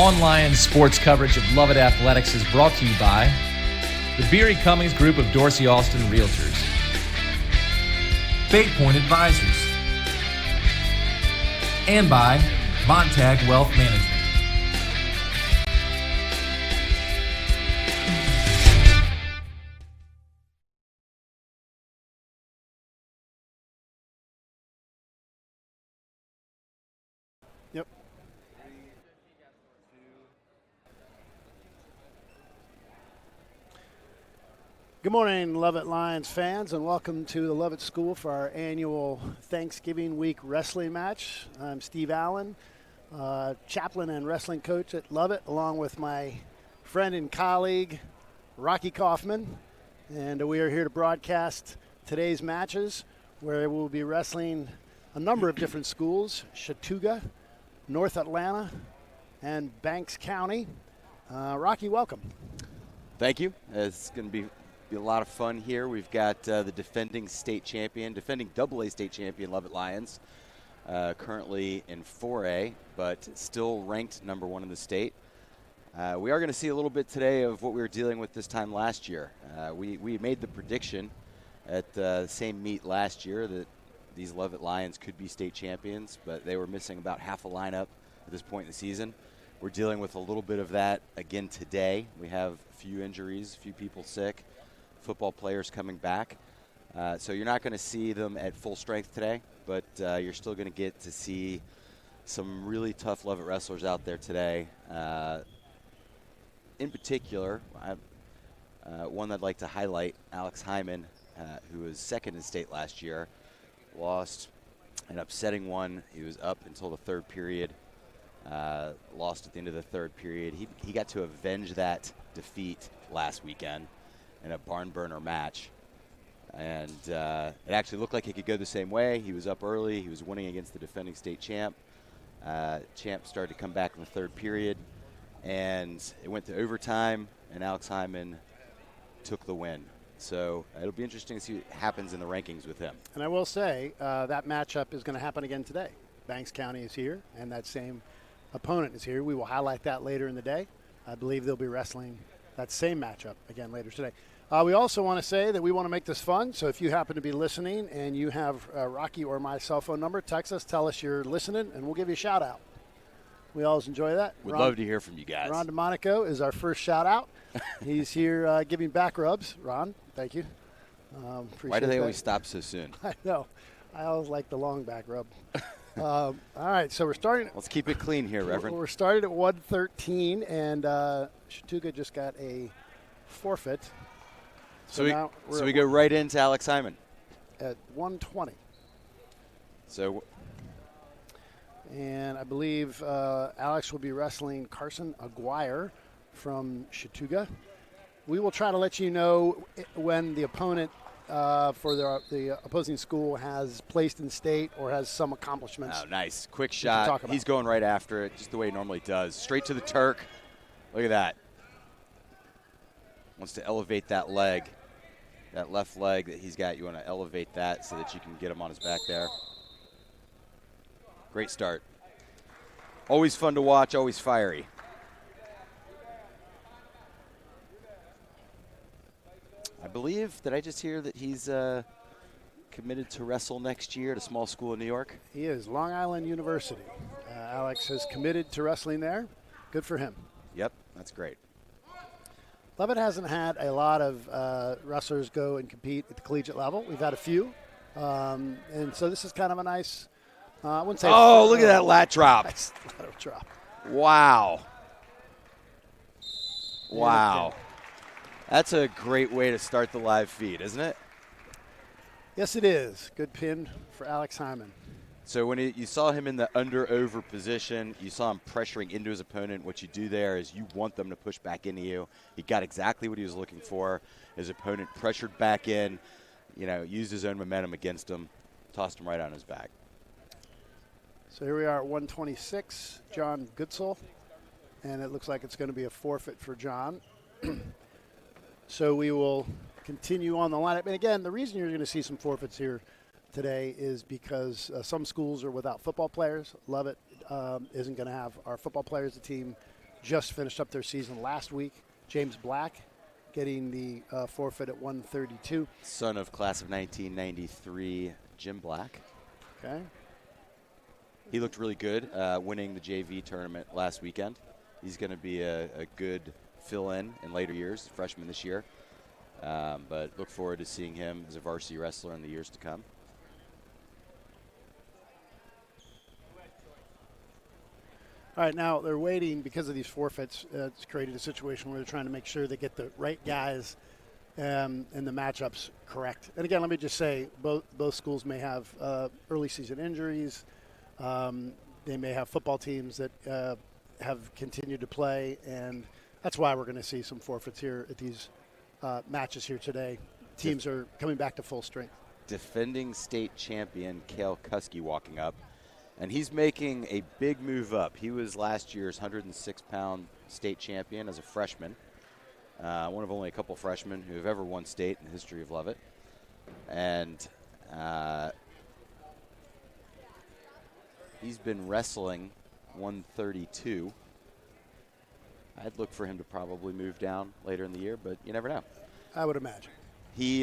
On Lions sports coverage of Lovett Athletics is brought to you by the Beery Cummings Group of Dorsey Austin Realtors, Fate Point Advisors, and by Montag Wealth Management. Yep. Good morning, Lovett Lions fans, and welcome to the Lovett School for our annual Thanksgiving week wrestling match. I'm Steve Allen, chaplain and wrestling coach at Lovett, along with my friend and colleague, Rocky Kaufman. And we are here to broadcast today's matches, where we'll be wrestling a number of different schools: Chattooga, North Atlanta, and Banks County. Rocky, welcome. Thank you. It's going to be a lot of fun here. We've got the defending AA state champion Lovett Lions, currently in 4A, but still ranked number 1 in the state. We are going to see a little bit today of what we were dealing with this time last year. We made the prediction at the same meet last year that these Lovett Lions could be state champions, but they were missing about half a lineup at this point in the season. We're dealing with a little bit of that again today. We have a few injuries, a few people sick, football players coming back. So you're not going to see them at full strength today, but you're still going to get to see some really tough Lovett wrestlers out there today. In particular, one I'd like to highlight, Alex Hyman, who was second in state last year. Lost an upsetting one. He was up until the third period. Lost at the end of the third period. He got to avenge that defeat last weekend in a barn burner match. And it actually looked like it could go the same way. He was up early. He was winning against the defending state champ. Champ started to come back in the third period. And it went to overtime, and Alex Hyman took the win. So it'll be interesting to see what happens in the rankings with him. And I will say that matchup is going to happen again today. Banks County is here, and that same opponent is here. We will highlight that later in the day. I believe they'll be wrestling that same matchup again later today. We also want to say that we want to make this fun, so if you happen to be listening and you have Rocky or my cell phone number, text us, tell us you're listening, and we'll give you a shout-out. We always enjoy that. We'd love to hear from you guys. Ron DeMonico is our first shout-out. He's here giving back rubs. Ron, thank you. Why do they always stop so soon? I know. I always like the long back rub. All right, so we're starting. Let's keep it clean here, Reverend. We're started at 113, and Chattooga just got a forfeit. So we go right into Alex Hyman. At 120. So. And I believe Alex will be wrestling Carson Aguirre from Chattooga. We will try to let you know when the opponent for the opposing school has placed in state or has some accomplishments. Oh, nice. Quick shot. He's going right after it, just the way he normally does. Straight to the Turk. Look at that. Wants to elevate that leg. That left leg that he's got, you want to elevate that so that you can get him on his back there. Great start. Always fun to watch, always fiery. I believe, did I just hear that he's committed to wrestle next year at a small school in New York? He is, Long Island University. Alex has committed to wrestling there. Good for him. Yep, that's great. Lovett hasn't had a lot of wrestlers go and compete at the collegiate level. We've had a few. And so this is kind of a nice, I wouldn't say. Oh, look at that lat drop. Nice lat drop. Wow. Wow. That's a great way to start the live feed, isn't it? Yes, it is. Good pin for Alex Hyman. So when you saw him in the under-over position, you saw him pressuring into his opponent. What you do there is you want them to push back into you. He got exactly what he was looking for. His opponent pressured back in, used his own momentum against him, tossed him right on his back. So here we are at 126, John Goodsell, and it looks like it's going to be a forfeit for John. So we will continue on the lineup. And again, the reason you're going to see some forfeits here today is because some schools are without football players. Lovett isn't going to have our football players. The team just finished up their season last week. James Black getting the forfeit at 132. Son of class of 1993, Jim Black. Okay. He looked really good winning the JV tournament last weekend. He's going to be a good fill-in later years, freshman this year. But look forward to seeing him as a varsity wrestler in the years to come. All right, now they're waiting because of these forfeits. It's created a situation where they're trying to make sure they get the right guys and the matchups correct. And again, let me just say, both schools may have early season injuries. They may have football teams that have continued to play, and that's why we're going to see some forfeits here at these matches here today. Teams are coming back to full strength. Defending state champion Cale Kuski walking up, and he's making a big move up. He was last year's 106-pound state champion as a freshman, one of only a couple freshmen who have ever won state in the history of Lovett. And he's been wrestling 132. I'd look for him to probably move down later in the year, but you never know. I would imagine. He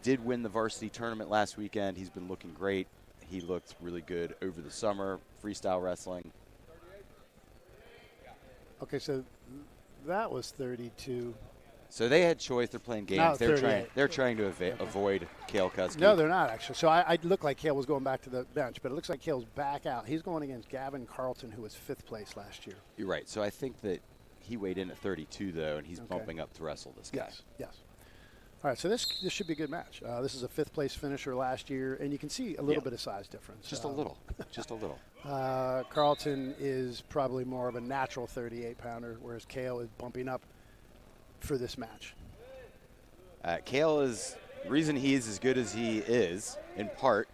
did win the varsity tournament last weekend. He's been looking great. He looked really good over the summer, freestyle wrestling. Okay, so that was 32. So they had choice. They're playing games. Now They're trying to avoid Cale Kuski. No, they're not, actually. So I looked like Cale was going back to the bench, but it looks like Cale's back out. He's going against Gavin Carlton, who was 5th place last year. You're right. So I think that he weighed in at 32, though, and he's bumping up to wrestle this guy. Yes. All right, so this should be a good match. This is a 5th place finisher last year, and you can see a little bit of size difference. Just a little. Just a little. Carlton is probably more of a natural 38-pounder, whereas Cale is bumping up for this match. Cale is the reason he's as good as he is, in part,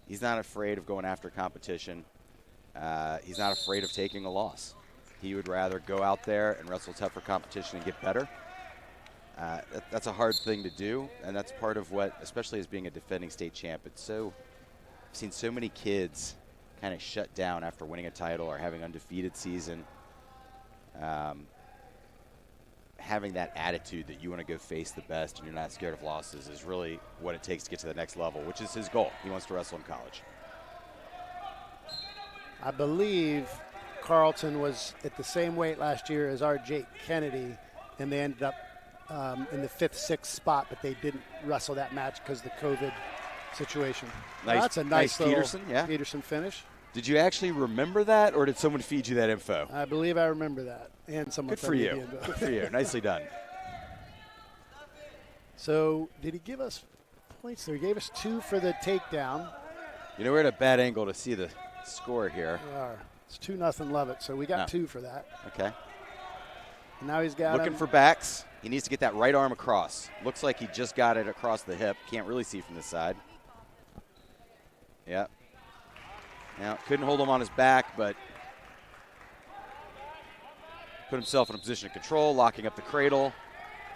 he's not afraid of going after competition. He's not afraid of taking a loss. He would rather go out there and wrestle tougher competition and get better. That's a hard thing to do, and that's part of what, especially as being a defending state champ, I've seen so many kids kind of shut down after winning a title or having undefeated season. Having that attitude that you want to go face the best and you're not scared of losses is really what it takes to get to the next level, which is his goal. He wants to wrestle in college. I believe Carlton was at the same weight last year as our Jake Kennedy, and they ended up in the 5th, 6th spot, but they didn't wrestle that match because of the COVID situation. Nice, that's a nice little Peterson finish. Did you actually remember that, or did someone feed you that info? I believe I remember that, and someone. Good for you. Good for you. Nicely done. So, did he give us points there? He gave us 2 for the takedown. You know, we're at a bad angle to see the score here. We are. It's 2-0 Lovett, so we got 2 for that. Okay. And now he's got looking for backs. He needs to get that right arm across. Looks like he just got it across the hip. Can't really see from this side. Yeah. Now, couldn't hold him on his back, but put himself in a position of control, locking up the cradle.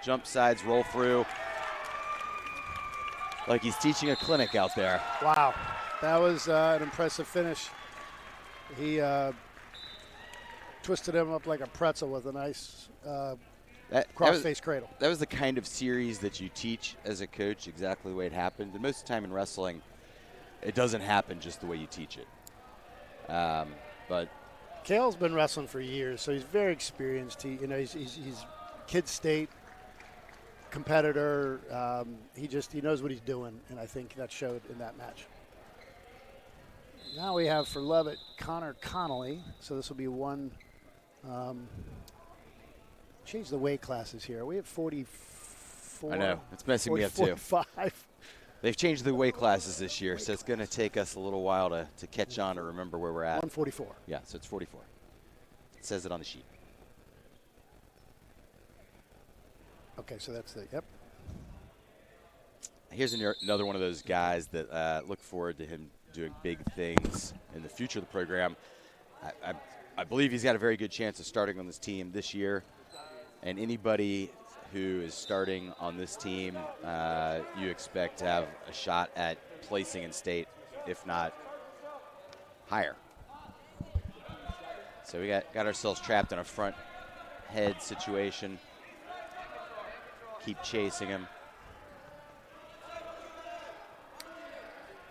Jump sides, roll through. Like he's teaching a clinic out there. Wow. That was an impressive finish. He twisted him up like a pretzel with a nice cross-face cradle. That was the kind of series that you teach as a coach, exactly the way it happened. And most of the time in wrestling, it doesn't happen just the way you teach it. But Cale's been wrestling for years, so he's very experienced. He's kid state competitor. He knows what he's doing, and I think that showed in that match. Now we have for Lovett Connor Connolly, so this will be one. Change the weight classes here. We have 44. I know it's messing me up too. 45. They've changed the weight classes this year, so it's going to take us a little while to catch on to remember where we're at. 144. Yeah, so it's 44. It says it on the sheet. Okay, so that's yep. Here's another one of those guys that look forward to him doing big things in the future of the program. I believe he's got a very good chance of starting on this team this year. And anybody who is starting on this team, you expect to have a shot at placing in state, if not higher. So we got ourselves trapped in a front head situation. Keep chasing him.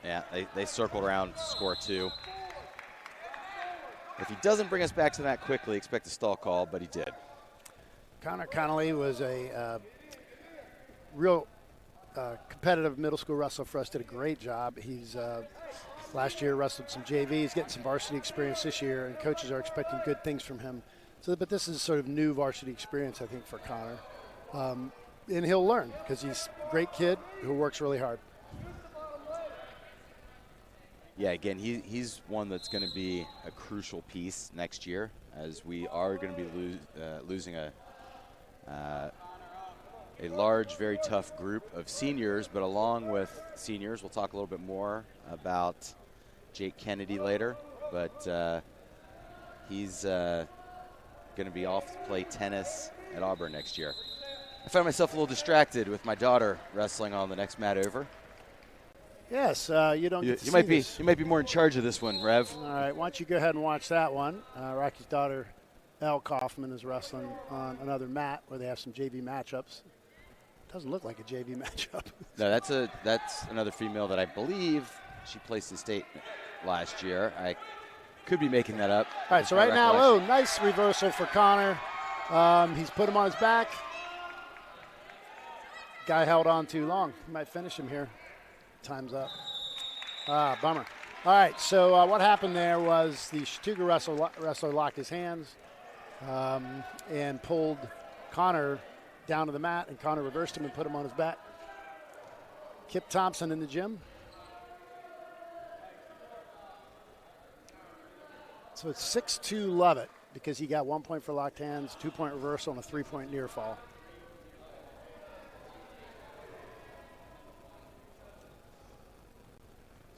Yeah, they circled around, score 2. If he doesn't bring us back to that quickly, expect a stall call, but he did. Connor Connolly was a real competitive middle school wrestler for us, did a great job. He's last year wrestled some JV. He's getting some varsity experience this year, and coaches are expecting good things from him. So, but this is sort of new varsity experience, I think, for Connor. And he'll learn because he's a great kid who works really hard. Yeah, again, he's one that's going to be a crucial piece next year, as we are going to be losing a large, very tough group of seniors. But along with seniors, we'll talk a little bit more about Jake Kennedy later. But he's going to be off to play tennis at Auburn next year. I found myself a little distracted with my daughter wrestling on the next mat over. Yes, you don't get to You see might be this. you might be more in charge of this one, Rev. All right, why don't you go ahead and watch that one. Rocky's daughter, Elle Kaufman, is wrestling on another mat where they have some JV matchups. Doesn't look like a JV matchup. No, that's another female that I believe she placed in state last year. I could be making that up. All right, so right now, nice reversal for Connor. He's put him on his back. Guy held on too long. He might finish him here. Time's up. Bummer. All right, so what happened there was the Chattooga wrestler locked his hands and pulled Connor down to the mat, and Connor reversed him and put him on his back. Kip Thompson in the gym. So it's 6-2 Lovett because he got 1 point for locked hands, 2-point reversal, and a 3-point near fall.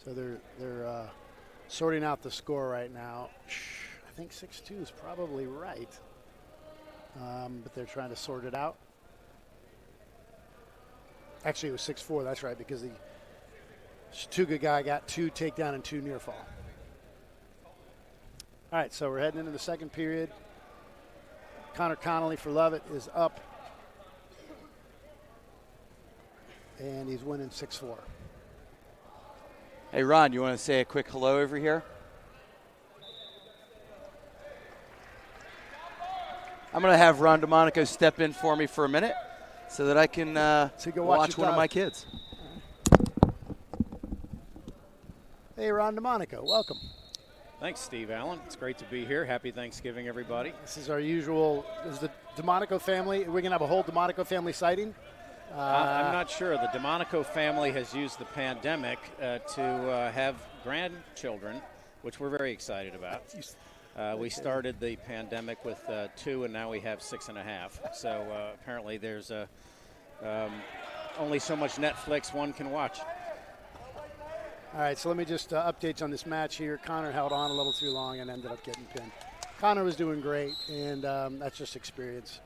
So they're sorting out the score right now. I think 6-2 is probably right, but they're trying to sort it out. Actually, it was 6-4. That's right, because the Chattooga guy got 2 takedown and 2 near fall. All right, so we're heading into the second period. Connor Connolly for Lovett is up, and he's winning 6-4. Hey, Ron, you want to say a quick hello over here? I'm going to have Ron DeMonico step in for me for a minute so that I can watch one of my kids. Hey, Ron DeMonico, welcome. Thanks, Steve Allen. It's great to be here. Happy Thanksgiving, everybody. This is our usual, is the DeMonico family, we're going to have a whole DeMonico family sighting? I'm not sure. The DeMonico family has used the pandemic to have grandchildren, which we're very excited about. We started the pandemic with 2, and now we have 6.5. So apparently there's only so much Netflix one can watch. All right, so let me just updates on this match here. Connor held on a little too long and ended up getting pinned. Connor was doing great, and that's just experience.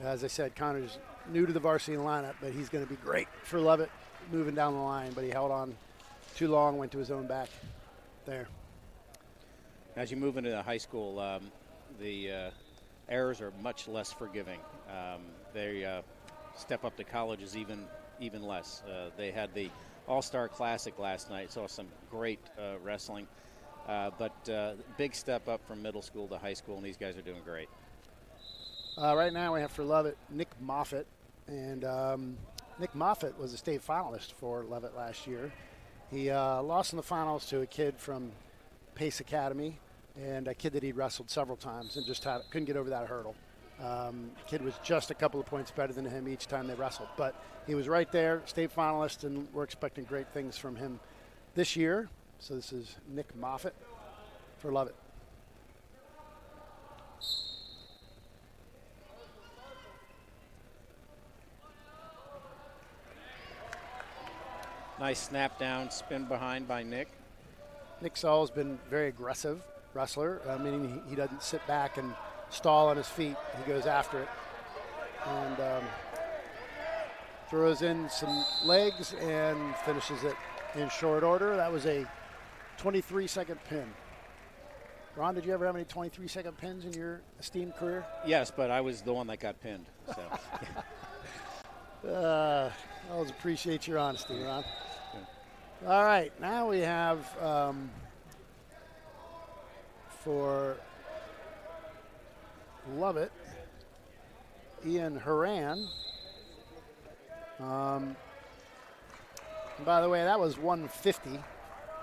As I said, Connor's new to the varsity lineup, but he's going to be great for Lovett moving down the line, but he held on too long, went to his own back there. As you move into the high school, the errors are much less forgiving. They step up to college is even less. They had the All-Star Classic last night, saw some great wrestling, but big step up from middle school to high school, and these guys are doing great. Right now we have for Lovett Nick Moffitt, and Nick Moffitt was a state finalist for Lovett last year. He lost in the finals to a kid from Pace Academy, and a kid that he'd wrestled several times and just couldn't get over that hurdle. Kid was just a couple of points better than him each time they wrestled, but he was right there, state finalist, and we're expecting great things from him this year. So this is Nick Moffitt for Lovett. Nice snap down, spin behind by Nick. Nick Saul has been very aggressive wrestler, meaning he doesn't sit back and stall on his feet. He goes after it and throws in some legs and finishes it in short order. That was a 23-second pin. Ron, did you ever have any 23-second pins in your esteemed career? Yes, but I was the one that got pinned. So. I always appreciate your honesty, Ron. All right, now we have for Lovett, Ian Horan. And by the way, that was 150.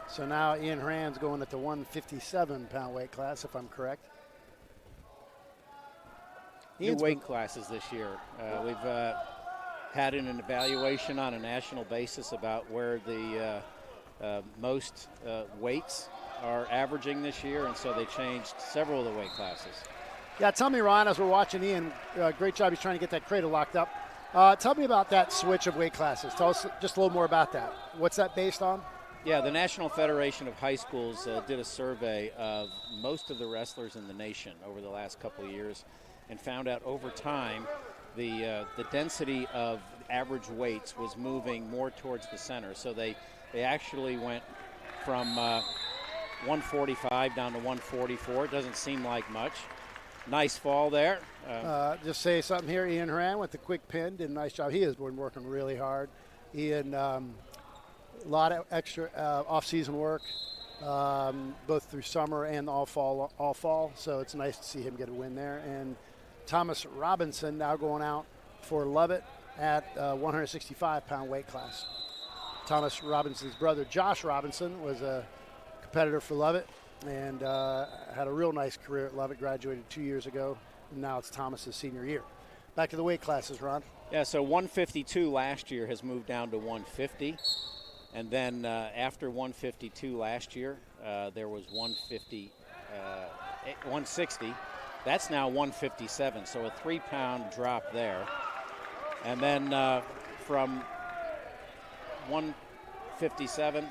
So now Ian Horan's going at the 157-pound weight class, if I'm correct. New weight classes this year. We've had an evaluation on a national basis about where the most weights are averaging this year, and so they changed several of the weight classes. Yeah, tell me, Ron, as we're watching Ian, great job. He's trying to get that cradle locked up. Tell me about that switch of weight classes. Tell us just a little more about that. What's that based on? Yeah, the National Federation of High Schools did a survey of most of the wrestlers in the nation over the last couple of years and found out over time the density of average weights was moving more towards the center. So they actually went from 145 down to 144. It doesn't seem like much. Nice fall there. Just say something here. Ian Horan with the quick pin did a nice job. He has been working really hard. Ian, a lot of extra off-season work, both through summer and all fall. So it's nice to see him get a win there. And Thomas Robinson now going out for Lovett at 165-pound weight class. Thomas Robinson's brother, Josh Robinson, was a competitor for Lovett and had a real nice career at Lovett, graduated 2 years ago, and now it's Thomas's senior year. Back to the weight classes, Ron. Yeah, so 152 last year has moved down to 150. And then after 152 last year, there was 160. That's now 157, so a 3-pound drop there. And then from 157,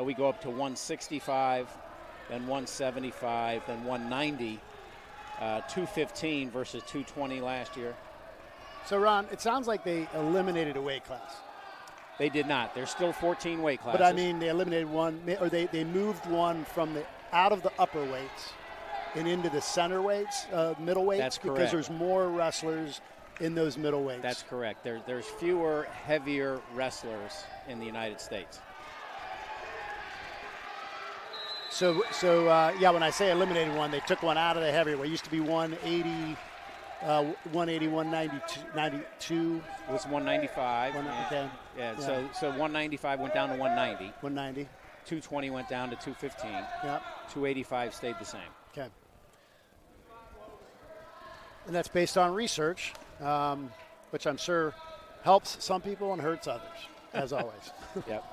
we go up to 165, then 175, then 190, 215 versus 220 last year. So, Ron, it sounds like they eliminated a weight class. They did not. There's still 14 weight classes. But, I mean, they eliminated one, or they moved one from out of the upper weights and into the center weights, middle weights. That's correct. Because there's more wrestlers in those middle weights. That's correct. There's fewer, heavier wrestlers in the United States. So when I say eliminated one, they took one out of the heavyweight. It used to be 180, 192. It was 195. Okay. Yeah. So 195 went down to 190. 190. 220 went down to 215. Yeah. 285 stayed the same. Okay. And that's based on research, which I'm sure helps some people and hurts others, as always. Yep.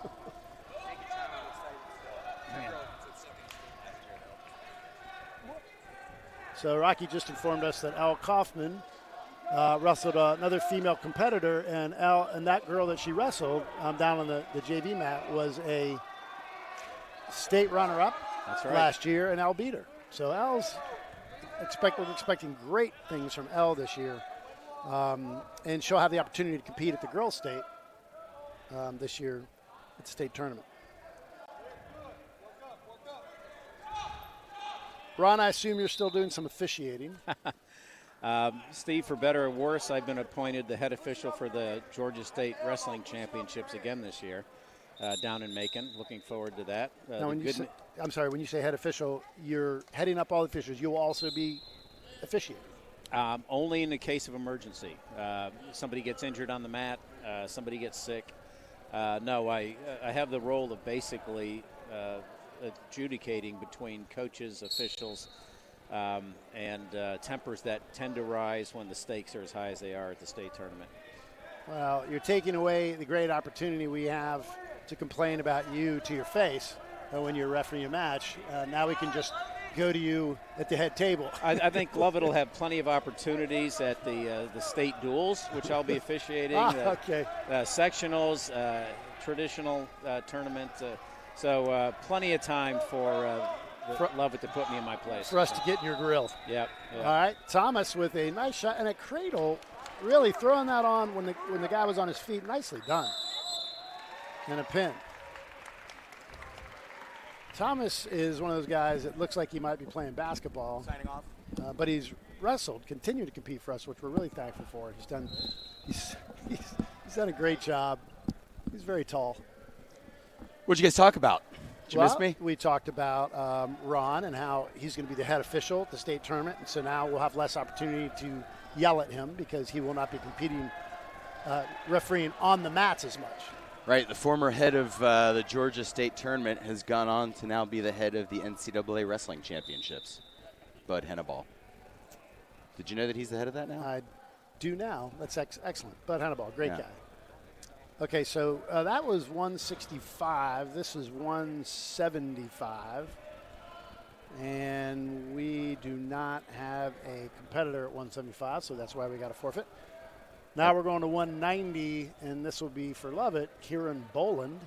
So Rocky just informed us that Elle Kaufman wrestled another female competitor, and that girl that she wrestled down on the JV mat was a state runner-up last year, and Elle beat her. So Elle's we're expecting great things from Elle this year, and she'll have the opportunity to compete at the girls' state this year at the state tournament. Ron, I assume you're still doing some officiating. Steve, for better or worse, I've been appointed the head official for the Georgia State Wrestling Championships again this year down in Macon. Looking forward to that. Now, when you say head official, you're heading up all the officials. You'll also be officiating. Only in the case of emergency. Somebody gets injured on the mat, somebody gets sick. No, I have the role of basically adjudicating between coaches, officials, and tempers that tend to rise when the stakes are as high as they are at the state tournament. Well, you're taking away the great opportunity we have to complain about you to your face when you're refereeing a match. Now we can just go to you at the head table. I think Lovett will have plenty of opportunities at the state duels, which I'll be officiating. Okay. Sectionals, traditional tournament. So plenty of time for Lovett to put me in my place. For us to get in your grill. Yep. All right. Thomas with a nice shot and a cradle, really throwing that on when the guy was on his feet. Nicely done. And a pin. Thomas is one of those guys that looks like he might be playing basketball. Signing off. But he's wrestled, continued to compete for us, which we're really thankful for. He's done a great job. He's very tall. What'd you guys talk about? Did you miss me? We talked about Ron and how he's going to be the head official at the state tournament, and so now we'll have less opportunity to yell at him because he will not be competing, refereeing on the mats as much. Right, the former head of the Georgia State Tournament has gone on to now be the head of the NCAA Wrestling Championships, Bud Henneball. Did you know that he's the head of that now? I do now. That's excellent. Bud Hannibal, great Yeah. guy. Okay, so that was 165. This is 175. And we do not have a competitor at 175, so that's why we got a forfeit. Now we're going to 190, and this will be for Lovett, Kieran Boland.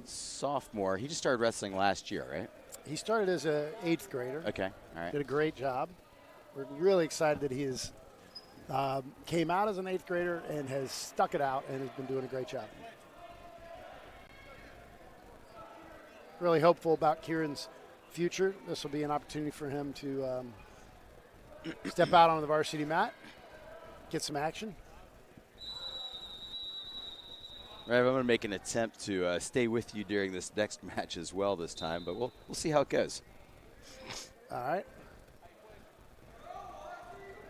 Sophomore. He just started wrestling last year, right? He started as an 8th grader. Okay, all right. Did a great job. We're really excited that he is came out as an 8th grader and has stuck it out and has been doing a great job. Really hopeful about Kieran's future. This will be an opportunity for him to step out on the varsity mat, get some action. Right, I'm going to make an attempt to stay with you during this next match as well this time, but we'll see how it goes. All right.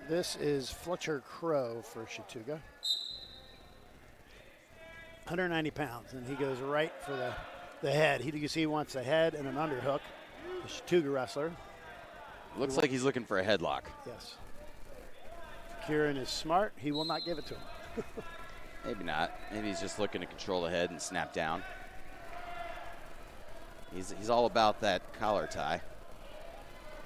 This is Fletcher Crow for Chattooga. 190 pounds, and he goes right for the head. You see he wants a head and an underhook. The Chattooga wrestler. Looks like he's looking for a headlock. Yes. Kieran is smart. He will not give it to him. Maybe not. Maybe he's just looking to control the head and snap down. He's all about that collar tie.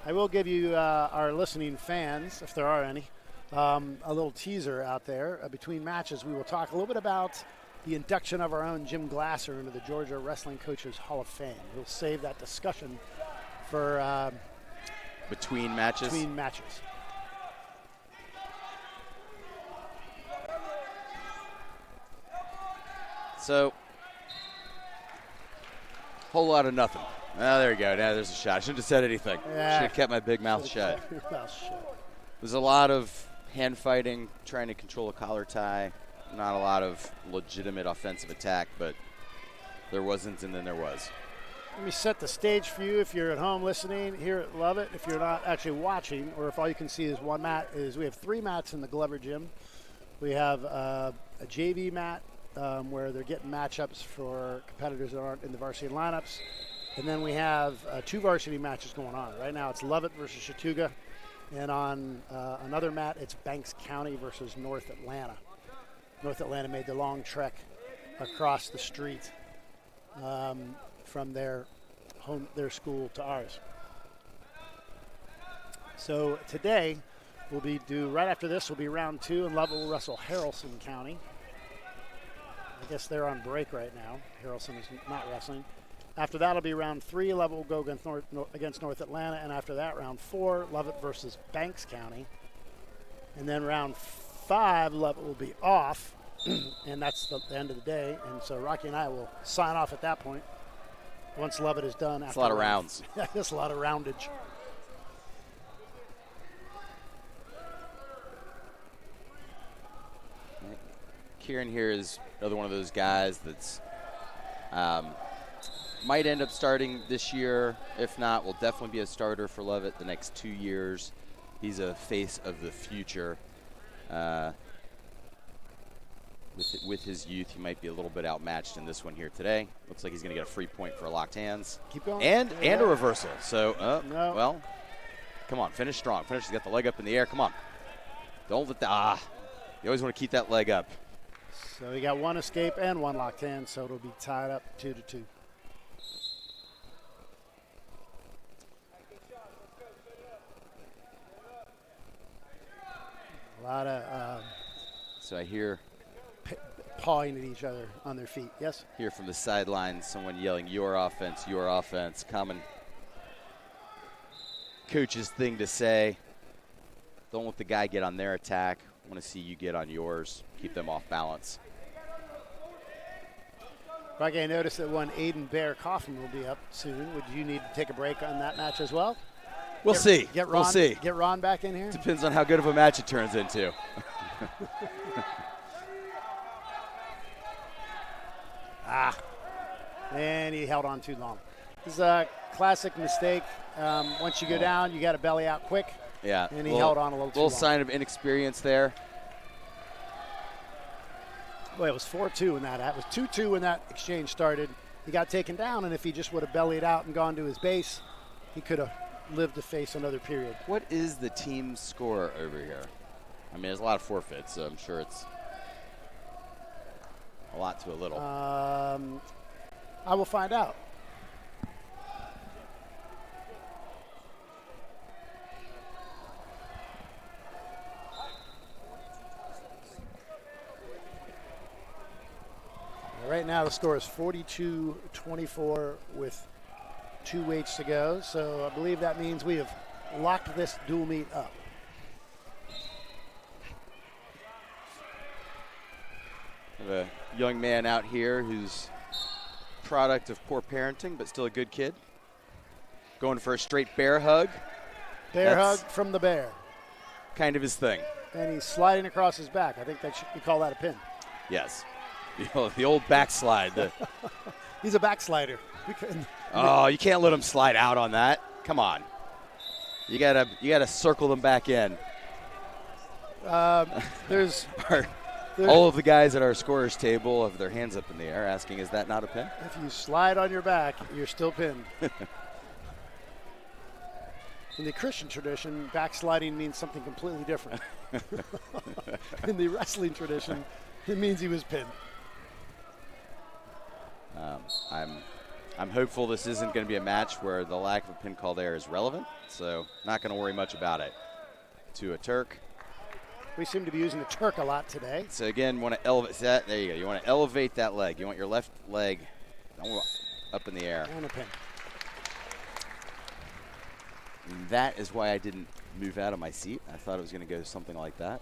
I will give you, our listening fans, if there are any, a little teaser out there. Between matches, we will talk a little bit about the induction of our own Jim Glasser into the Georgia Wrestling Coaches Hall of Fame. We'll save that discussion for Between matches? between matches. So, whole lot of nothing. Oh, there you go. Now there's a shot. I shouldn't have said anything. Yeah. Should have kept my big mouth shut. Your mouth shut. There's a lot of hand fighting, trying to control a collar tie. Not a lot of legitimate offensive attack, but there wasn't, and then there was. Let me set the stage for you if you're at home listening here at Lovett. If you're not actually watching, or if all you can see is one mat, is we have 3 mats in the Glover Gym. We have a JV mat where they're getting matchups for competitors that aren't in the varsity lineups. And then we have 2 varsity matches going on. Right now it's Lovett versus Chattooga. And on another mat, it's Banks County versus North Atlanta. North Atlanta made the long trek across the street from their school to ours. So today, right after this will be round 2, and Lovett will wrestle Haralson County. I guess they're on break right now. Haralson is not wrestling. After that, it'll be round 3. Lovett will go against North Atlanta, and after that, round 4, Lovett versus Banks County. And then round 5, Lovett will be off, and that's the end of the day. And so Rocky and I will sign off at that point once Lovett is done. That's a lot of rounds. Yeah, that's a lot of roundage. Kieran here is another one of those guys that's might end up starting this year. If not, will definitely be a starter for Lovett the next 2 years. He's a face of the future. With his youth, he might be a little bit outmatched in this one here today. Looks like he's going to get a free point for locked hands. Keep going. And a reversal. So, No. well, come on, finish strong. He's got the leg up in the air. Come on. Don't let you always want to keep that leg up. So we got 1 escape and 1 locked hand, so it'll be tied up 2-2. A lot of So I hear pawing at each other on their feet. Yes? Here from the sidelines, someone yelling, your offense, your offense. Common coach's thing to say. Don't let the guy get on their attack. I want to see you get on yours. Keep them off balance. Rocky, I noticed that one Aiden Bear Kaufman will be up soon. Would you need to take a break on that match as well? We'll see. Get Ron, we'll see. Get Ron back in here? Depends on how good of a match it turns into. And he held on too long. This is a classic mistake. Once you go down, you got to belly out quick. Yeah. And he held on a little too long. Sign of inexperience there. Boy, it was 4-2 when that. It was 2-2 when that exchange started. He got taken down, and if he just would have bellied out and gone to his base, he could have lived to face another period. What is the team score over here? I mean, there's a lot of forfeits, so I'm sure it's a lot to a little. I will find out. Right now the score is 42-24 with 2 weights to go. So I believe that means we have locked this dual meet up. We have a young man out here who's product of poor parenting, but still a good kid. Going for a straight bear hug. Bear hug from the bear. Kind of his thing. And he's sliding across his back. I think we call that a pin. Yes. The old backslide. He's a backslider. Oh, you can't let him slide out on that. Come on. You gotta circle them back in. There's all of the guys at our scorers table have their hands up in the air asking, is that not a pin? If you slide on your back, you're still pinned. In the Christian tradition, backsliding means something completely different. In the wrestling tradition, it means he was pinned. I'm hopeful this isn't going to be a match where the lack of a pin call there is relevant, so not going to worry much about it. To a Turk. We seem to be using the Turk a lot today. So again, want to elevate that. There you go. You want to elevate that leg. You want your left leg up in the air. And a pin. And that is why I didn't move out of my seat. I thought it was going to go something like that.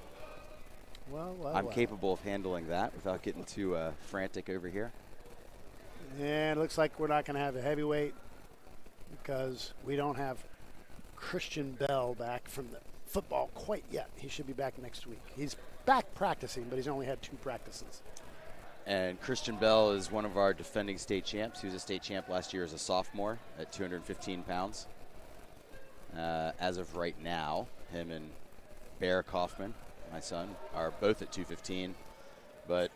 Well. I'm capable of handling that without getting too frantic over here. And it looks like we're not going to have a heavyweight because we don't have Christian Bell back from the football quite yet. He should be back next week. He's back practicing, but he's only had 2 practices. And Christian Bell is one of our defending state champs. He was a state champ last year as a sophomore at 215 pounds. As of right now, him and Bear Kaufman, my son, are both at 215. But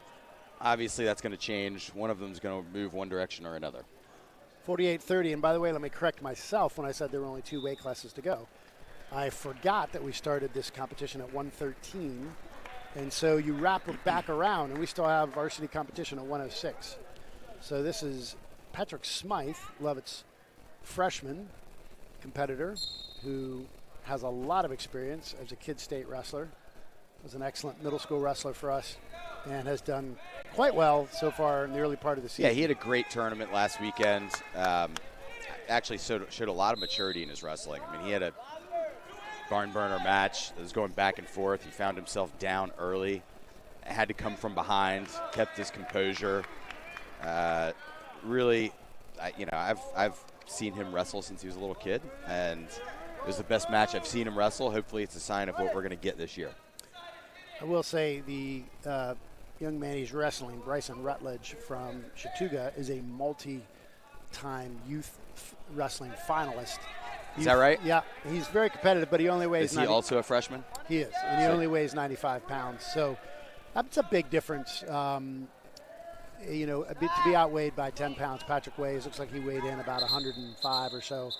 obviously that's going to change. One of them is going to move one direction or another. 48-30. And by the way, let me correct myself when I said there were only 2 weight classes to go. I forgot that we started this competition at 113. And so you wrap it back around, and we still have varsity competition at 106. So this is Patrick Smythe, Lovett's freshman competitor, who has a lot of experience as a kid state wrestler. Was an excellent middle school wrestler for us and has done quite well so far in the early part of the season. Yeah, he had a great tournament last weekend. Actually showed a lot of maturity in his wrestling. I mean, he had a barn burner match that was going back and forth. He found himself down early, had to come from behind, kept his composure. Really, I've seen him wrestle since he was a little kid, and it was the best match I've seen him wrestle. Hopefully it's a sign of what we're going to get this year. I will say the young man he's wrestling, Bryson Rutledge from Chattooga, is a multi-time youth wrestling finalist. Is that right? Yeah, he's very competitive, but he only weighs. Is he also a freshman? He is, and he only weighs 95 pounds. So that's a big difference. To be outweighed by 10 pounds, Patrick weighs, looks like he weighed in about 105 or so.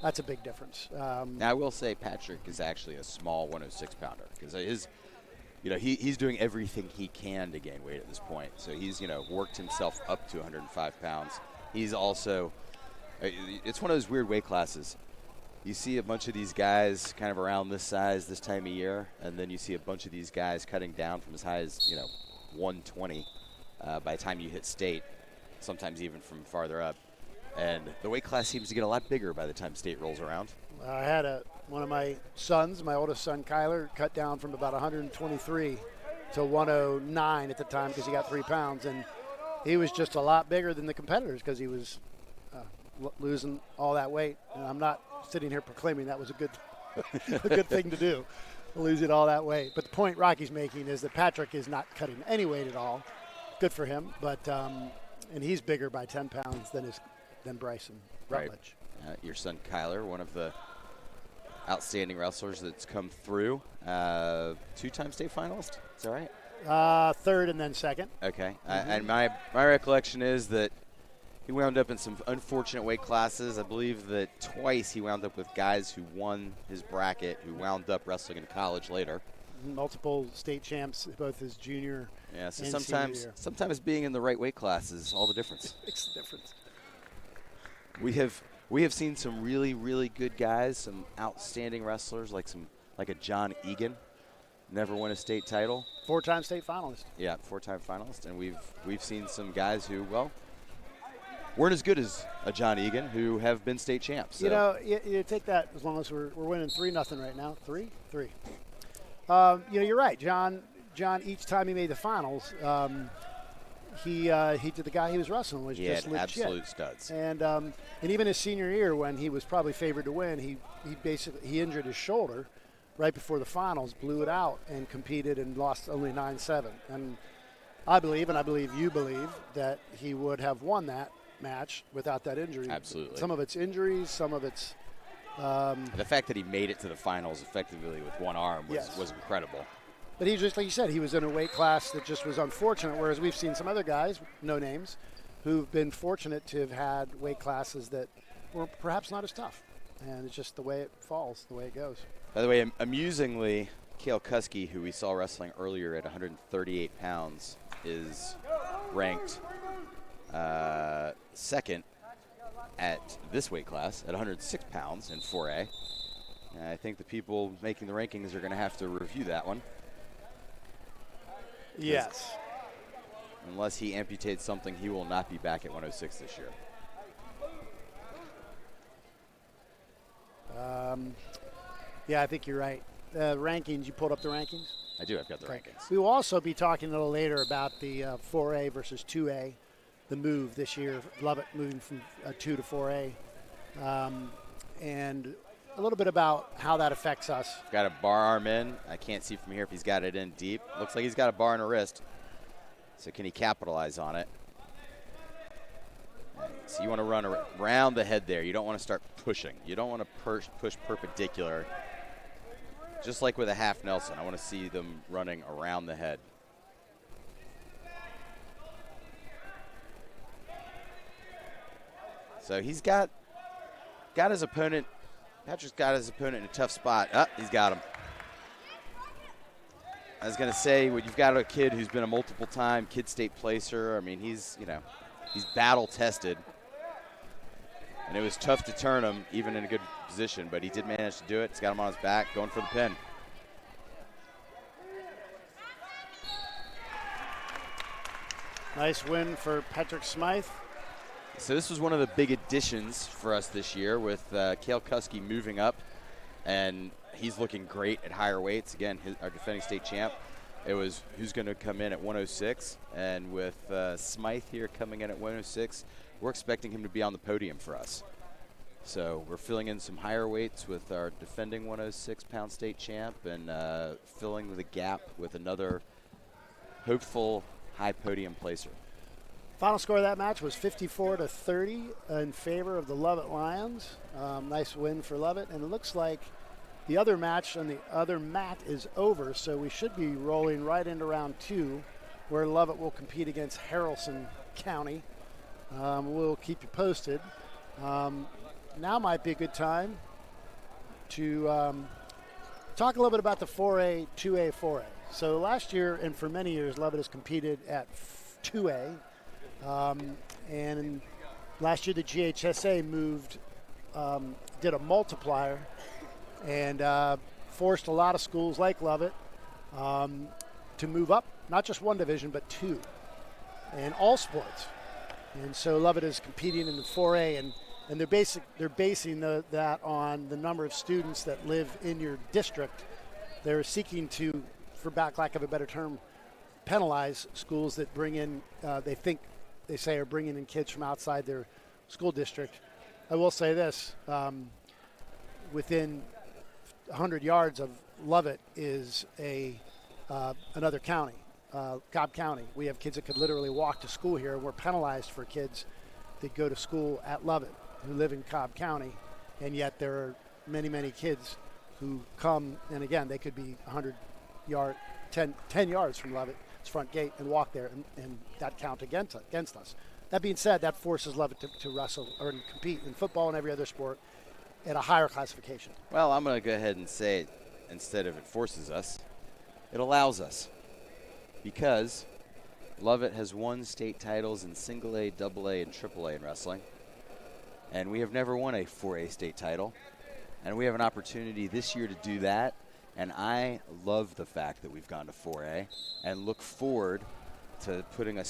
That's a big difference. Now, I will say Patrick is actually a small 106-pounder because he's doing everything he can to gain weight at this point. So he's, worked himself up to 105 pounds. He's also, it's one of those weird weight classes. You see a bunch of these guys kind of around this size this time of year, and then you see a bunch of these guys cutting down from as high as, 120 by the time you hit state, sometimes even from farther up. And the weight class seems to get a lot bigger by the time state rolls around. I had one of my sons, my oldest son, Kyler, cut down from about 123 to 109 at the time because he got 3 pounds. And he was just a lot bigger than the competitors because he was losing all that weight. And I'm not sitting here proclaiming that was a good thing to do, losing all that weight. But the point Rocky's making is that Patrick is not cutting any weight at all. Good for him, but and he's bigger by 10 pounds than Bryson Rutledge. Right. Your son Kyler, one of the outstanding wrestlers that's come through, two-time state finalist. Is that right? Third and then second. Okay. And my recollection is that he wound up in some unfortunate weight classes. I believe that twice he wound up with guys who won his bracket, who wound up wrestling in college later. Multiple state champs, both his junior. Yeah. So and sometimes being in the right weight class is all the difference. Makes the difference. We have seen some really, really good guys, some outstanding wrestlers, like a John Egan, never won a state title. 4-time state finalist. Yeah, 4-time finalist, and we've seen some guys who, well, weren't as good as a John Egan, who have been state champs. So. You know, you take that as long as we're winning 3-0 right now. 3. You're right, John. Each time he made the finals, he did the guy he was wrestling was just legit. Absolute studs. And even his senior year, when he was probably favored to win, he injured his shoulder right before the finals, blew it out, and competed and lost only 9-7. And I believe you believe that he would have won that match without that injury. Absolutely. Some of it's injuries, some of it's the fact that he made it to the finals effectively with one arm was incredible. But he just, like you said, he was in a weight class that just was unfortunate, whereas we've seen some other guys, no names, who've been fortunate to have had weight classes that were perhaps not as tough. And it's just the way it falls, the way it goes. By the way, amusingly, Cale Cuskey, who we saw wrestling earlier at 138 pounds, is ranked second at this weight class at 106 pounds in 4A. And I think the people making the rankings are going to have to review that one. Yes. Unless he amputates something, he will not be back at 106 this year. Yeah, I think you're right. Rankings, you pulled up the rankings? I do. I've got the rankings. We will also be talking a little later about the 4A versus 2A, the move this year, Lovett moving from 2 to 4A, and a little bit about how that affects us. Got a bar arm in. I can't see from here if he's got it in deep. Looks like he's got a bar in a wrist. So can he capitalize on it? So you want to run around the head there. You don't want to start pushing. You don't want to push perpendicular. Just like with a half Nelson, I want to see them running around the head. So he's got his opponent. Patrick's got his opponent in a tough spot. He's got him. I was going to say, when you've got a kid who's been a multiple-time Kid State placer, I mean, he's battle-tested. And it was tough to turn him, even in a good position, but he did manage to do it. He's got him on his back, going for the pin. Nice win for Patrick Smythe. So this was one of the big additions for us this year with Cale Cuskey moving up, and he's looking great at higher weights. Again, our defending state champ. It was who's going to come in at 106, and with Smythe here coming in at 106, we're expecting him to be on the podium for us. So we're filling in some higher weights with our defending 106-pound state champ and filling the gap with another hopeful high podium placer. Final score of that match was 54-30 in favor of the Lovett Lions. Nice win for Lovett, and it looks like the other match on the other mat is over, so we should be rolling right into round 2, where Lovett will compete against Haralson County. We'll keep you posted. Now might be a good time to talk a little bit about the 4A, 2A, 4A. So last year, and for many years, Lovett has competed at 2A. And last year the GHSA moved, did a multiplier, and forced a lot of schools like Lovett to move up, not just one division, but 2, and all sports. And so Lovett is competing in the 4A, and they're basing that on the number of students that live in your district. They're seeking to, for lack of a better term, penalize schools that bring in, they think, they say are bringing in kids from outside their school district. I will say this, within 100 yards of Lovett is another county, Cobb County. We have kids that could literally walk to school here, and we're penalized for kids that go to school at Lovett who live in Cobb County, and yet there are many, many kids who come, and again, they could be 10 yards from Lovett's front gate and walk there, and that count against us. That being said, that forces Lovett to wrestle or compete in football and every other sport at a higher classification. Well, I'm going to go ahead and say it, instead of it forces us, it allows us. Because Lovett has won state titles in single A, double A, and triple A in wrestling. And we have never won a 4A state title. And we have an opportunity this year to do that. And I love the fact that we've gone to 4A and look forward to putting a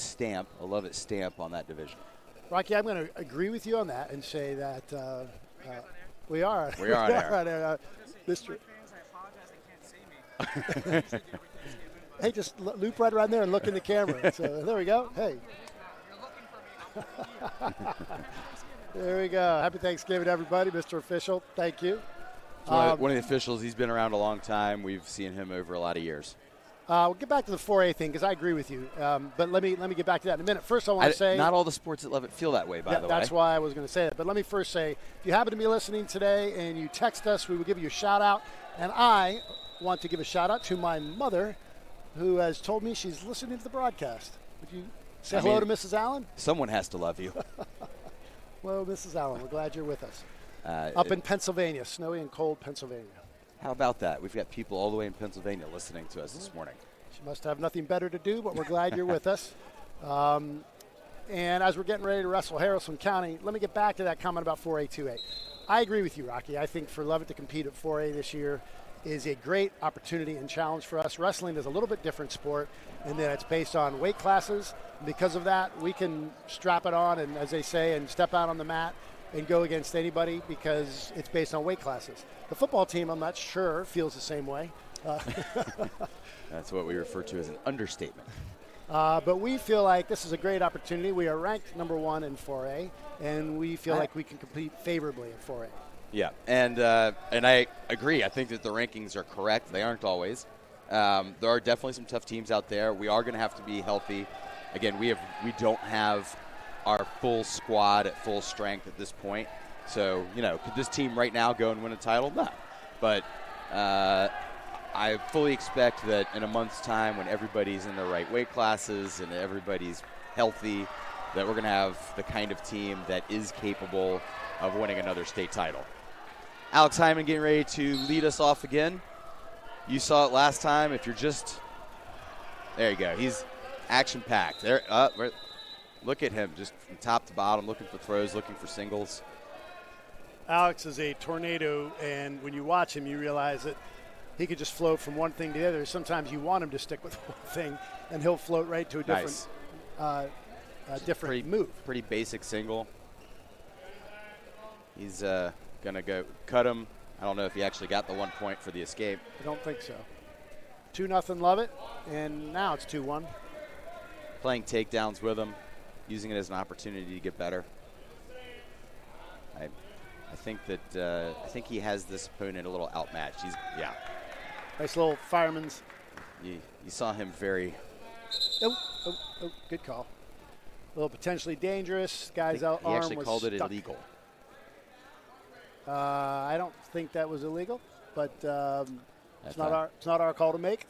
Lovett stamp on that division. Rocky, I'm going to agree with you on that and say that we are. We are on air. Mr. Hey, just loop right around there and look in the camera. So there we go. Hey. There we go. Happy Thanksgiving, everybody. Mr. Official, thank you. One of the officials, he's been around a long time. We've seen him over a lot of years. We'll get back to the 4A thing because I agree with you. But let me get back to that in a minute. First, I want to say not all the sports at Lovett feel that way. By the way, that's why I was going to say that. But let me first say, if you happen to be listening today and you text us, we will give you a shout out. And I want to give a shout out to my mother, who has told me she's listening to the broadcast. Would you say hello to Mrs. Allen? Someone has to love you. Hello, Mrs. Allen. We're glad you're with us. Up in Pennsylvania, snowy and cold Pennsylvania. How about that? We've got people all the way in Pennsylvania listening to us this morning. She must have nothing better to do, but we're glad you're with us. And as we're getting ready to wrestle Haralson County, let me get back to that comment about 4A, 2A. I agree with you, Rocky. I think for Lovett to compete at 4A this year is a great opportunity and challenge for us. Wrestling is a little bit different sport in that it's based on weight classes. And because of that, we can strap it on and, as they say, and step out on the mat and go against anybody because it's based on weight classes. The football team, I'm not sure, feels the same way. That's what we refer to as an understatement. But we feel like this is a great opportunity. We are ranked number 1 in 4A, and we feel like we can compete favorably in 4A. Yeah, and I agree. I think that the rankings are correct. They aren't always. There are definitely some tough teams out there. We are going to have to be healthy. Again, we don't have our full squad at full strength at this point. So, could this team right now go and win a title? No. But I fully expect that in a month's time, when everybody's in the right weight classes and everybody's healthy, that we're going to have the kind of team that is capable of winning another state title. Alex Hyman getting ready to lead us off again. You saw it last time. If you're there you go. He's action-packed. Look at him, just from top to bottom, looking for throws, looking for singles. Alex is a tornado, and when you watch him, you realize that he could just float from one thing to the other. Sometimes you want him to stick with one thing, and he'll float right to a different, different move. Pretty basic single. He's going to go cut him. I don't know if he actually got the 1 point for the escape. I don't think so. 2-0 Lovett, and now it's 2-1. Playing takedowns with him, using it as an opportunity to get better. I think he has this opponent a little outmatched. Nice little fireman's. You saw him very. Oh, good call. A little potentially dangerous. Guy's arm was He actually called it stuck. illegal. I don't think that was illegal, but it's not our call to make.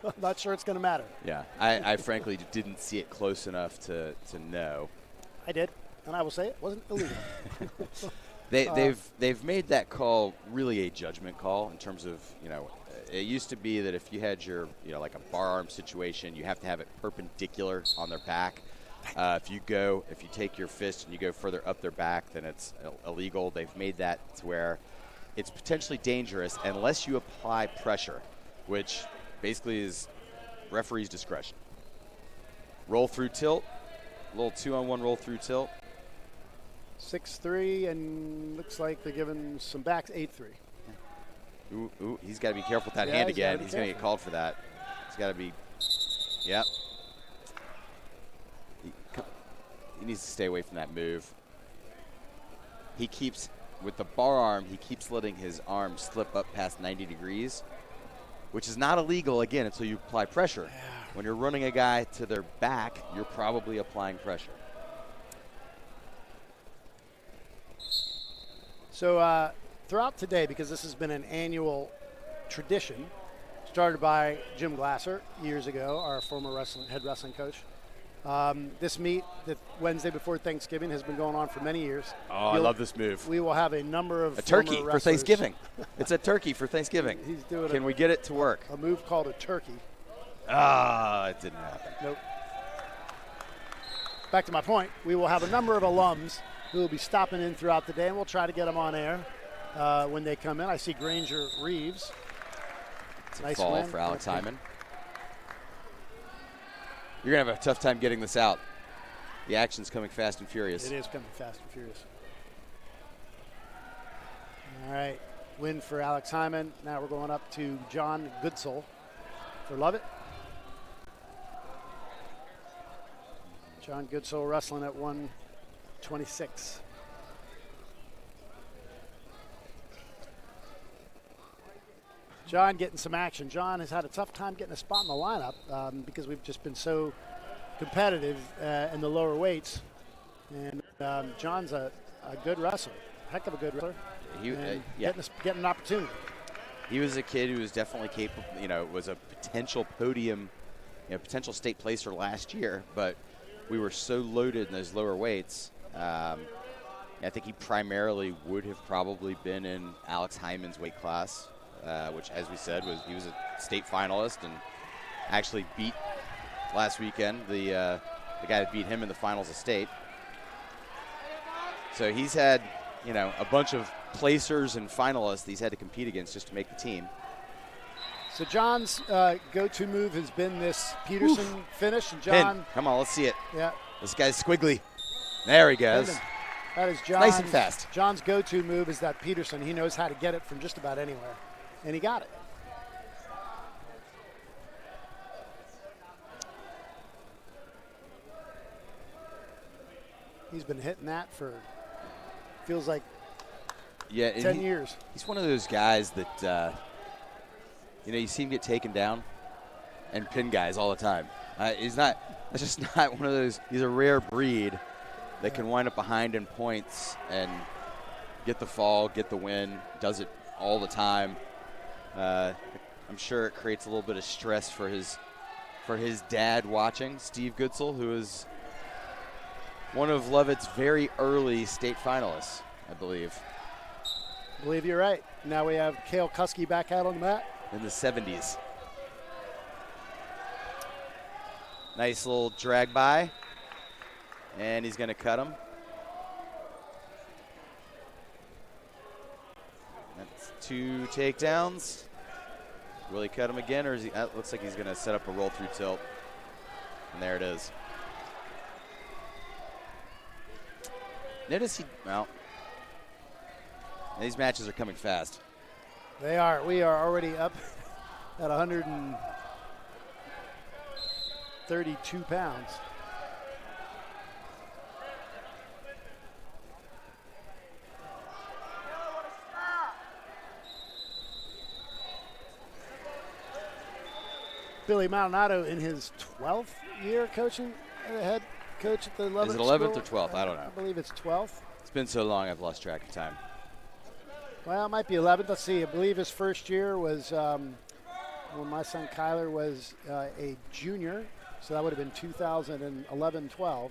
I'm not sure it's going to matter. Yeah, I frankly didn't see it close enough to know. I did, and I will say it wasn't illegal. They've made that call really a judgment call in terms of, it used to be that if you had your, like a bar arm situation, you have to have it perpendicular on their back. If you take your fist and you go further up their back, then it's illegal. They've made that to where it's potentially dangerous unless you apply pressure, which basically is referee's discretion. Roll through tilt, a little 2-on-1 roll through tilt. 6-3, and looks like they're giving some backs 8-3. Ooh, he's got to be careful with that hand again. He's going to get called for that. He's got to be, yep. needs to stay away from that move. He keeps, with the bar arm, he keeps letting his arm slip up past 90 degrees, which is not illegal, again, until you apply pressure. Yeah. When you're running a guy to their back, you're probably applying pressure. So throughout today, because this has been an annual tradition, started by Jim Glasser years ago, our former head wrestling coach. This meet, the Wednesday before Thanksgiving, has been going on for many years. Oh, I love this move. We will have a number of A turkey former for wrestlers. Thanksgiving. It's a turkey for Thanksgiving. He's doing Can we get it to work? a move called a turkey. It didn't happen. Nope. Back to my point, we will have a number of alums who will be stopping in throughout the day, and we'll try to get them on air when they come in. I see Granger Reeves. It's a Nice fall win. for Alex Okay. Hyman. You're going to have a tough time getting this out. The action's coming fast and furious. It is coming fast and furious. All right, win for Alex Hyman. Now we're going up to John Goodsell for Lovett. John Goodsell wrestling at 126. John getting some action. John has had a tough time getting a spot in the lineup because we've just been so competitive in the lower weights. And John's a good wrestler, heck of a good wrestler. And getting an opportunity. He was a kid who was definitely capable, was a potential podium, potential state placer last year, but we were so loaded in those lower weights. I think he primarily would have probably been in Alex Hyman's weight class, which, as we said, he was a state finalist and actually beat last weekend the guy that beat him in the finals of state. So he's had, a bunch of placers and finalists he's had to compete against just to make the team. So John's go-to move has been this Peterson finish. And John, Pin. Come on, let's see it. Yeah. This guy's squiggly. There he goes. That is John's, nice and fast. John's go-to move is that Peterson. He knows how to get it from just about anywhere. And he got it. He's been hitting that for, feels like, 10 years. He's one of those guys that, you see him get taken down and pin guys all the time. That's just not one of those. He's a rare breed that can wind up behind in points and get the fall, get the win, does it all the time. I'm sure it creates a little bit of stress for his dad watching, Steve Goodsell, who is one of Lovett's very early state finalists, I believe. I believe you're right. Now we have Cale Kuski back out on the mat. In the 70s. Nice little drag by. And he's going to cut him. That's 2 takedowns. Will he cut him again, or is he? Looks like he's going to set up a roll through tilt. And there it is. Notice these matches are coming fast. They are. We are already up at 132 pounds. Billy Maldonado in his 12th year coaching head coach at the Lovett Is it 11th School. or 12th? I don't know. I believe it's 12th. It's been so long I've lost track of time. Well, it might be 11th. Let's see. I believe his first year was when my son Kyler was a junior. So that would have been 2011-12.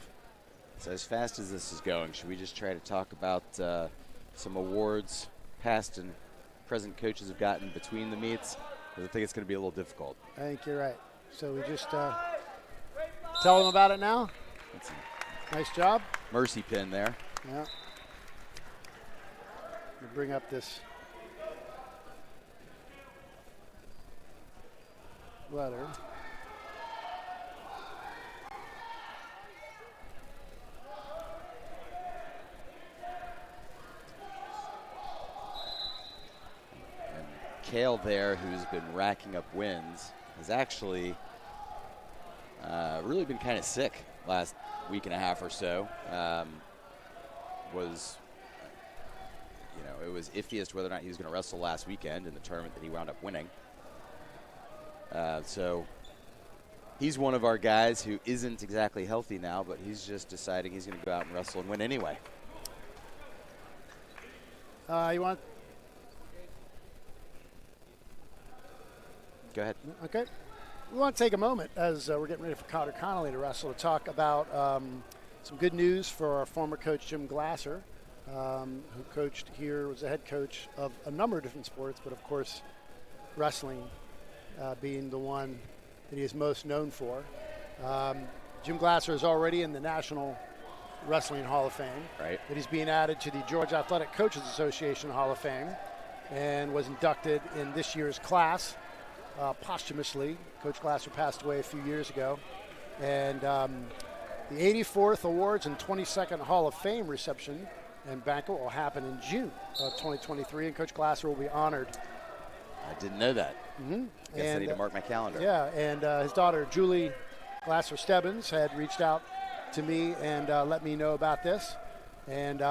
So as fast as this is going, should we just try to talk about some awards past and present coaches have gotten between the meets? Because I think it's going to be a little difficult. I think you're right. So we just tell them about it now. Nice job. Mercy pin there. Yeah. We bring up this letter. Cale there, who's been racking up wins, has actually really been kind of sick last week and a half or so was, it was iffy as to whether or not he was going to wrestle last weekend in the tournament that he wound up winning. So he's one of our guys who isn't exactly healthy now, but he's just deciding he's going to go out and wrestle and win anyway. You want? Go ahead. Okay. We want to take a moment as we're getting ready for Cotter Connolly to wrestle to talk about some good news for our former coach, Jim Glasser, who coached here, was the head coach of a number of different sports, but of course wrestling being the one that he is most known for. Jim Glasser is already in the National Wrestling Hall of Fame. Right. But he's being added to the Georgia Athletic Coaches Association Hall of Fame and was inducted in this year's class posthumously. Coach Glasser passed away a few years ago. And the 84th Awards and 22nd Hall of Fame reception and banquet will happen in June of 2023, and Coach Glasser will be honored. I didn't know that. Mm-hmm. Guess I need to mark my calendar. Yeah, and his daughter, Julie Glasser Stebbins, had reached out to me and let me know about this. And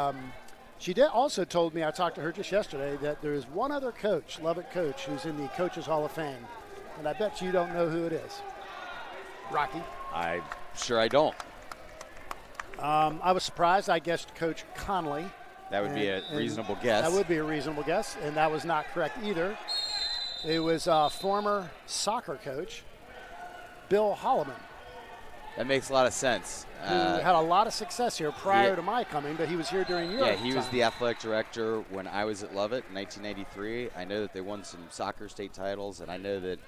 she also told me, I talked to her just yesterday, that there is one other coach, Lovett coach, who's in the Coaches Hall of Fame. And I bet you don't know who it is. Rocky? I'm sure I don't. I was surprised. I guessed Coach Connolly. That would be a reasonable guess. That would be a reasonable guess, and that was not correct either. It was former soccer coach, Bill Holloman. That makes a lot of sense. Who had a lot of success here prior to my coming, but he was here during your time. Yeah, he was the athletic director when I was at Lovett in 1993. I know that they won some soccer state titles, and I know that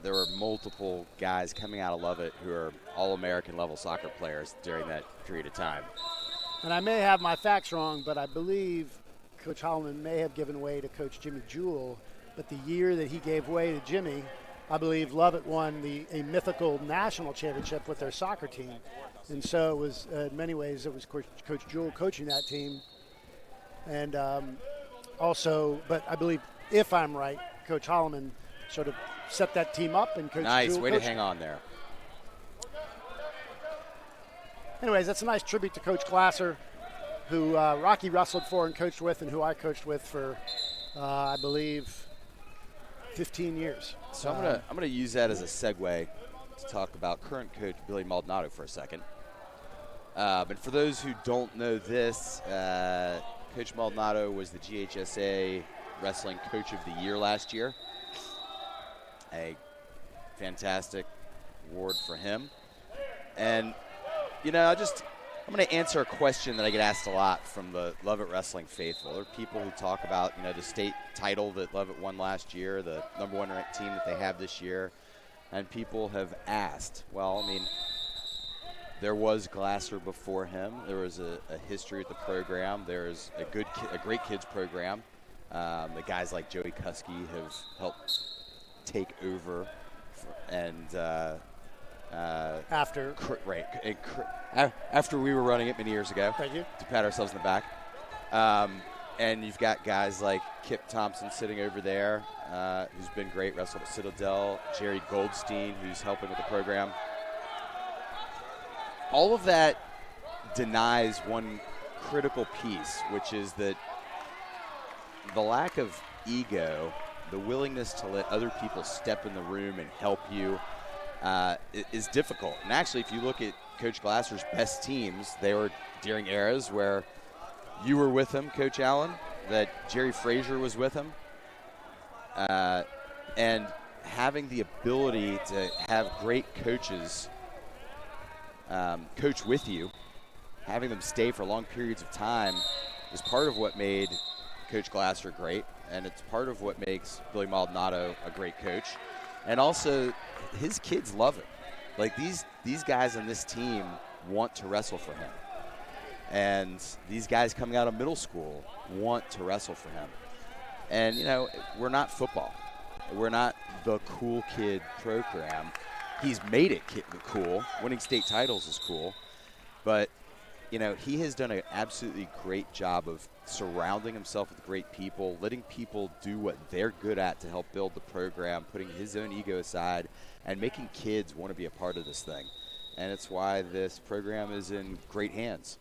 there were multiple guys coming out of Lovett who are All-American level soccer players during that period of time. And I may have my facts wrong, but I believe Coach Holloman may have given way to Coach Jimmy Jewell. But the year that he gave way to Jimmy, I believe Lovett won a mythical national championship with their soccer team. And so it was, in many ways, it was Coach Jewell coaching that team. And also, but I believe, if I'm right, Coach Holloman sort of set that team up, and Coach Nice, Jewell way to hang on there. Anyways, that's a nice tribute to Coach Glasser, who Rocky wrestled for and coached with, and who I coached with for, I believe, 15 years. So I'm gonna use that as a segue to talk about current coach Billy Maldonado for a second. But for those who don't know this, Coach Maldonado was the GHSA Wrestling Coach of the Year last year. A fantastic award for him. And I'm going to answer a question that I get asked a lot from the Lovett Wrestling faithful. There are people who talk about, the state title that Lovett won last year, the number one ranked team that they have this year, and people have asked, there was Glasser before him. There was a history with the program. There's a great kids program. The guys like Joey Kuski have helped take over After we were running it many years ago. Thank you. To pat ourselves in the back. And you've got guys like Kip Thompson sitting over there, who's been great, wrestled at Citadel, Jerry Goldstein, who's helping with the program. All of that denies one critical piece, which is that the lack of ego, the willingness to let other people step in the room and help you, is difficult. And actually, if you look at Coach Glasser's best teams, they were during eras where you were with him, Coach Allen, that Jerry Frazier was with him. And having the ability to have great coaches coach with you, having them stay for long periods of time, is part of what made Coach Glasser great, and it's part of what makes Billy Maldonado a great coach. And also, his kids love it. Like, these guys on this team want to wrestle for him. And these guys coming out of middle school want to wrestle for him. And, we're not football. We're not the cool kid program. He's made it cool. Winning state titles is cool. But, he has done an absolutely great job of surrounding himself with great people, letting people do what they're good at to help build the program, putting his own ego aside, and making kids want to be a part of this thing. and it's why this program is in great hands.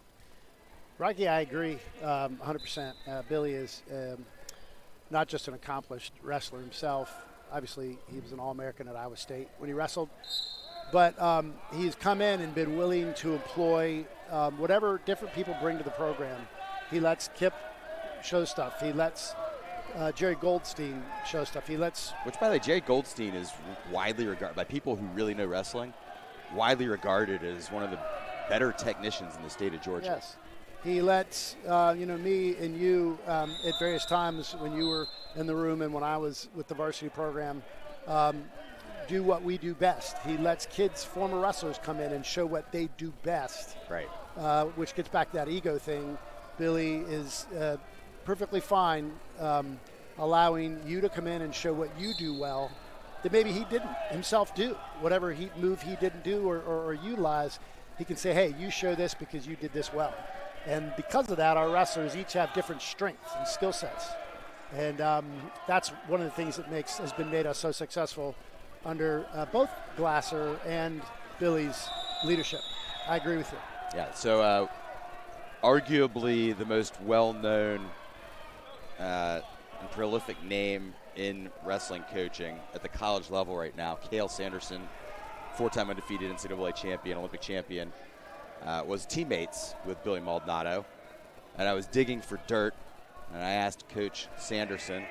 Rocky, I agree 100%. Billy is not just an accomplished wrestler himself. Obviously, he was an All-American at Iowa State when he wrestled. But he's come in and been willing to employ whatever different people bring to the program. He lets Kip show stuff. He lets Jerry Goldstein show stuff. Which, by the way, Jerry Goldstein is widely regarded by people who really know wrestling, widely regarded as one of the better technicians in the state of Georgia. Yes. He lets, me and you at various times when you were in the room and when I was with the varsity program, do what we do best. He lets kids, former wrestlers, come in and show what they do best. Right. Which gets back to that ego thing. Billy is perfectly fine allowing you to come in and show what you do well that maybe he didn't himself do. Whatever move he didn't do or utilize, he can say, hey, you show this because you did this well. And because of that, our wrestlers each have different strengths and skill sets. And that's one of the things that has made us so successful under both Glasser and Billy's leadership. I agree with you. Yeah, so arguably the most well-known and prolific name in wrestling coaching at the college level right now, Cael Sanderson, 4-time undefeated NCAA champion, Olympic champion, was teammates with Billy Maldonado. And I was digging for dirt, and I asked Coach Sanderson,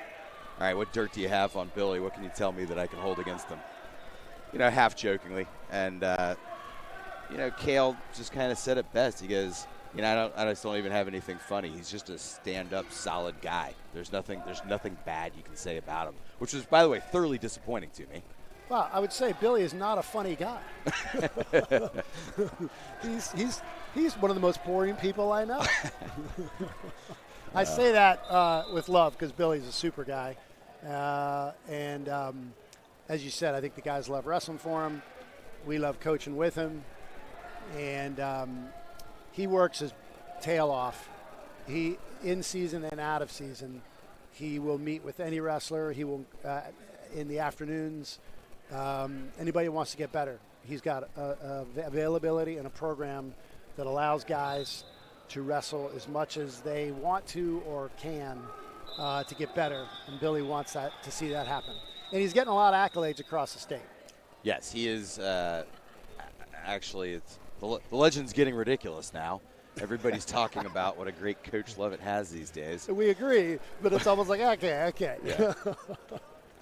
all right, what dirt do you have on Billy? What can you tell me that I can hold against him? Half jokingly. And, Cael just kind of said it best. He goes, I just don't even have anything funny. He's just a stand-up, solid guy. There's nothing bad you can say about him, which was, by the way, thoroughly disappointing to me. Well, I would say Billy is not a funny guy. He's one of the most boring people I know. I say that with love because Billy's a super guy. And as you said, I think the guys love wrestling for him. We love coaching with him. And he works his tail off. He, in season and out of season, he will meet with any wrestler. He will, in the afternoons, anybody who wants to get better. He's got availability and a program that allows guys to wrestle as much as they want to or can to get better. And Billy wants to see that happen. And he's getting a lot of accolades across the state. Yes, he is. Actually, the legend's getting ridiculous now. Everybody's talking about what a great coach Lovett has these days. We agree, but it's almost like, okay. Yeah.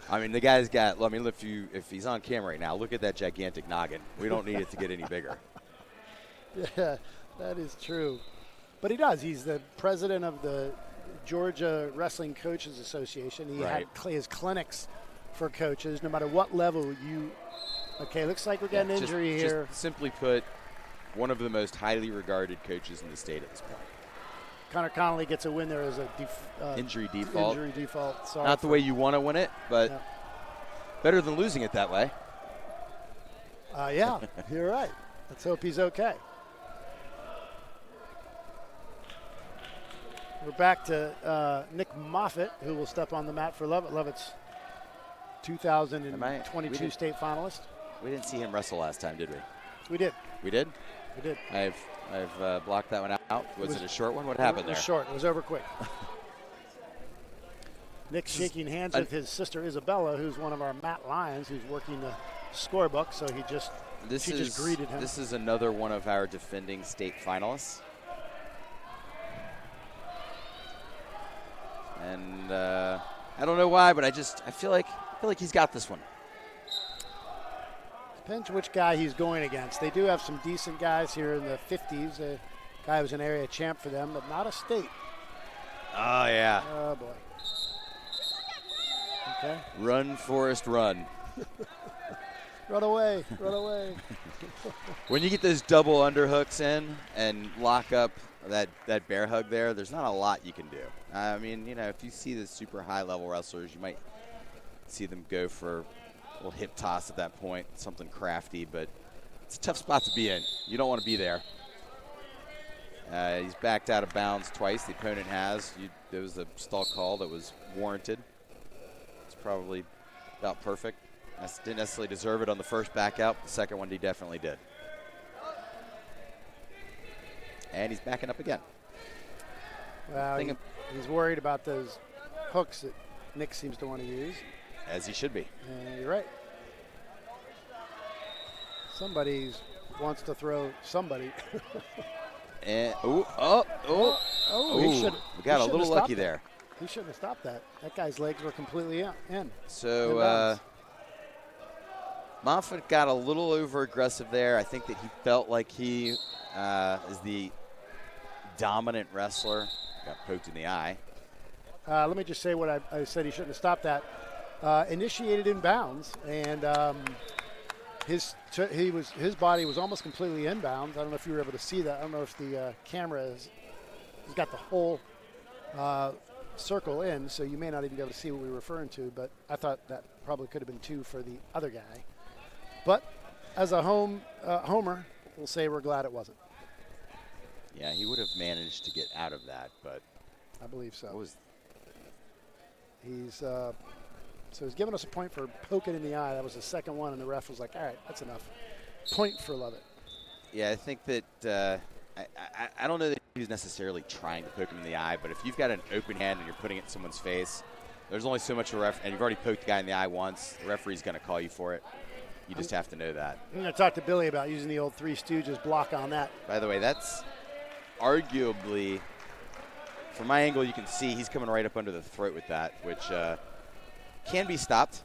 I mean, the guy's got, if he's on camera right now, look at that gigantic noggin. We don't need it to get any bigger. Yeah, that is true. But he does. He's the president of the Georgia Wrestling Coaches Association. He had his clinics for coaches, no matter what level you. Okay, looks like we're getting an injury here. Just simply put, one of the most highly regarded coaches in the state at this point. Connor Connolly gets a win there as a injury default. Injury default. Sorry. Not the way you want to win it, but better than losing it that way. Yeah, you're right. Let's hope he's okay. We're back to Nick Moffitt, who will step on the mat for Lovett. Lovett's 2022 state finalist. We didn't see him wrestle last time, did we? We did. We did? We did. I've blocked that one out. Was it a short one? What happened there? It was short. It was over quick. Nick's shaking hands with his sister Isabella, who's one of our Matt Lions, who's working the scorebook. So she just greeted him. This is another one of our defending state finalists. And I don't know why, but I feel like he's got this one. Depends which guy he's going against. They do have some decent guys here in the 50s. A guy was an area champ for them, but not a state. Oh, yeah. Oh, boy. Okay. Run, Forrest, run. Run away. Run away. When you get those double underhooks in and lock up that bear hug there, there's not a lot you can do. I mean, if you see the super high-level wrestlers, you might see them go for a little hip toss at that point, something crafty, but it's a tough spot to be in. You don't want to be there. He's backed out of bounds twice. The opponent has. There was a stall call that was warranted. It's probably about perfect. Didn't necessarily deserve it on the first back out. The second one he definitely did. And he's backing up again. Well, Thing he's worried about those hooks that Nick seems to want to use. As he should be. And you're right. Somebody wants to throw somebody. And he should. We got a little lucky there. He shouldn't have stopped that. That guy's legs were completely in. So Moffitt got a little over aggressive there. I think that he felt like he is the dominant wrestler. Got poked in the eye. Let me just say what I said. He shouldn't have stopped that. Initiated in bounds, and his body was almost completely inbounds. I don't know if you were able to see that. I don't know if the camera he's got the whole circle in, so you may not even be able to see what we were referring to, but I thought that probably could have been 2 for the other guy. But as a homer, we'll say we're glad it wasn't. Yeah, he would have managed to get out of that, but I believe so. He's giving us a point for poking in the eye. That was the second one, and the ref was like, all right, that's enough. Point for Lovett. Yeah, I think that I don't know that he was necessarily trying to poke him in the eye, but if you've got an open hand and you're putting it in someone's face, there's only so much a ref, and you've already poked the guy in the eye once, the referee's going to call you for it. You just have to know that. I'm going to talk to Billy about using the old Three Stooges block on that. By the way, that's arguably, from my angle, you can see he's coming right up under the throat with that, which can be stopped.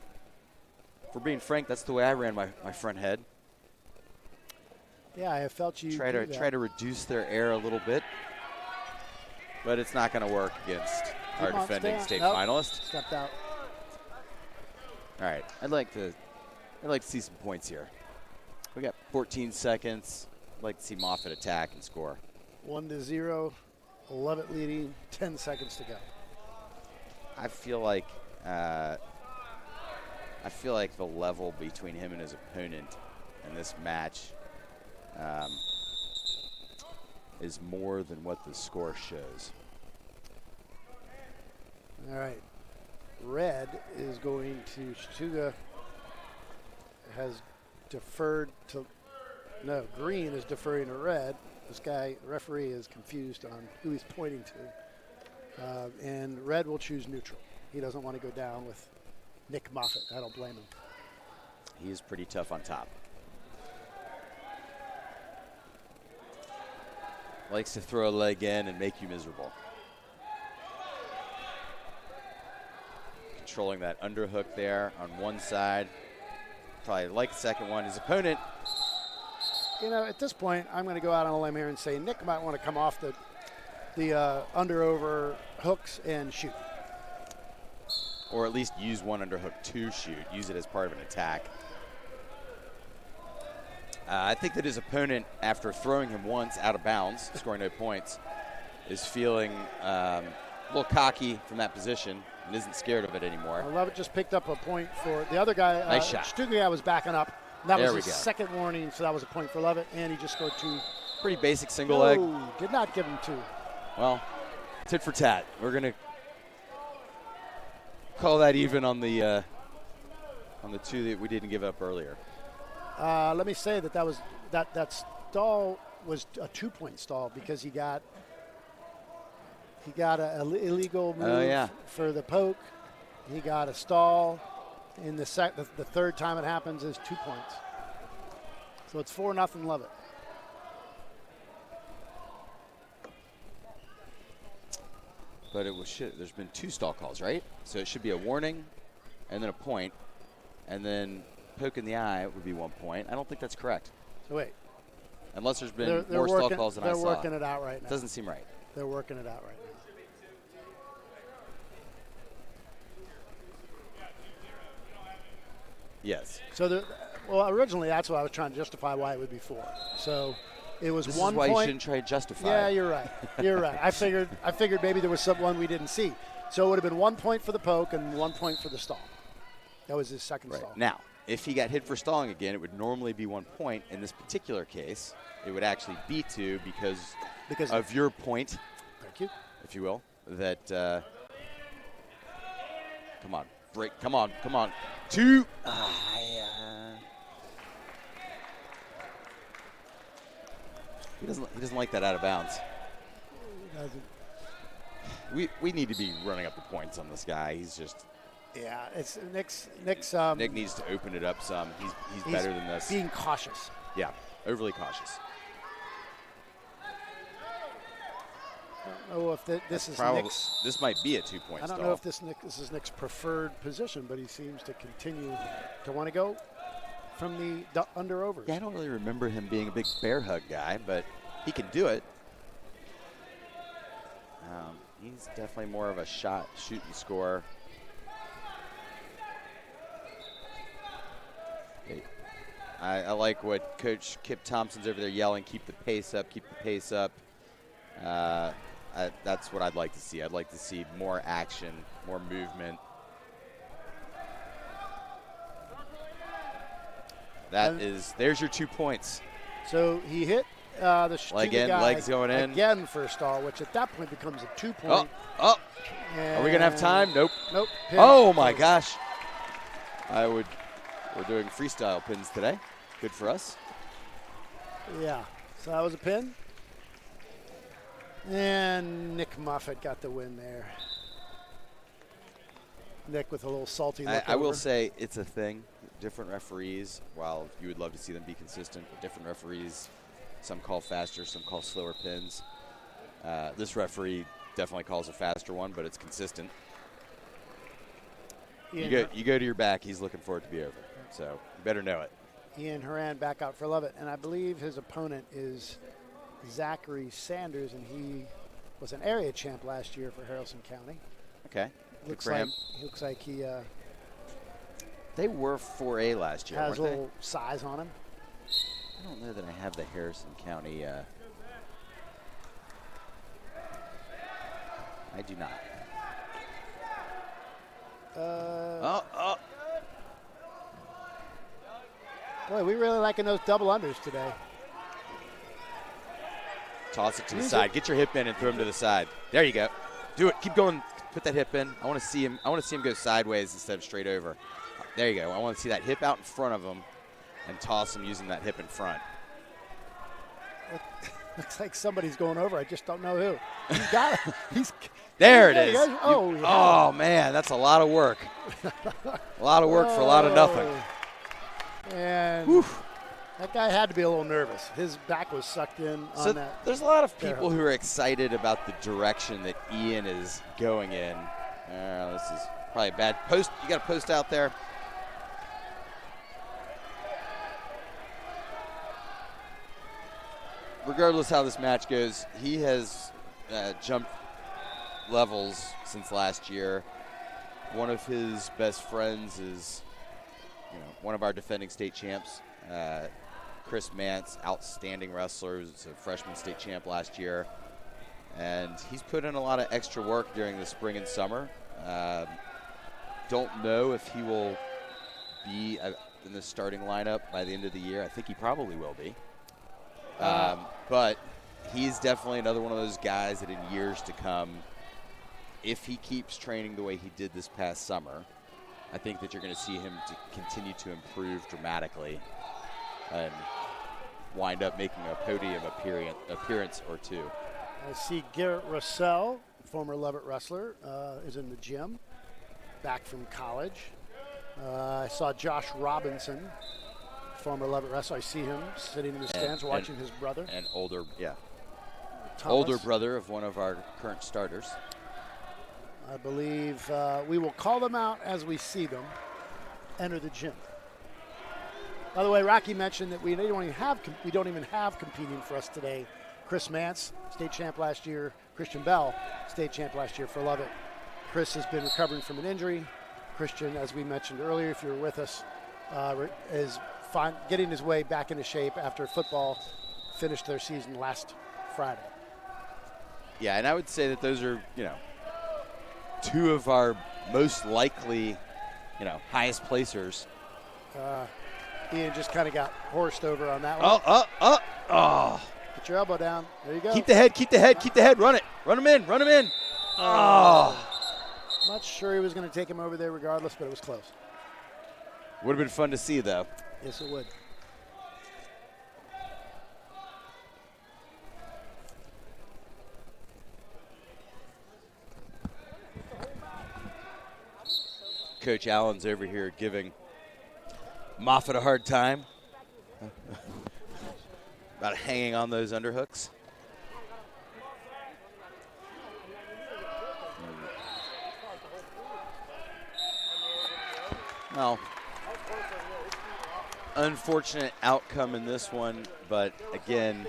For being frank, that's the way I ran my front head. Yeah, I felt you try to reduce their air a little bit, but it's not going to work against our defending state finalist. Stepped out. All right, I'd like to see some points here. We got 14 seconds. I'd like to see Moffitt attack and score. 1-0, Lovett leading, 10 seconds to go. I feel like the level between him and his opponent in this match is more than what the score shows. All right. Red is going to, Chattooga has deferred to, no, green is deferring to red. This guy, referee, is confused on who he's pointing to. And red will choose neutral. He doesn't want to go down with Nick Moffitt. I don't blame him. He is pretty tough on top. Likes to throw a leg in and make you miserable. Controlling that underhook there on one side. Probably like the second one. His opponent. You know, at this point, I'm going to go out on a limb here and say Nick might want to come off the under-over hooks and shoot. Or at least use one underhook to shoot. Use it as part of an attack. I think that his opponent, after throwing him once out of bounds, scoring no points, is feeling a little cocky from that position and isn't scared of it anymore. Lovett just picked up a point for the other guy. Nice shot. Stuttgart was backing up. That There was we his go. second warning, so that was a point for Lovett, and he just scored 2. Pretty basic single leg. Did not give him 2. Well, tit for tat. We're going to call that even on the 2 that we didn't give up earlier. Let me say that stall was a 2-point stall because he got an illegal move for the poke. He got a stall. In the third time it happens is 2 points. So it's 4-0 Lovett. But there's been 2 stall calls, right? So it should be a warning and then a point, and then poke in the eye would be 1 point. I don't think that's correct. So wait. Unless there's been They're more stall calls than I saw. They're working it out right now. It doesn't seem right. They're working it out right now. Yes. So, originally that's what I was trying to justify why it would be 4. So it was This 1 is why point. you shouldn't try to justify. Yeah, you're right. You're right. I figured maybe there was someone we didn't see. So it would have been 1 point for the poke and 1 point for the stall. That was his second Right. stall. Now, if he got hit for stalling again, it would normally be 1 point. In this particular case, it would actually be 2 because of your point, Thank you. if you will, that come on, break, come on. 2. He doesn't like that out of bounds. He doesn't. We need to be running up the points on this guy. He's just Yeah, it's Nick's. Nick needs to open it up some. He's better than this. Being cautious. Yeah, overly cautious. I don't know if this is Probably Nick's. this might be a 2-point I stall. don't know if this is Nick's preferred position, but he seems to continue to want to go from the under overs. Yeah, I don't really remember him being a big bear hug guy, but he can do it. He's definitely more of a shoot and score. I like what Coach Kip Thompson's over there yelling, keep the pace up, keep the pace up. That's what I'd like to see. I'd like to see more action, more movement. There's your 2 points. So he hit the guy legs going in. Again for a stall, which at that point becomes a 2-point. Are we going to have time? Nope. Nope. Pin. Oh, my gosh. We're doing freestyle pins today. Good for us. Yeah. So that was a pin. And Nick Muffett got the win there. Nick with a little salty look. I will say it's a thing. Different referees, while you would love to see them be consistent, but different referees, some call faster, some call slower pins. This referee definitely calls a faster one, but it's consistent. You go to your back, he's looking for it to be over. So you better know it. Ian Horan back out for Lovett, and I believe his opponent is Zachary Sanders, and he was an area champ last year for Haralson County. Okay. Looks like he they were 4A last year, has weren't a little size on him. I don't know that I have the Harrison County. I do not. Boy, we really liking those double unders today. Toss it to the side. Get your hip in and throw him to the side. There you go. Do it. Keep going. Put that hip in. I want to see him go sideways instead of straight over. There you go. I want to see that hip out in front of him and toss him using that hip in front. Looks like somebody's going over. I just don't know who. He's got it. There it is. Oh, man, that's a lot of work. A lot of work for a lot of nothing. And that guy had to be a little nervous. His back was sucked in on that. There's a lot of people who are excited about the direction that Ian is going in. This is probably a bad post. You got a post out there. Regardless how this match goes, he has jumped levels since last year. One of his best friends is, one of our defending state champs, Chris Mance, outstanding wrestler, was a freshman state champ last year. And he's put in a lot of extra work during the spring and summer. Don't know if he will be in the starting lineup by the end of the year. I think he probably will be. But he's definitely another one of those guys that in years to come, if he keeps training the way he did this past summer, I think that you're going to see him to continue to improve dramatically and wind up making a podium appearance or two. I see Garrett Russell, former Lovett wrestler, is in the gym, back from college. I saw Josh Robinson, former Lovett wrestler. I see him sitting in the stands watching his brother. And older Thomas. brother of one of our current starters. I believe we will call them out as we see them enter the gym. By the way, Rocky mentioned that we don't even have competing for us today. Chris Mance, state champ last year. Christian Bell, state champ last year for Lovett. Chris has been recovering from an injury. Christian, as we mentioned earlier, if you were with us, is getting his way back into shape after football finished their season last Friday. Yeah, and I would say that those are, two of our most likely, highest placers. Ian just kind of got horsed over on that one. Oh. Put your elbow down. There you go. Keep the head. Run it. Run him in. Oh. Not sure he was going to take him over there regardless, but it was close. Would have been fun to see, though. Yes, it would. Coach Allen's over here giving Moffitt a hard time about hanging on those underhooks. Well, unfortunate outcome in this one, but again,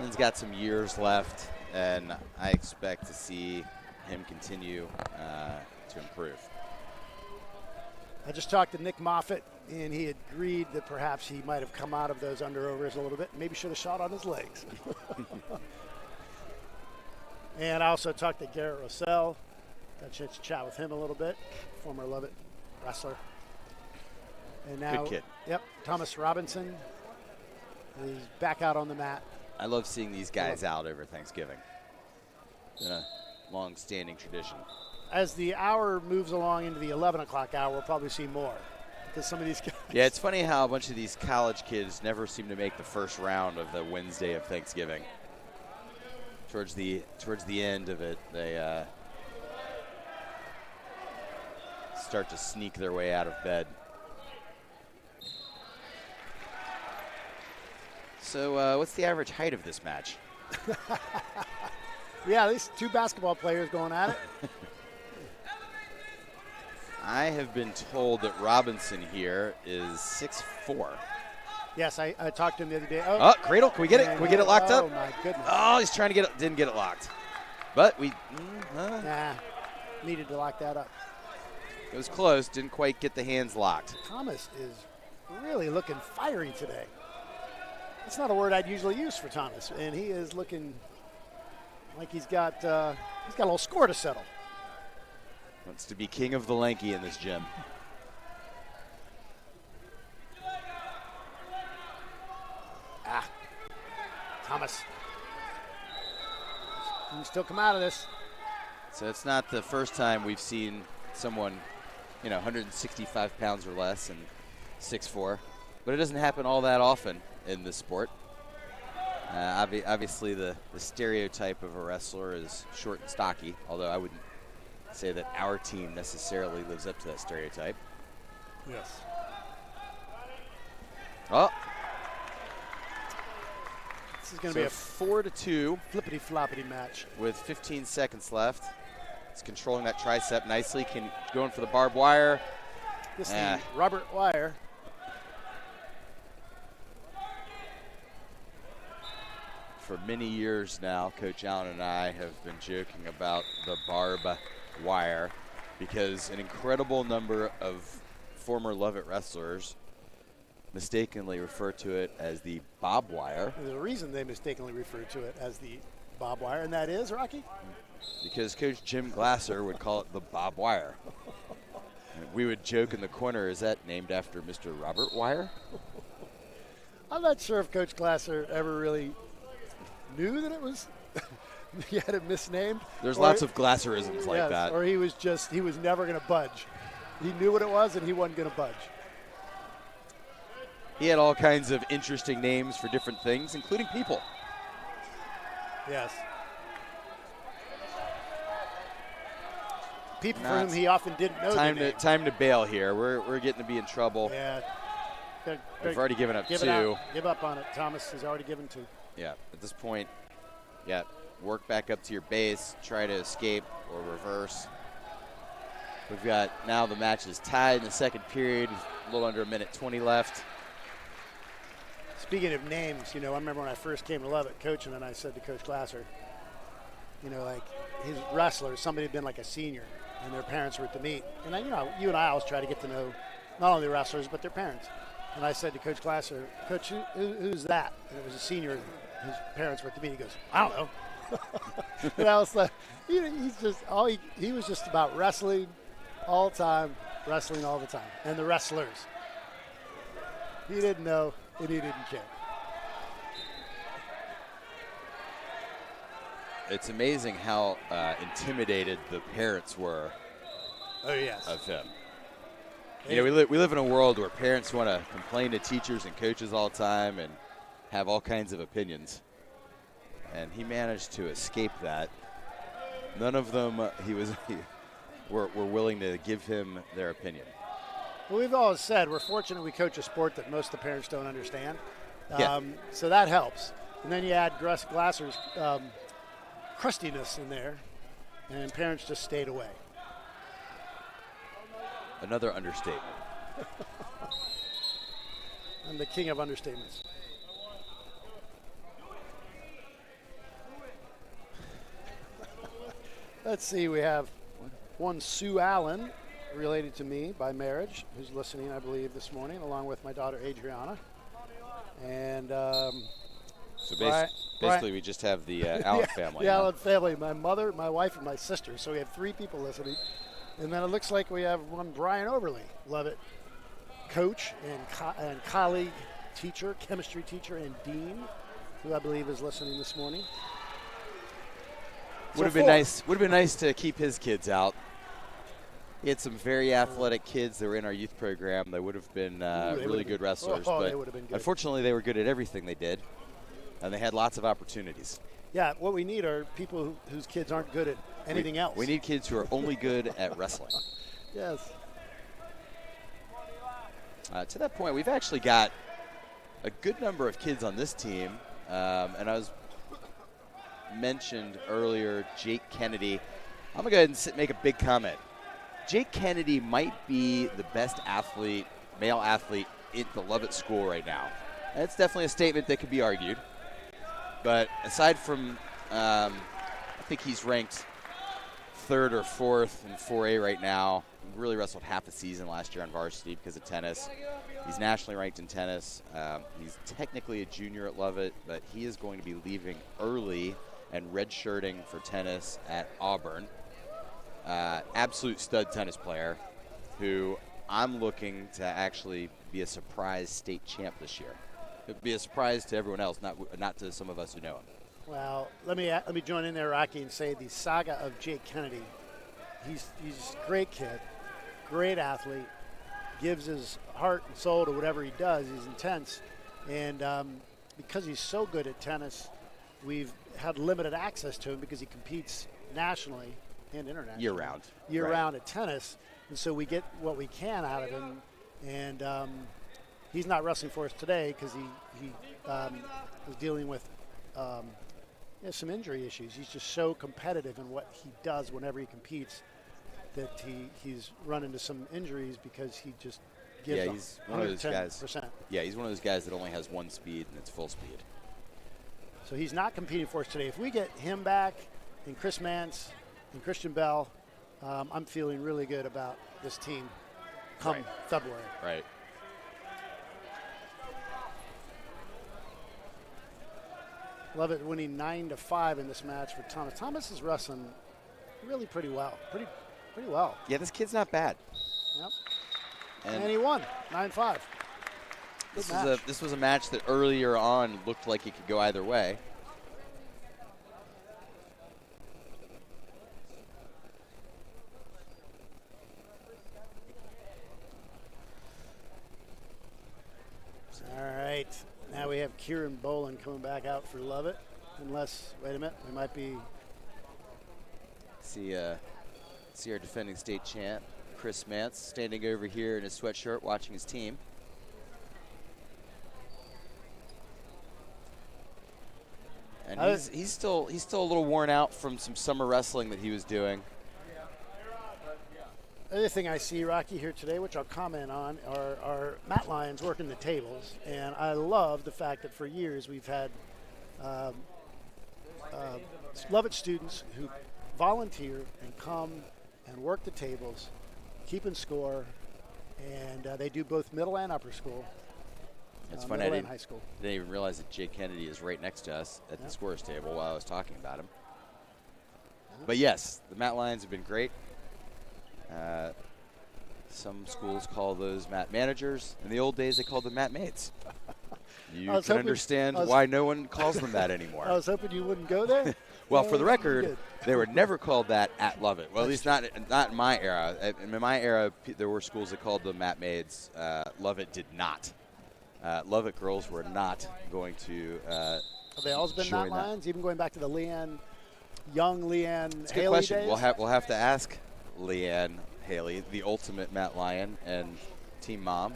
he's got some years left, and I expect to see him continue to improve. I just talked to Nick Moffitt, and he agreed that perhaps he might have come out of those underovers a little bit. Maybe should have shot on his legs. And I also talked to Garrett Rossell. Got a chance to chat with him a little bit, former Lovett wrestler. And now, Good kid. Yep, Thomas Robinson is back out on the mat. I love seeing these guys out over Thanksgiving. Been a long-standing tradition. As the hour moves along into the 11 o'clock hour, we'll probably see more. Because some of these guys. Yeah, it's funny how a bunch of these college kids never seem to make the first round of the Wednesday of Thanksgiving. Towards the end of it, they start to sneak their way out of bed. So what's the average height of this match? Yeah, at least two basketball players going at it. I have been told that Robinson here is 6'4". Yes, I talked to him the other day. Oh, cradle. Can we get it? Can we get it locked up? Oh, my goodness. Oh, he's trying to get it. Didn't get it locked. But we Needed to lock that up. It was close. Didn't quite get the hands locked. Thomas is really looking fiery today. That's not a word I'd usually use for Thomas, and he is looking like he's got a little score to settle. Wants to be king of the lanky in this gym. Thomas. Can still come out of this. So it's not the first time we've seen someone, 165 pounds or less and 6'4", but it doesn't happen all that often in this sport. Obviously, the stereotype of a wrestler is short and stocky, although I wouldn't say that our team necessarily lives up to that stereotype. Yes. Oh, This is going so to be a 4-2 flippity-floppity match. with 15 seconds left. He's controlling that tricep nicely. Going for the barbed wire. This is Robert Wire. For many years now, Coach Allen and I have been joking about the barb wire because an incredible number of former Lovett wrestlers mistakenly refer to it as the bob wire. There's a reason they mistakenly refer to it as the bob wire, and that is, Rocky? Because Coach Jim Glasser would call it the bob wire. And we would joke in the corner, is that named after Mr. Robert Wire? I'm not sure if Coach Glasser ever really knew that it was he had it misnamed. There's lots of Glasserisms like that. Or he was never going to budge. He knew what it was and he wasn't going to budge. He had all kinds of interesting names for different things, including people. Yes. People for whom he often didn't know their name. Time to bail here. We're getting to be in trouble. Yeah. We've already given up two. Give up on it. Thomas has already given two. Yeah, at this point, work back up to your base, try to escape or reverse. We've got now the match is tied in the second period, a little under a minute 20 left. Speaking of names, I remember when I first came to Lovett coaching, and I said to Coach Glasser, like his wrestlers, somebody had been like a senior, and their parents were at the meet. And you and I always try to get to know not only the wrestlers, but their parents. And I said to Coach Glasser, Coach, who's that? And it was a senior. His parents were at the meet. He goes, I don't know. And I was like, he was just about wrestling all the time, wrestling all the time, and the wrestlers. He didn't know, and he didn't care. It's amazing how intimidated the parents were of him. We live in a world where parents want to complain to teachers and coaches all the time and have all kinds of opinions. And he managed to escape that. None of them, he were willing to give him their opinion. Well, we've always said we're fortunate we coach a sport that most of the parents don't understand. Yeah. So that helps. And then you add Glasser's crustiness in there, and parents just stayed away. Another understatement. I'm the king of understatements. Let's see, we have one Sue Allen, related to me by marriage, who's listening, I believe, this morning, along with my daughter Adriana. And So basically, we just have the Allen family. The Allen family, my mother, my wife, and my sister. So we have 3 people listening. And then it looks like we have one Brian Overly, Lovett coach and colleague, teacher, chemistry teacher, and dean, who I believe is listening this morning. Would have been nice. Would have been nice to keep his kids out. He had some very athletic kids that were in our youth program. They would have been really good wrestlers. They but would have been good. Unfortunately, they were good at everything they did, and they had lots of opportunities. Yeah, what we need are people whose kids aren't good at anything else. We need kids who are only good at wrestling. Yes. To that point, we've actually got a good number of kids on this team, and I was mentioned earlier Jake Kennedy. I'm going to go ahead and make a big comment. Jake Kennedy might be the best athlete, male athlete, in the Lovett school right now. That's definitely a statement that could be argued. But aside from, I think he's ranked 3rd or 4th in 4A right now. He really wrestled half a season last year on varsity because of tennis. He's nationally ranked in tennis. He's technically a junior at Lovett, but he is going to be leaving early and redshirting for tennis at Auburn. Absolute stud tennis player who I'm looking to actually be a surprise state champ this year. It would be a surprise to everyone else, not to some of us who know him. Well, let me join in there, Rocky, and say the saga of Jake Kennedy. He's a great kid, great athlete, gives his heart and soul to whatever he does. He's intense, and because he's so good at tennis, we've had limited access to him because he competes nationally and internationally. Year round at tennis, and so we get what we can out of him. And he's not wrestling for us today because he was dealing with some injury issues. He's just so competitive in what he does whenever he competes that he's run into some injuries because he just gives he's one of those guys. 110%. Yeah, he's one of those guys that only has one speed, and it's full speed. So he's not competing for us today. If we get him back and Chris Mance and Christian Bell, I'm feeling really good about this team come February. Right. Lovett winning 9-5 in this match for Thomas. Thomas is wrestling really pretty well. Pretty well. Yeah, this kid's not bad. Yep. And he won 9-5. This was a match that earlier on looked like it could go either way. All right. Now we have Kieran Boland coming back out for Lovett. Unless, wait a minute, we might be. See our defending state champ, Chris Mance, standing over here in his sweatshirt watching his team. And he's still a little worn out from some summer wrestling that he was doing. The other thing I see, Rocky, here today, which I'll comment on, are Matt Lyons working the tables. And I love the fact that for years we've had Lovett students who volunteer and come and work the tables, keeping score, and they do both middle and upper school. It's funny, middle and high school. I didn't even realize that Jake Kennedy is right next to us at the scorer's table while I was talking about him. But yes, the Matt Lyons have been great. Some schools call those Matt managers. In the old days, they called them Matt maids. You can understand why no one calls them that anymore. I was hoping you wouldn't go there. Well, for the record, they were never called that at Lovett. Well, at least not in my era. In my era, there were schools that called them Matt maids. Lovett did not. Lovett girls were not going to. Have they always been Matt Lyons, even going back to the young Leanne It's a Haley good question. days? We'll have to ask. Leanne Haley, the ultimate Matt Lyon and team mom.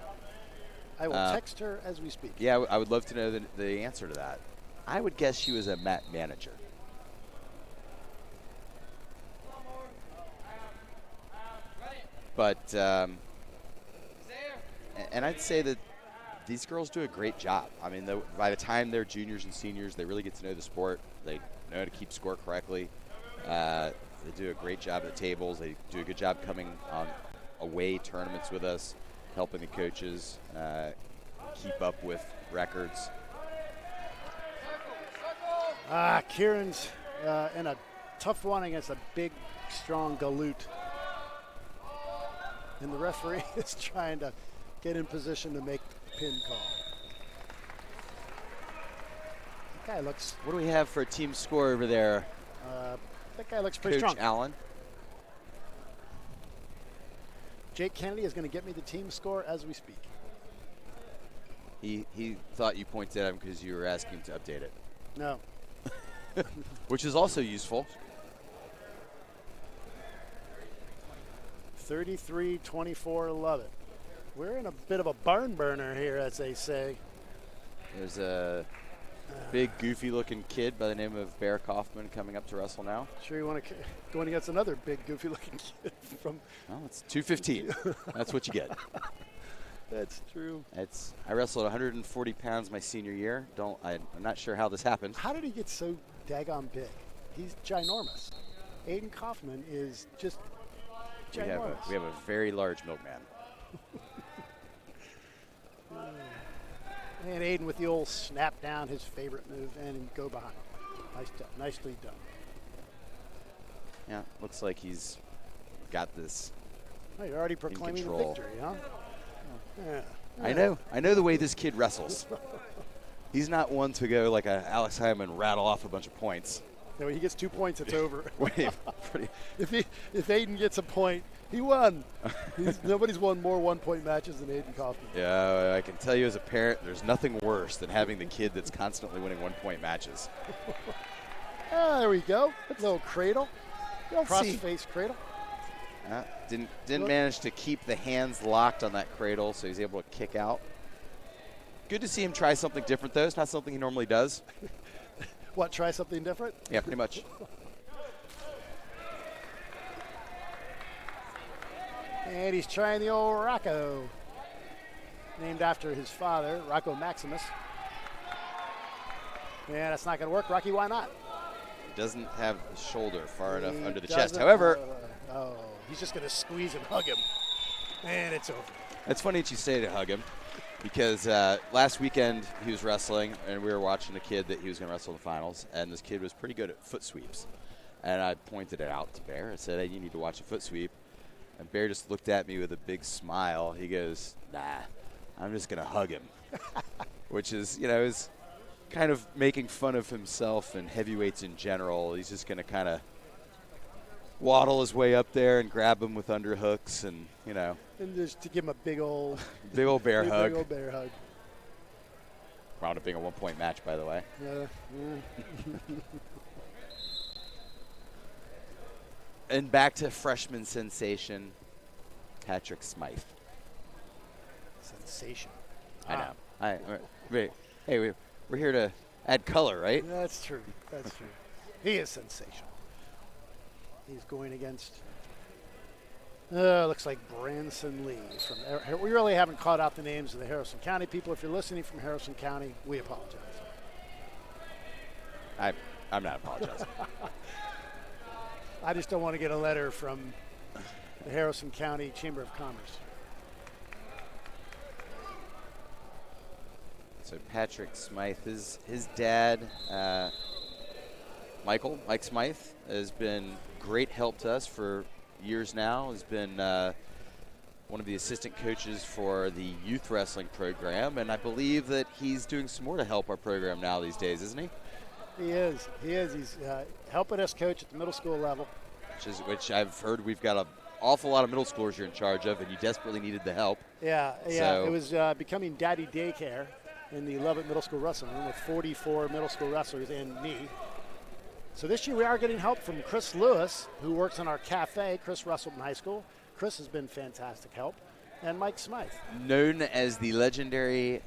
I will text her as we speak. Yeah, I would love to know the answer to that. I would guess she was a Matt manager. But, and I'd say that these girls do a great job. I mean, by the time they're juniors and seniors, they really get to know the sport. They know how to keep score correctly. They do a great job at the tables. They do a good job coming on away tournaments with us, helping the coaches keep up with records. Kieran's in a tough one against a big, strong Galoot. And the referee is trying to get in position to make the pin call. That guy looks... What do we have for a team score over there? That guy looks pretty Coach strong. Allen. Jake Kennedy is going to get me the team score as we speak. He thought you pointed at him because you were asking him to update it. No. Which is also useful. 33-24, love it. We're in a bit of a barn burner here, as they say. There's a big, goofy-looking kid by the name of Bear Kaufman coming up to wrestle now. Sure you want to go in against another big, goofy-looking kid from... Well, it's 215. That's what you get. That's true. I wrestled 140 pounds my senior year. I'm not sure how this happened. How did he get so daggone big? He's ginormous. Aiden Kaufman is just ginormous. We have a very large milkman. And Aiden with the old snap down, his favorite move, and go behind. Nicely done. Yeah, looks like he's got this. Oh, you're already proclaiming the victory, huh? Yeah. I know the way this kid wrestles. He's not one to go like a Alex Hyman rattle off a bunch of points. No, he gets 2 points, it's over. If If Aiden gets a point, he won. Nobody's won more one-point matches than Aiden Kaufman. Yeah, I can tell you as a parent, there's nothing worse than having the kid that's constantly winning one-point matches. There we go. Little cradle. Cross-face cradle. Didn't manage to keep the hands locked on that cradle, so he's able to kick out. Good to see him try something different, though. It's not something he normally does. What, try something different? Yeah, pretty much. And he's trying the old Rocco, named after his father, Rocco Maximus. Yeah, that's not going to work. Rocky, why not? He doesn't have the shoulder far enough under the chest. However, he's just going to squeeze and hug him. And it's over. It's funny that you say to hug him, because last weekend he was wrestling, and we were watching the kid that he was going to wrestle in the finals, and this kid was pretty good at foot sweeps. And I pointed it out to Bear. I said, hey, you need to watch a foot sweep. And Bear just looked at me with a big smile. He goes, nah, I'm just going to hug him. Which is, is kind of making fun of himself and heavyweights in general. He's just going to kind of waddle his way up there and grab him with underhooks and, And just to give him a big old bear hug. Big old bear hug. Wound up being a one-point match, by the way. Yeah. And back to freshman sensation, Patrick Smythe. Sensation. I know. We're here to add color, right? That's true. He is sensational. He's going against, looks like Branson Lee. We really haven't caught out the names of the Harrison County people. If you're listening from Harrison County, we apologize. I'm not apologizing. I just don't want to get a letter from the Harrison County Chamber of Commerce. So Patrick Smythe, his dad, Mike Smythe, has been great help to us for years now. Has been one of the assistant coaches for the youth wrestling program, and I believe that he's doing some more to help our program now these days, isn't he? He is. He's helping us coach at the middle school level. Which I've heard we've got an awful lot of middle schoolers you're in charge of, and you desperately needed the help. Yeah. So it was becoming daddy daycare in the Lovett Middle School Wrestling Room with 44 middle school wrestlers and me. So this year we are getting help from Chris Lewis, who works in our cafe. Chris wrestled in high school. Chris has been fantastic help. And Mike Smythe. Known as the legendary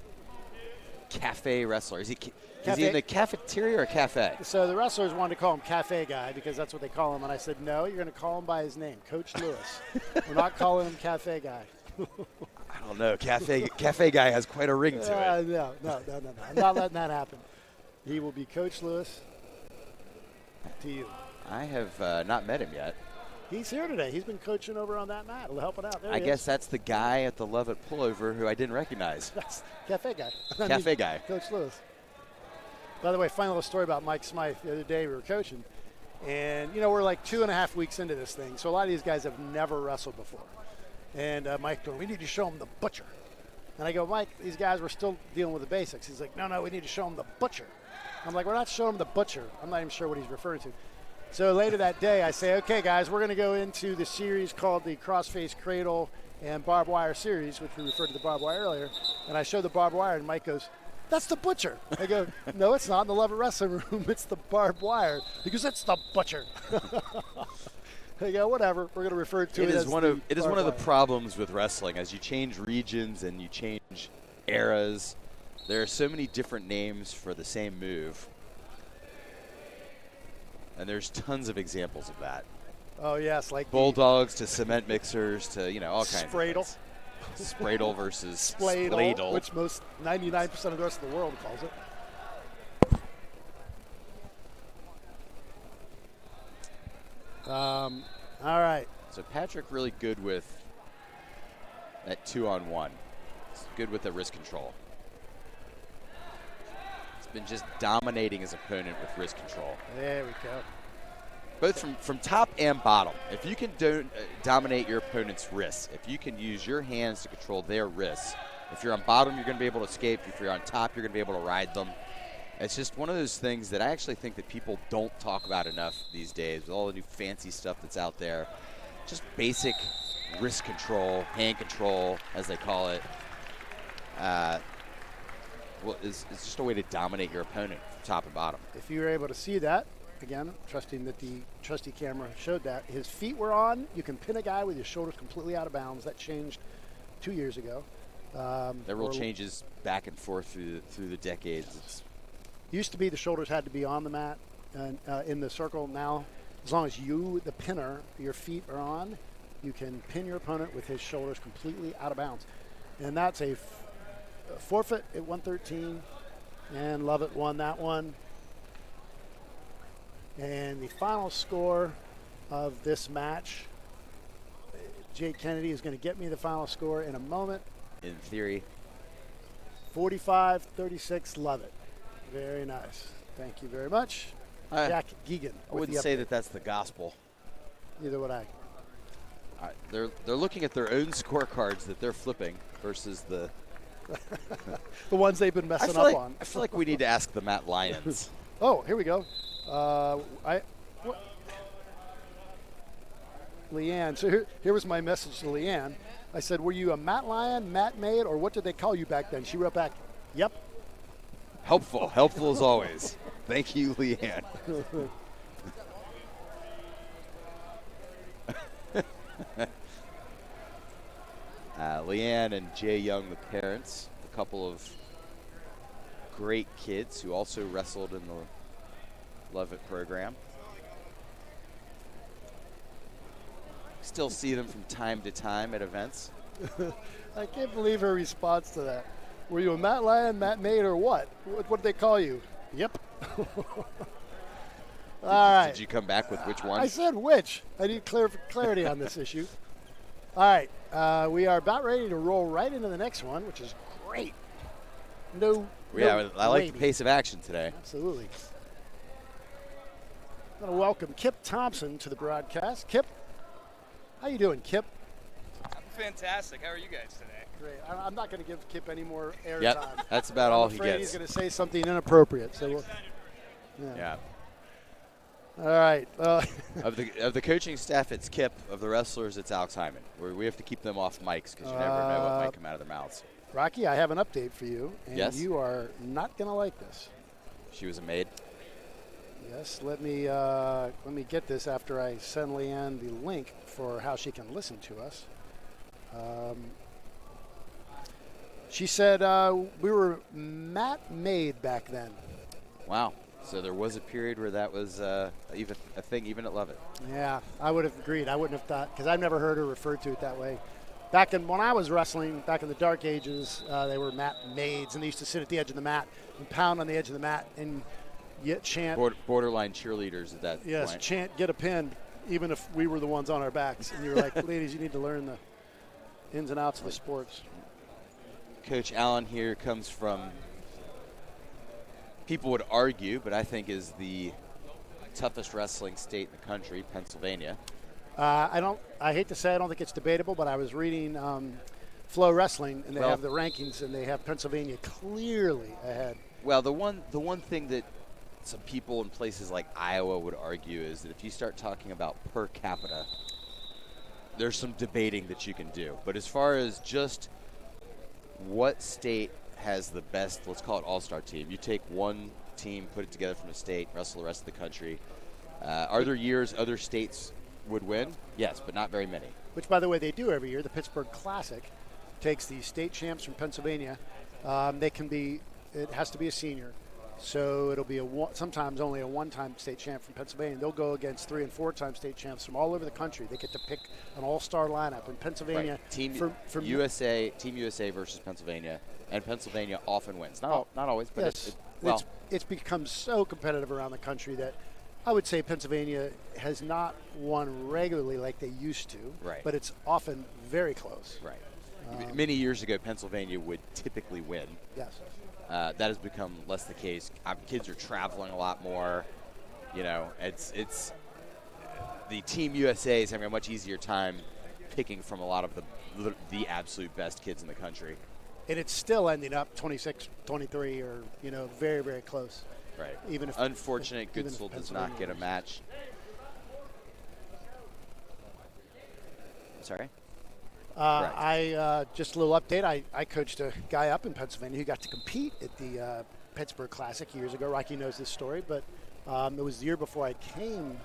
cafe wrestler. Is he in the cafeteria or cafe? So the wrestlers wanted to call him Cafe Guy because that's what they call him. And I said, no, you're going to call him by his name, Coach Lewis. We're not calling him Cafe Guy. I don't know. Cafe guy has quite a ring to it. No. I'm not letting that happen. He will be Coach Lewis to you. I have not met him yet. He's here today. He's been coaching over on that mat, helping out. There I guess that's the guy at the Lovett pullover who I didn't recognize. That's Cafe Guy. Cafe Guy. Coach Lewis. By the way, final little story about Mike Smythe. The other day we were coaching, and, we're like 2.5 weeks into this thing, so a lot of these guys have never wrestled before. And Mike goes, we need to show them the butcher. And I go, Mike, these guys were still dealing with the basics. He's like, no, we need to show them the butcher. I'm like, we're not showing them the butcher. I'm not even sure what he's referring to. So later that day, I say, okay, guys, we're going to go into the series called the Crossface Cradle and Barbed Wire series, which we referred to the barbed wire earlier. And I show the barbed wire, and Mike goes, that's the butcher. I go, no, it's not. In the Lovett Wrestling Room, it's the barbed wire. He goes, it's the butcher. I go, whatever. We're going to refer to it as it is one of the problems with wrestling. As you change regions and you change eras, there are so many different names for the same move. And there's tons of examples of that. Oh, yes. Like bulldogs to cement mixers to, all kinds Spradle. of things. Spradle versus Spladle, which most 99% of the rest of the world calls it. All right. So Patrick really good with that 2-on-1. He's good with the wrist control. He's been just dominating his opponent with wrist control. There we go. Both from top and bottom. If you can dominate your opponent's wrists, if you can use your hands to control their wrists, if you're on bottom, you're going to be able to escape. If you're on top, you're going to be able to ride them. It's just one of those things that I actually think that people don't talk about enough these days with all the new fancy stuff that's out there. Just basic wrist control, hand control, as they call it. It's just a way to dominate your opponent from top and bottom. If you were able to see that, again, trusting that the trusty camera showed that, his feet were on. You can pin a guy with his shoulders completely out of bounds. That changed 2 years ago. That rule changes back and forth through the decades. Used to be the shoulders had to be on the mat and in the circle. Now, as long as you, the pinner, your feet are on, you can pin your opponent with his shoulders completely out of bounds. And that's a forfeit at 113, and Lovett won that one. And the final score of this match, Jake Kennedy is going to get me the final score in a moment. In theory. 45-36 Lovett. Very nice. Thank you very much. Jack Geegan. I wouldn't say that that's the gospel. Neither would I. They're looking at their own scorecards that they're flipping versus the the ones they've been messing up on. I feel like we need to ask the Matt Lyons. Oh, here we go. Leanne. So here was my message to Leanne. I said, were you a Matt Lyon, Matt Maid, or what did they call you back then? She wrote back, yep. Helpful as always. Thank you, Leanne. Leanne and Jay Young, the parents, a couple of great kids who also wrestled in the Lovett program. Still see them from time to time at events. I can't believe her response to that. Were you a Matt Lyon, Matt Maid, or what? What did they call you? Yep. All right. Did you come back with which one? I said which. I need clarity on this issue. All right. We are about ready to roll right into the next one, which is great. I like the pace of action today. Absolutely. I'm going to welcome Kip Thompson to the broadcast. Kip, how you doing, Kip? I'm fantastic. How are you guys today? Great. I'm not going to give Kip any more airtime. Yep, that's about all he gets. He's going to say something inappropriate. So yeah. All right. Of the coaching staff, it's Kip. Of the wrestlers, it's Alex Hyman. We have to keep them off mics because you never know what might come out of their mouths. Rocky, I have an update for you, and yes? You are not going to like this. She was a maid? Yes. this. Let me get this after I send Leanne the link for how she can listen to us. She said we were Matt Made back then. Wow. So there was a period where that was even a thing, even at Lovett. Yeah, I would have agreed. I wouldn't have thought, because I've never heard her referred to it that way. When I was wrestling, back in the dark ages, they were mat maids, and they used to sit at the edge of the mat and pound on the edge of the mat and yet chant. Borderline cheerleaders at that yes, point. Chant, get a pin, even if we were the ones on our backs. And you were like, ladies, you need to learn the ins and outs of the sports. Coach Allen here comes from, people would argue, but I think is the toughest wrestling state in the country, Pennsylvania. I hate to say I don't think it's debatable, but I was reading Flow Wrestling, and they have the rankings, and they have Pennsylvania clearly ahead. Well, the one thing that some people in places like Iowa would argue is that if you start talking about per capita, there's some debating that you can do. But as far as just what state has the best, let's call it all-star team, you take one team, put it together from a state, wrestle the rest of the country. Are there years other states would win? Yes, but not very many. Which, by the way, they do every year. The Pittsburgh Classic takes the state champs from Pennsylvania. It has to be a senior. So it'll be sometimes only a one-time state champ from Pennsylvania. They'll go against 3- and 4-time state champs from all over the country. They get to pick an all-star lineup in Pennsylvania. Right. Team USA versus Pennsylvania, and Pennsylvania often wins. Not always, but yes. It's become so competitive around the country that I would say Pennsylvania has not won regularly like they used to. Right. But it's often very close. Right. Many years ago, Pennsylvania would typically win. Yes. That has become less the case. Kids are traveling a lot more. You know, it's the Team USA is having a much easier time picking from a lot of the absolute best kids in the country. And it's still ending up 26-23 or, very, very close. Right. Even if unfortunate, Goodsell does not get a match. Sorry? Just a little update. I coached a guy up in Pennsylvania who got to compete at the Pittsburgh Classic years ago. Rocky knows this story, but it was the year before I came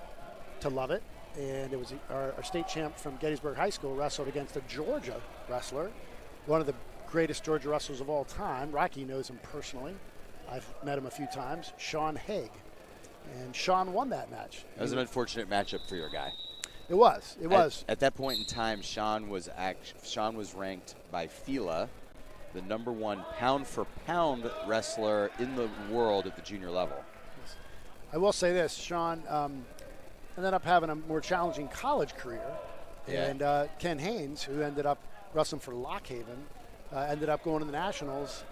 to Lovett, and it was our state champ from Gettysburg High School wrestled against a Georgia wrestler, one of the greatest Georgia wrestlers of all time. Rocky knows him personally. I've met him a few times, Sean Haig. And Sean won that match. That was an unfortunate matchup for your guy. It was. At that point in time, Sean was ranked by FILA the #1 pound-for-pound wrestler in the world at the junior level. I will say this, Sean ended up having a more challenging college career. Yeah. And Ken Haynes, who ended up wrestling for Lockhaven, ended up going to the Nationals.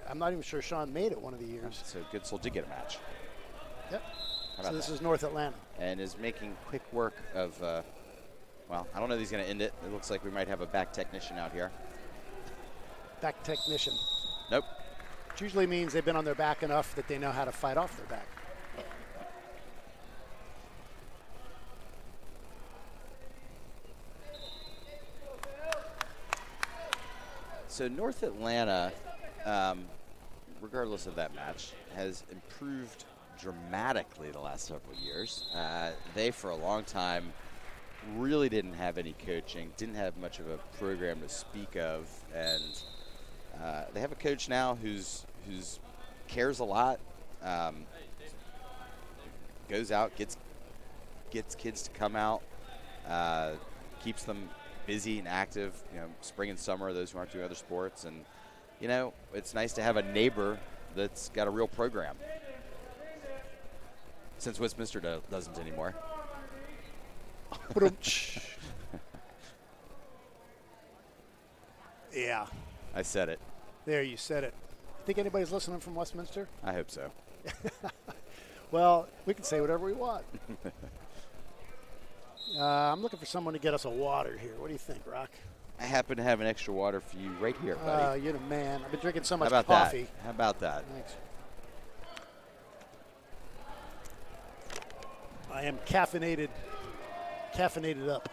I'm not even sure Sean made it one of the years. So Goodsell did get a match. Yep. So this is North Atlanta. And is making quick work of, I don't know if he's going to end it. It looks like we might have a back technician out here. Back technician. Nope. Which usually means they've been on their back enough that they know how to fight off their back. So North Atlanta, regardless of that match, has improved dramatically the last several years. They, for a long time, really didn't have any coaching, didn't have much of a program to speak of, and they have a coach now who's cares a lot, goes out, gets kids to come out, keeps them busy and active, spring and summer, those who aren't doing other sports. And, it's nice to have a neighbor that's got a real program. Since Westminster doesn't anymore. Yeah. I said it. There, you said it. Think anybody's listening from Westminster? I hope so. Well, we can say whatever we want. I'm looking for someone to get us a water here. What do you think, Rock? I happen to have an extra water for you right here, buddy. You're the man. I've been drinking so much How about coffee. That? How about that? Thanks. I am caffeinated up.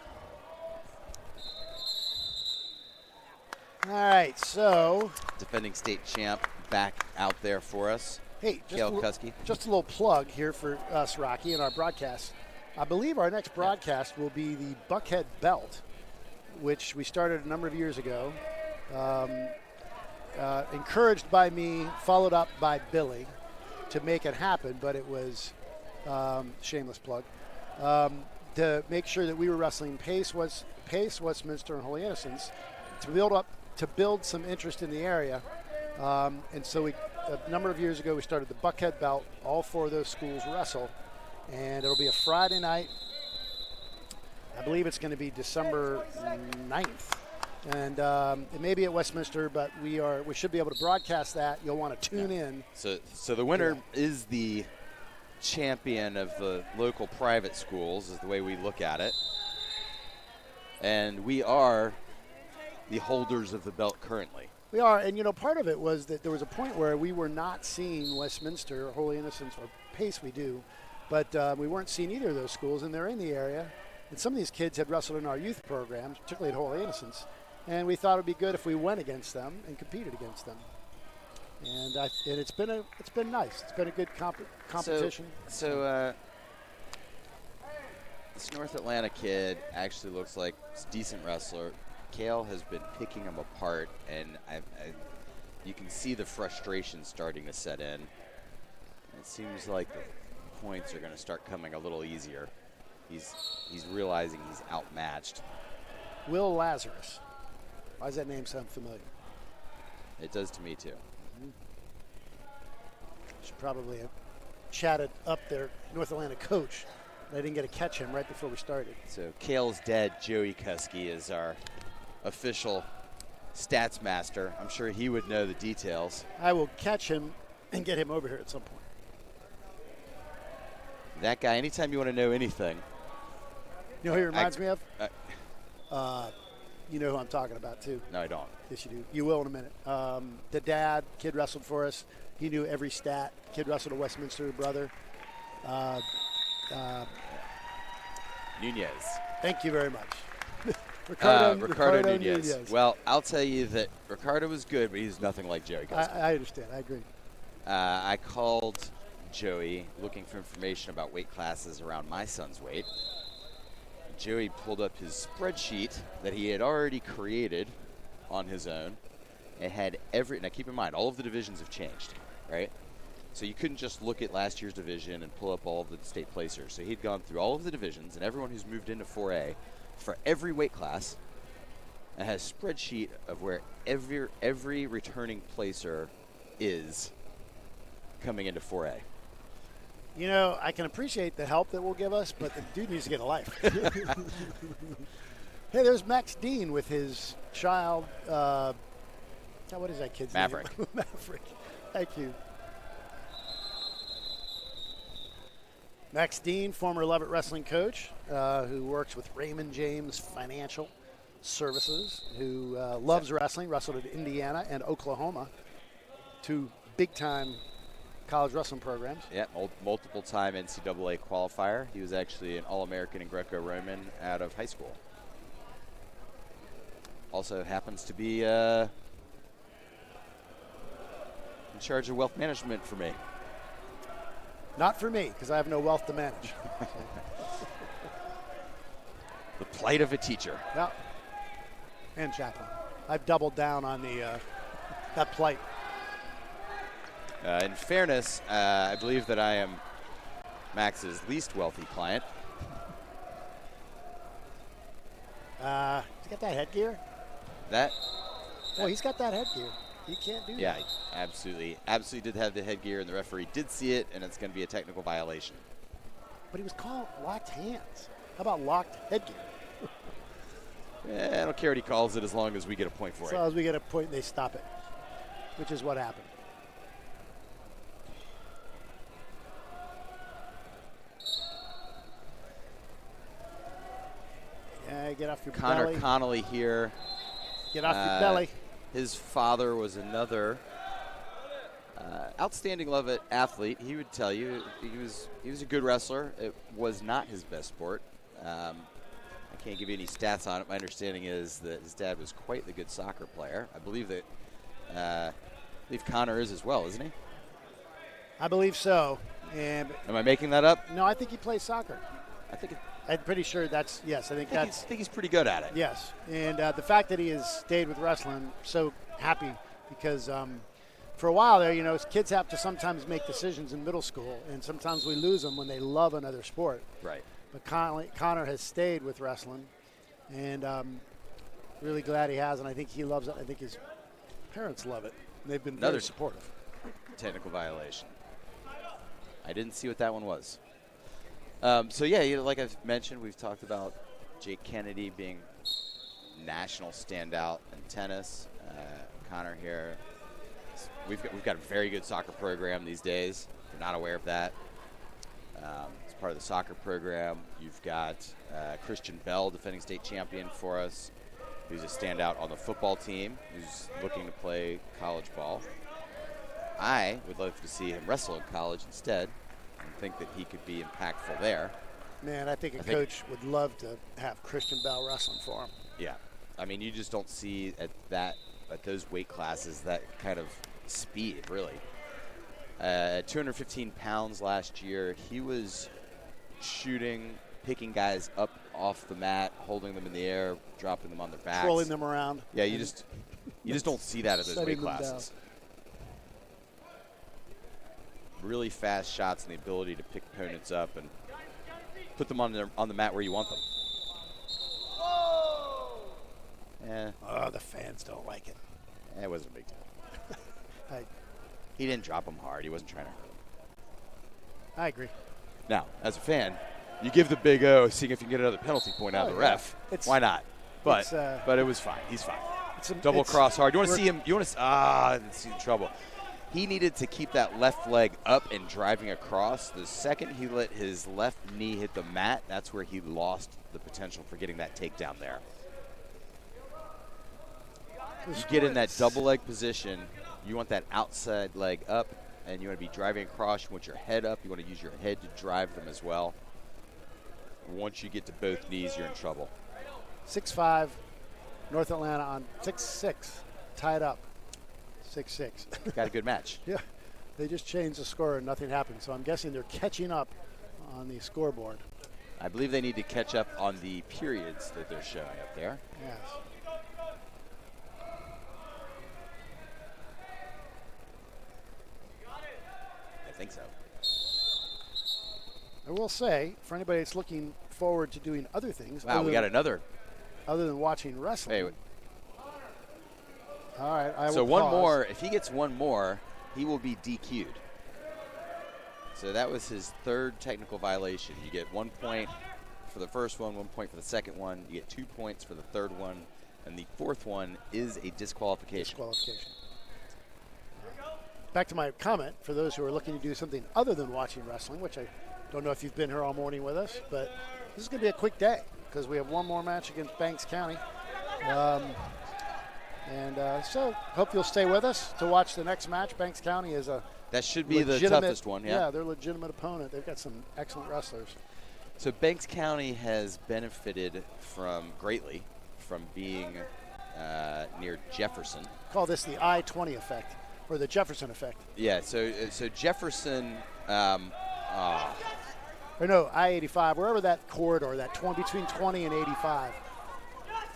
All right, so Defending state champ back out there for us. Hey, Kale Kuski. just a little plug here for us, Rocky, in our broadcast. I believe our next broadcast will be the Buckhead Belt, which we started a number of years ago. Encouraged by me, followed up by Billy to make it happen, but it was shameless plug. To make sure that we were wrestling Pace, Westminster, and Holy Innocents to build some interest in the area. And so a number of years ago, we started the Buckhead Belt. All 4 of those schools wrestle, and it'll be a Friday night. I believe it's going to be December 9th. And it may be at Westminster, but we should be able to broadcast that. You'll want to tune in. So the winner is the champion of the local private schools, is the way we look at it. And we are the holders of the belt currently. We are, and part of it was that there was a point where we were not seeing Westminster or Holy Innocents or Pace, we do, but we weren't seeing either of those schools, and they're in the area. And some of these kids had wrestled in our youth programs, particularly at Holy Innocents, and we thought it would be good if we went against them and competed against them. And it's been nice. It's been a good competition. So this North Atlanta kid actually looks like a decent wrestler. Kale has been picking him apart, and you can see the frustration starting to set in. It seems like the points are going to start coming a little easier. He's realizing he's outmatched. Will Lazarus. Why does that name sound familiar? It does to me too. Should probably have chatted up their North Atlanta coach. I didn't get to catch him right before we started. So Kale's dad, Joey Kuski, is our official stats master. I'm sure he would know the details. I will catch him and get him over here at some point. That guy, anytime you want to know anything. You know who he reminds me of? You know who I'm talking about, too. No, I don't. Yes, you do. You will in a minute. The dad, kid wrestled for us. He knew every stat. Kid wrestled at Westminster, brother. Nunez. Thank you very much. Ricardo Nunez. Well, I'll tell you that Ricardo was good, but he's nothing like Joey Kuski. I understand. I agree. I called Joey looking for information about weight classes around my son's weight. Joey pulled up his spreadsheet that he had already created on his own. It had now keep in mind, all of the divisions have changed, right? So you couldn't just look at last year's division and pull up all of the state placers. So he'd gone through all of the divisions and everyone who's moved into 4A for every weight class, and has a spreadsheet of where every returning placer is coming into 4A. I can appreciate the help that will give us, but the dude needs to get a life. Hey, there's Max Dean with his child. What is that kid's Maverick. name? Maverick. Thank you. Max Dean, former Lovett Wrestling coach, who works with Raymond James Financial Services, who loves wrestling, wrestled at Indiana and Oklahoma, 2 big-time college wrestling programs. Yeah, multiple-time NCAA qualifier. He was actually an All-American in Greco-Roman out of high school. Also happens to be in charge of wealth management for me. Not for me, because I have no wealth to manage. The plight of a teacher. Yeah. And chaplain. I've doubled down on that plight. In fairness, I believe that I am Max's least wealthy client. He's got that headgear? He's got that headgear. He can't do that. Yeah, absolutely did have the headgear, and the referee did see it, and it's going to be a technical violation. But he was called locked hands. How about locked headgear? I don't care what he calls it as long as we get a point for it. As long as we get a point, they stop it, which is what happened. Yeah, get off your Connor belly. Connolly here. Get off your belly. His father was another outstanding Lovett athlete. He would tell you he was a good wrestler. It was not his best sport. I can't give you any stats on it. My understanding is that his dad was quite the good soccer player. I believe that Connor is as well, isn't he? I believe so. And Am I making that up? no, I think he plays soccer. I think I'm pretty sure that's yes. I think that's he's pretty good at it. yes. And the fact that he has stayed with wrestling, I'm so happy because for a while there, kids have to sometimes make decisions in middle school, and sometimes we lose them when they love another sport. Right. But Connor has stayed with wrestling, and really glad he has, and I think he loves it. I think his parents love it. They've been very supportive. Technical violation. I didn't see what that one was. So, like I've mentioned, we've talked about Jake Kennedy being national standout in tennis. Connor here. We've got a very good soccer program these days. If you're not aware of that. As part of the soccer program, you've got Christian Bell, defending state champion for us, who's a standout on the football team, who's looking to play college ball. I would love to see him wrestle in college instead and think that he could be impactful there. Man, I think a coach would love to have Christian Bell wrestling for him. Yeah. I mean, you just don't see at those weight classes that kind of speed, really. At 215 pounds last year, he was shooting, picking guys up off the mat, holding them in the air, dropping them on their backs. Trolling them around. Yeah, you just don't see that at those weight Setting them classes. Really fast shots and the ability to pick opponents up and put them on the mat where you want them. Yeah. Oh, the fans don't like it. It wasn't a big deal. I He didn't drop him hard. He wasn't trying to hurt him. I agree. Now, as a fan, you give the big O, seeing if you can get another penalty point out of the ref. It's- Why not? But it's, but it was fine. He's fine. Double it's- cross hard. You want to see him? You want to see trouble. He needed to keep that left leg up and driving across. The second he let his left knee hit the mat, that's where he lost the potential for getting that takedown there. You get in that double leg position, you want that outside leg up, and you want to be driving across. You want your head up. You want to use your head to drive them as well. Once you get to both knees, you're in trouble. 6'5", North Atlanta on 6'6", tied up. 6'6". Got a good match. Yeah, they just changed the score and nothing happened. So I'm guessing they're catching up on the scoreboard. I believe they need to catch up on the periods that they're showing up there. Yes. I think so. I will say, for anybody that's looking forward to doing other things, Wow, we got another. other than watching wrestling. Hey, All right, I so will one pause. more. If he gets one more, he will be DQ'd. So that was his third technical violation. You get 1 point for the first one, 1 point for the second one. You get 2 points for the third one, and the fourth one is a disqualification. Back to my comment, for those who are looking to do something other than watching wrestling, which I don't know if you've been here all morning with us, but this is going to be a quick day because we have one more match against Banks County. So hope you'll stay with us to watch the next match. Banks County is a That should be the toughest one, yeah. Yeah, they're a legitimate opponent. They've got some excellent wrestlers. So Banks County has benefited greatly from being near Jefferson. Call this the I-20 effect, or the Jefferson effect. Yeah, so Jefferson, Or no, I-85, wherever that corridor, between 20 and 85.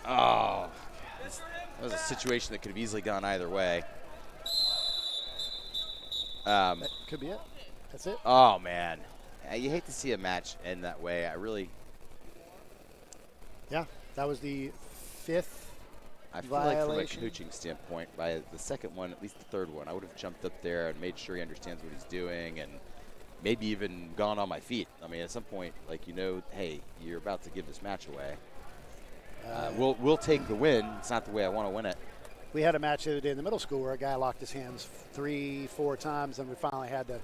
that was a situation that could have easily gone either way. That could be it. That's it. Oh, man. You hate to see a match end that way. Yeah, that was the fifth I feel like from a violation. coaching standpoint, by the second one, at least the third one, I would have jumped up there and made sure he understands what he's doing and maybe even gone on my feet. I mean, at some point, hey, you're about to give this match away. We'll take the win. It's not the way I want to win it. We had a match the other day in the middle school where a guy locked his hands 3-4 times, and we finally had to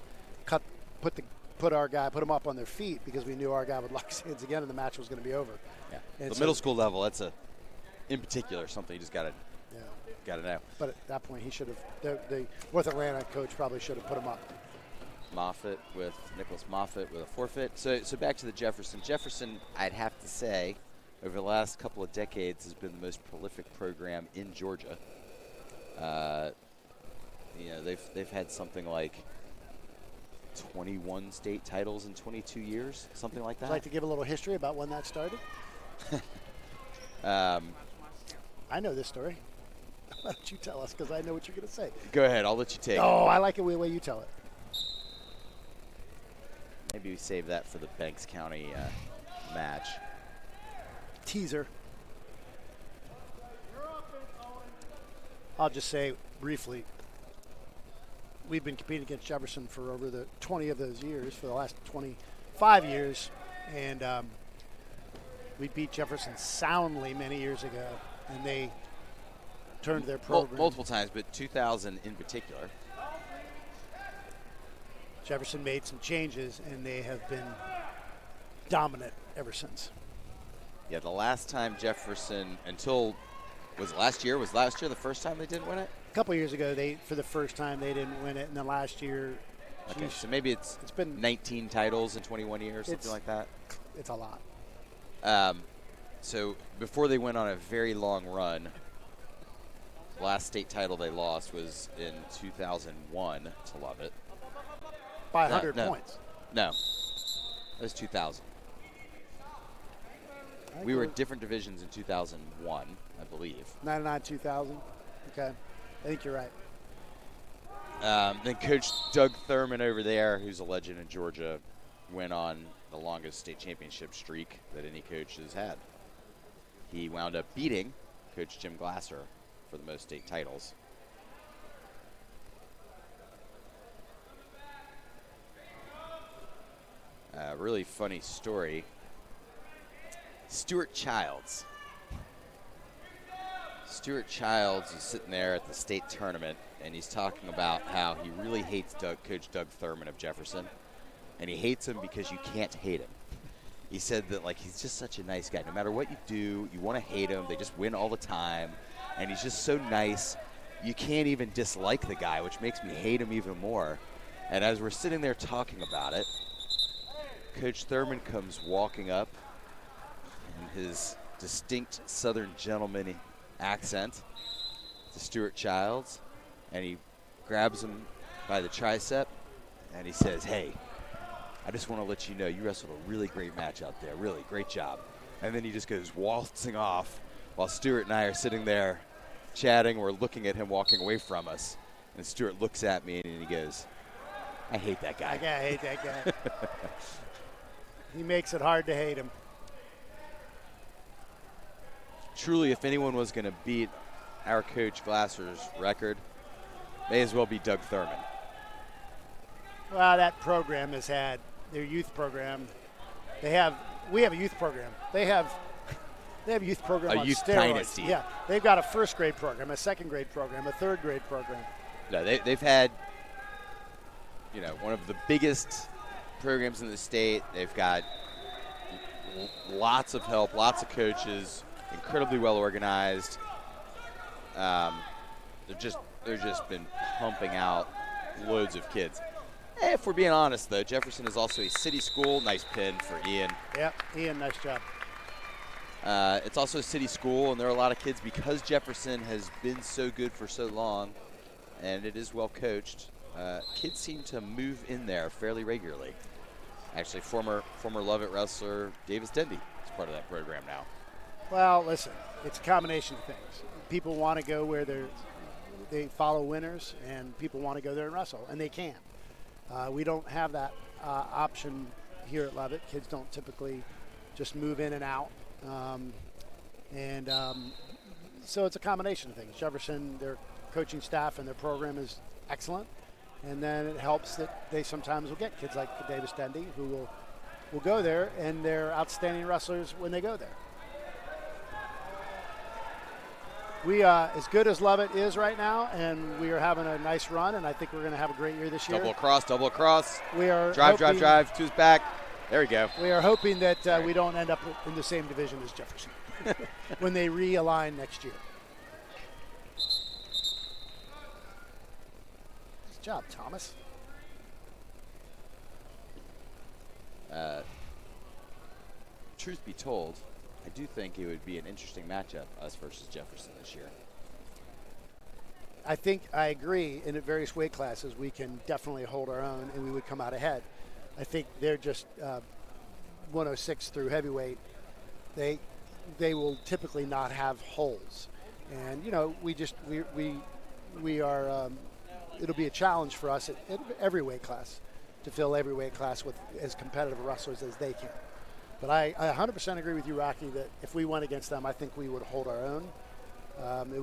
put him up on their feet because we knew our guy would lock his hands again, and the match was going to be over. Yeah. And The so- middle school level, that's in particular something you just got to know. But at that point, he should have. The North Atlanta coach probably should have put him up. Nicholas Moffitt with a forfeit. So back to the Jefferson. Jefferson, I'd have to say, over the last couple of decades, has been the most prolific program in Georgia. They've had something like 21 state titles in 22 years, something like Would that. you like to give a little history about when that started? I know this story. Why don't you tell us, because I know what you're going to say. Go ahead, I'll let you take it. Oh, I like it the way you tell it. Maybe we save that for the Banks County match. Teaser. I'll just say briefly, we've been competing against Jefferson for over the 20 of those years, for the last 25 years, and we beat Jefferson soundly many years ago, and they turned their program. Multiple times, but 2000 in particular. Jefferson made some changes, and they have been dominant ever since. Yeah, the last time Jefferson, until, was last year the first time they didn't win it? A couple years ago, for the first time, they didn't win it, and then last year, Okay, geez, so maybe it's been 19 titles in 21 years, something like that. It's a lot. So before they went on a very long run, last state title they lost was in 2001 to Lovett. By 100 points. No, it was 2000. We were in different divisions in 2001, I believe. 99, 2000. Okay. I think you're right. Then Coach Doug Thurman over there, who's a legend in Georgia, went on the longest state championship streak that any coach has had. He wound up beating Coach Jim Glasser for the most state titles. Really funny story. Stuart Childs. Stuart Childs is sitting there at the state tournament, and he's talking about how he really hates Coach Doug Thurman of Jefferson, and he hates him because you can't hate him. He said that, like, he's just such a nice guy. No matter what you do, you want to hate him. They just win all the time, and he's just so nice. You can't even dislike the guy, which makes me hate him even more. And as we're sitting there talking about it, Coach Thurman comes walking up in his distinct Southern gentleman accent to Stuart Childs, and he grabs him by the tricep, and he says, "Hey, I just want to let you know you wrestled a really great match out there. Really, great job." And then he just goes waltzing off while Stuart and I are sitting there chatting. We're looking at him walking away from us. And Stuart looks at me and he goes, "I hate that guy." I hate that guy. He makes it hard to hate him. Truly, if anyone was going to beat our Coach Glasser's record, may as well be Doug Thurman. Well, that program has had their youth program. We have a youth program. They have a youth program A on youth steroids. dynasty. Yeah, they've got a first grade program, a second grade program, a third grade program. No, they've had, one of the biggest programs in the state. They've got lots of help, lots of coaches, incredibly well organized. They've just been pumping out loads of kids. If we're being honest, though, Jefferson is also a city school. Nice pin for Ian. Yep, Ian, nice job. It's also a city school, and there are a lot of kids, because Jefferson has been so good for so long, and it is well coached. Kids seem to move in there fairly regularly. Actually, former Lovett wrestler Davis Dendy is part of that program now. Well, listen, it's a combination of things. People want to go where they follow winners, and people want to go there and wrestle, and they can. We don't have that option here at Lovett. Kids don't typically just move in and out. So it's a combination of things. Jefferson, their coaching staff and their program is excellent. And then it helps that they sometimes will get kids like Davis Dendy who will go there, and they're outstanding wrestlers when they go there. We as good as Lovett is right now, and we are having a nice run, and I think we're going to have a great year this year. Double across. We are drive to his back. There we go. We are hoping that we don't end up in the same division as Jefferson when they realign next year. Good job, Thomas. Truth be told, I do think it would be an interesting matchup, us versus Jefferson this year. I think I agree. In various weight classes, we can definitely hold our own, and we would come out ahead. I think they're just 106 through heavyweight. They will typically not have holes, and we are. It'll be a challenge for us at every weight class to fill every weight class with as competitive wrestlers as they can. But I 100% agree with you, Rocky, that if we went against them, I think we would hold our own. It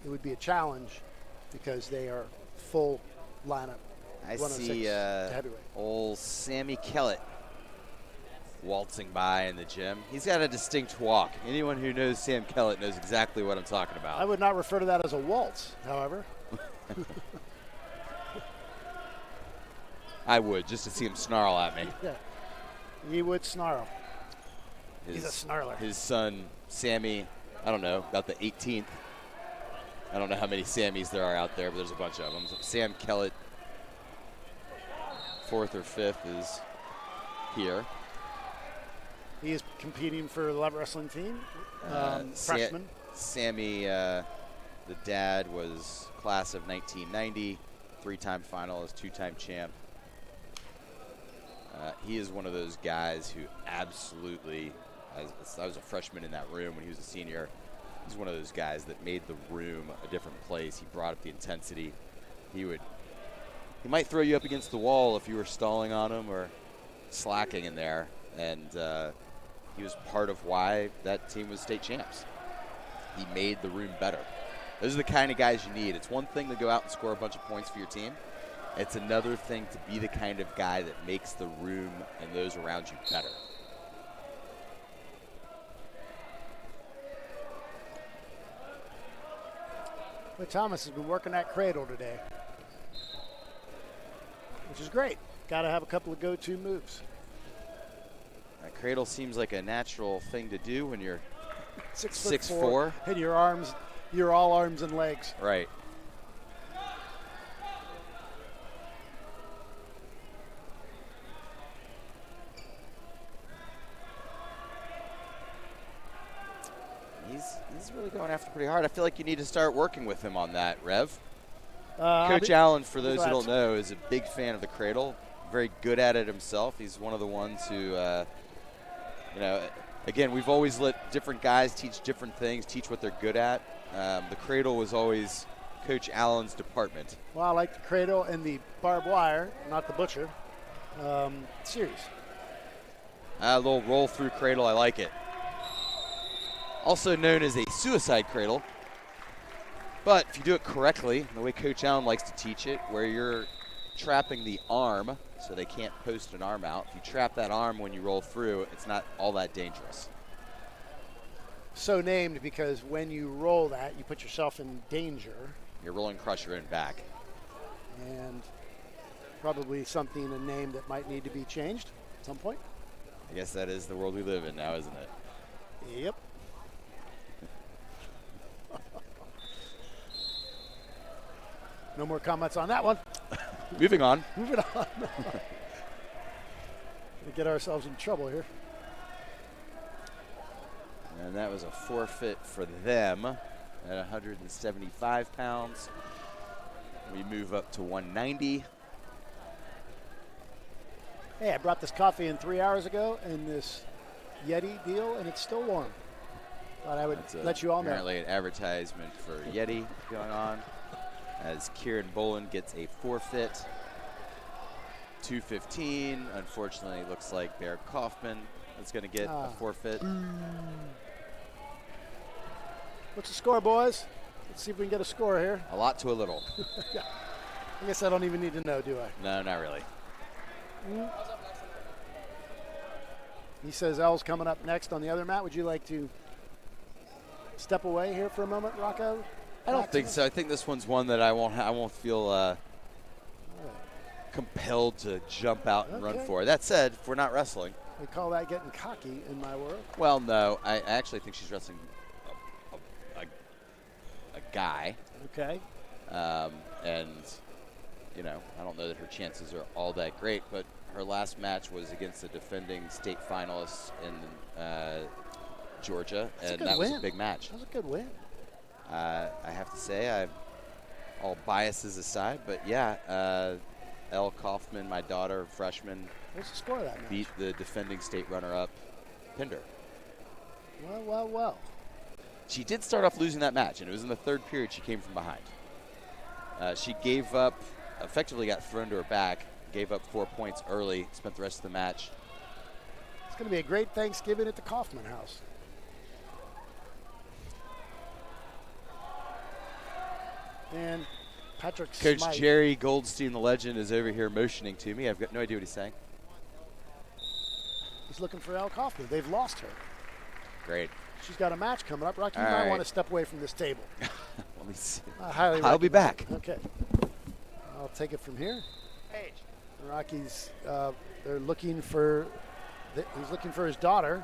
would be a challenge because they are full lineup. I see old Sammy Kellett waltzing by in the gym. He's got a distinct walk. Anyone who knows Sam Kellett knows exactly what I'm talking about. I would not refer to that as a waltz, however. I would, just to see him snarl at me. Yeah, he would snarl. He's a snarler. His son, Sammy, I don't know, about the 18th. I don't know how many Sammys there are out there, but there's a bunch of them. Sam Kellett, 4th or 5th, is here. He is competing for the Love Wrestling team. Freshman. Sammy, the dad, was class of 1990, 3-time finalist, 2-time champ. He is one of those guys who absolutely, I was a freshman in that room when he was a senior. He's one of those guys that made the room a different place. He brought up the intensity. He might throw you up against the wall if you were stalling on him or slacking in there. And he was part of why that team was state champs. He made the room better. Those are the kind of guys you need. It's one thing to go out and score a bunch of points for your team. It's another thing to be the kind of guy that makes the room and those around you better. Well, Thomas has been working that cradle today, which is great. Got to have a couple of go-to moves. That cradle seems like a natural thing to do when you're 6'4", and your arms, you're all arms and legs. Right. He's really going after pretty hard. I feel like you need to start working with him on that, Rev. Coach Allen, for those who don't know, is a big fan of the cradle. Very good at it himself. He's one of the ones who, again, we've always let different guys teach different things, teach what they're good at. The cradle was always Coach Allen's department. Well, I like the cradle and the barbed wire, not the butcher. Series. A little roll through cradle, I like it. Also known as a suicide cradle. But if you do it correctly, the way Coach Allen likes to teach it, where you're trapping the arm so they can't post an arm out. If you trap that arm when you roll through, it's not all that dangerous. So named because when you roll that, you put yourself in danger. You're rolling crusher and back. And probably a name that might need to be changed at some point. I guess that is the world we live in now, isn't it? Yep. No more comments on that one. Moving on. Moving on. We get ourselves in trouble here. And that was a forfeit for them at 175 pounds. We move up to 190. Hey, I brought this coffee in 3 hours ago in this Yeti deal, and it's still warm. Thought I would let you all know. Apparently an advertisement for Yeti going on as Kieran Boland gets a forfeit. 215. Unfortunately, looks like Bear Kaufman is going to get a forfeit. What's the score, boys? Let's see if we can get a score here. A lot to a little. Yeah. I guess I don't even need to know, do I? No, not really. He says L's coming up next on the other mat. Would you like to step away here for a moment, Rocco? I don't think so. I think this one's one that I won't feel compelled to jump out and run for. That said, if we're not wrestling. We call that getting cocky in my world. Well, no. I actually think she's wrestling a guy. Okay. And, you know, I don't know that her chances are all that great, but her last match was against the defending state finalists in Georgia, and that was a big match. That was a good win. I have to say, all biases aside, but yeah, Elle Kaufman, my daughter, freshman, What's the score of that match? beat the defending state runner-up, Pinder. Well. She did start off losing that match, and it was in the third period she came from behind. She gave up, effectively got thrown to her back, gave up 4 points early, spent the rest of the match. It's going to be a great Thanksgiving at the Kaufman house. And Patrick Coach Smythe. Jerry Goldstein, the legend, is over here motioning to me. I've got no idea what he's saying. He's looking for Elle Kaufman. They've lost her. Great. She's got a match coming up. Rocky, you All might right. want to step away from this table. Let me see. I'll be back. Okay. I'll take it from here. Paige. Rocky's, they're looking for, he's looking for his daughter.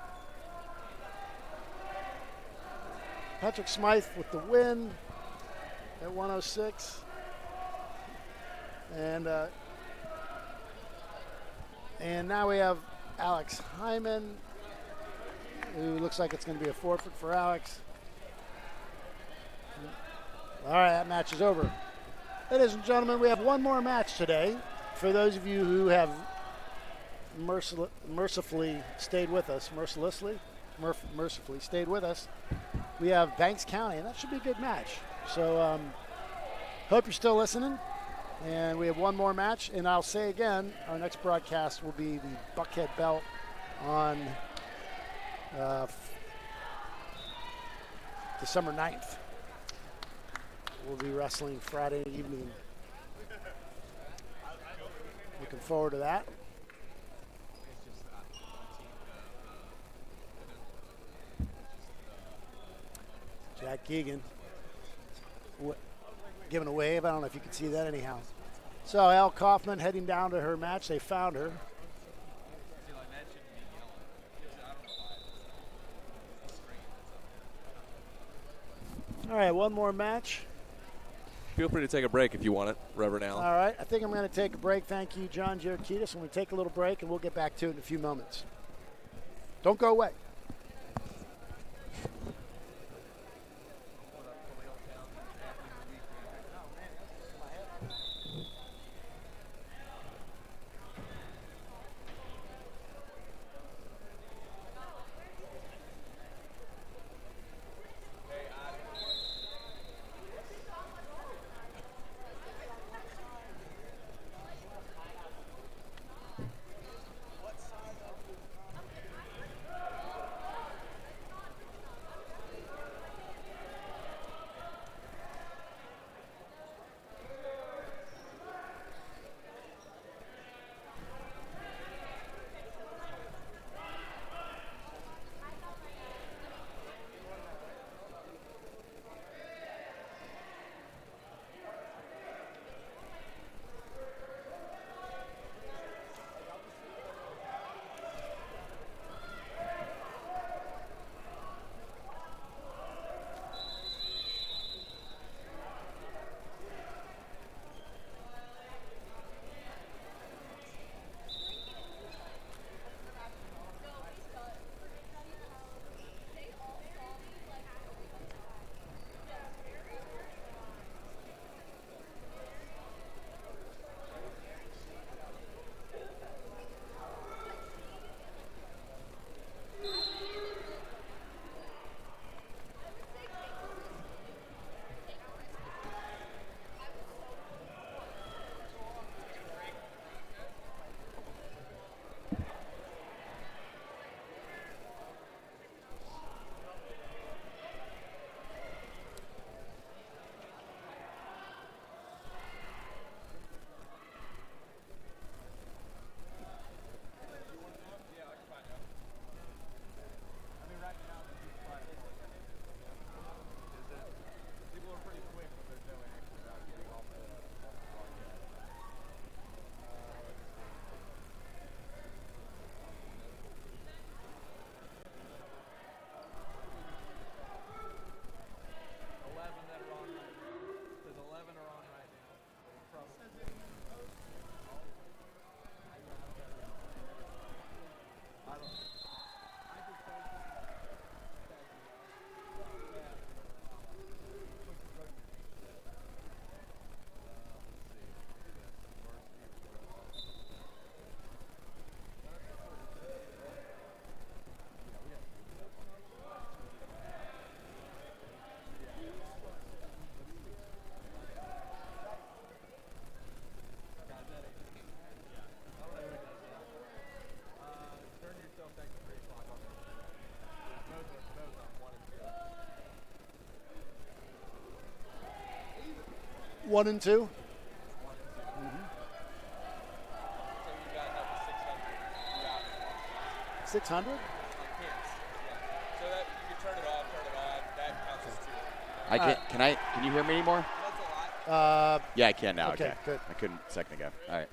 Patrick Smythe with the win at 106. And now we have Alex Hyman, who looks like it's going to be a forfeit for Alex. All right, that match is over. Ladies and gentlemen, we have one more match today. For those of you who have mercifully stayed with us, mercifully stayed with us, we have Banks County, and that should be a good match. So hope you're still listening. And we have one more match, and I'll say again, our next broadcast will be the Buckhead Belt on December 9th. We'll be wrestling Friday evening. Looking forward to that. Jack Keegan giving a wave. I don't know if you can see that anyhow. So Elle Kaufman heading down to her match. They found her. All right, one more match. Feel free to take a break if you want it, Reverend Allen. All right, I think I'm going to take a break. Thank you, John Giarkitis. And we take a little break, and we'll get back to it in a few moments. Don't go away. 1 and 2. So you got help with 600? 600 throughout. So that you can turn it off, turn it on. That counts as 2. Can you hear me anymore? That's a lot. Yeah, I can now. Okay, Okay. good. I couldn't a second ago. All right.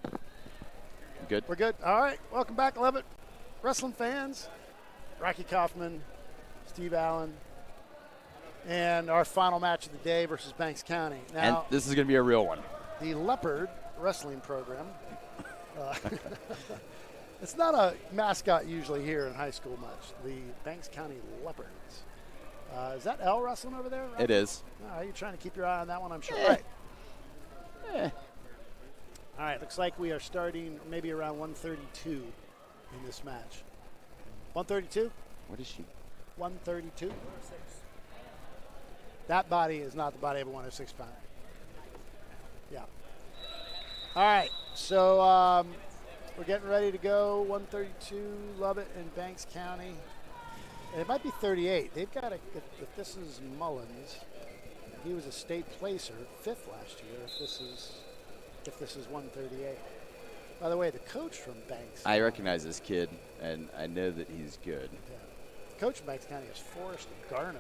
You good? We're good. All right. Welcome back, Levitt wrestling fans. Rocky Kaufman, Steve Allen, and our final match of the day versus Banks County. And Now, this is going to be a real one. the Leopard wrestling program. It's not a mascot usually here in high school much. The Banks County Leopards. Is that L wrestling over there? It is. You're trying to keep your eye on that one, I'm sure. Eh. Right. Eh. All right, looks like we are starting maybe around 132 in this match. 132? What is she? 132? That body is not the body of a 106 pounder. Yeah. All right, so we're getting ready to go. 132, Lubbock and Banks County. And it might be 38. They've got if this is Mullins, he was a state placer, 5th last year. If this is 138. By the way, the coach from Banks. I recognize this kid, and I know that he's good. Yeah. The coach from Banks County is Forrest Garner,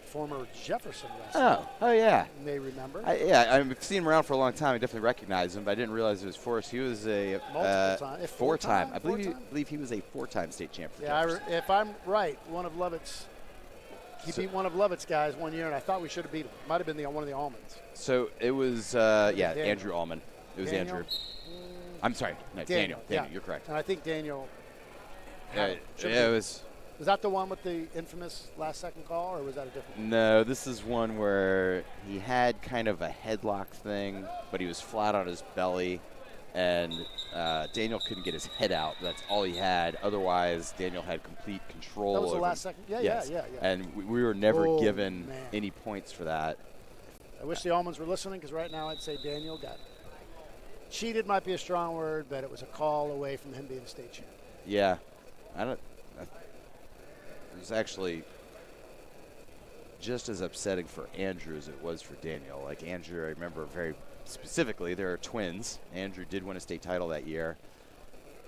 former Jefferson wrestler. Oh yeah. You may remember. I've seen him around for a long time. I definitely recognize him, but I didn't realize it was Forrest. He was a Multiple time. four-time. I Four-time? believe he was a 4-time state champ for Yeah, Jefferson. if I'm right, he beat one of Lovett's guys one year, and I thought we should have beat him. Might have been one of the Almonds. So it was, Daniel. Andrew Allman. It was Daniel? Andrew. I'm sorry, no, Daniel. Yeah. You're correct. And I think Daniel. It was. Was that the one with the infamous last-second call, or was that a different one? No, this is one where he had kind of a headlock thing, but he was flat on his belly, and Daniel couldn't get his head out. That's all he had. Otherwise, Daniel had complete control. That was the over last second. Yeah, yes. yeah. And we were never Oh, given man. any points for that. I wish the Almonds were listening, because right now I'd say Daniel got cheated. Might be a strong word, but it was a call away from him being a state champ. Yeah, it was actually just as upsetting for Andrew as it was for Daniel. Like Andrew, I remember very specifically, there are twins. Andrew did win a state title that year,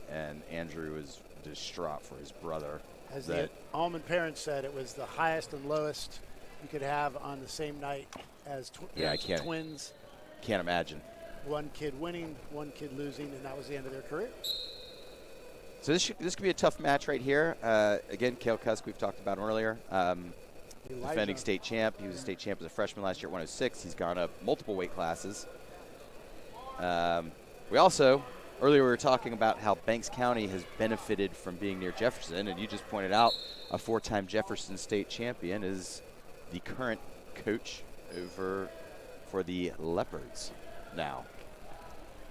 and Andrew was distraught for his brother. As the Almond parents said, it was the highest and lowest you could have on the same night as twins. Can't imagine. One kid winning, one kid losing, and that was the end of their career. So this could be a tough match right here. Again, Cale Cusk, we've talked about him earlier. Defending state champ. He was a state champ as a freshman last year at 106. He's gone up multiple weight classes. We also, earlier we were talking about how Banks County has benefited from being near Jefferson, and you just pointed out a 4-time Jefferson state champion is the current coach over for the Leopards now.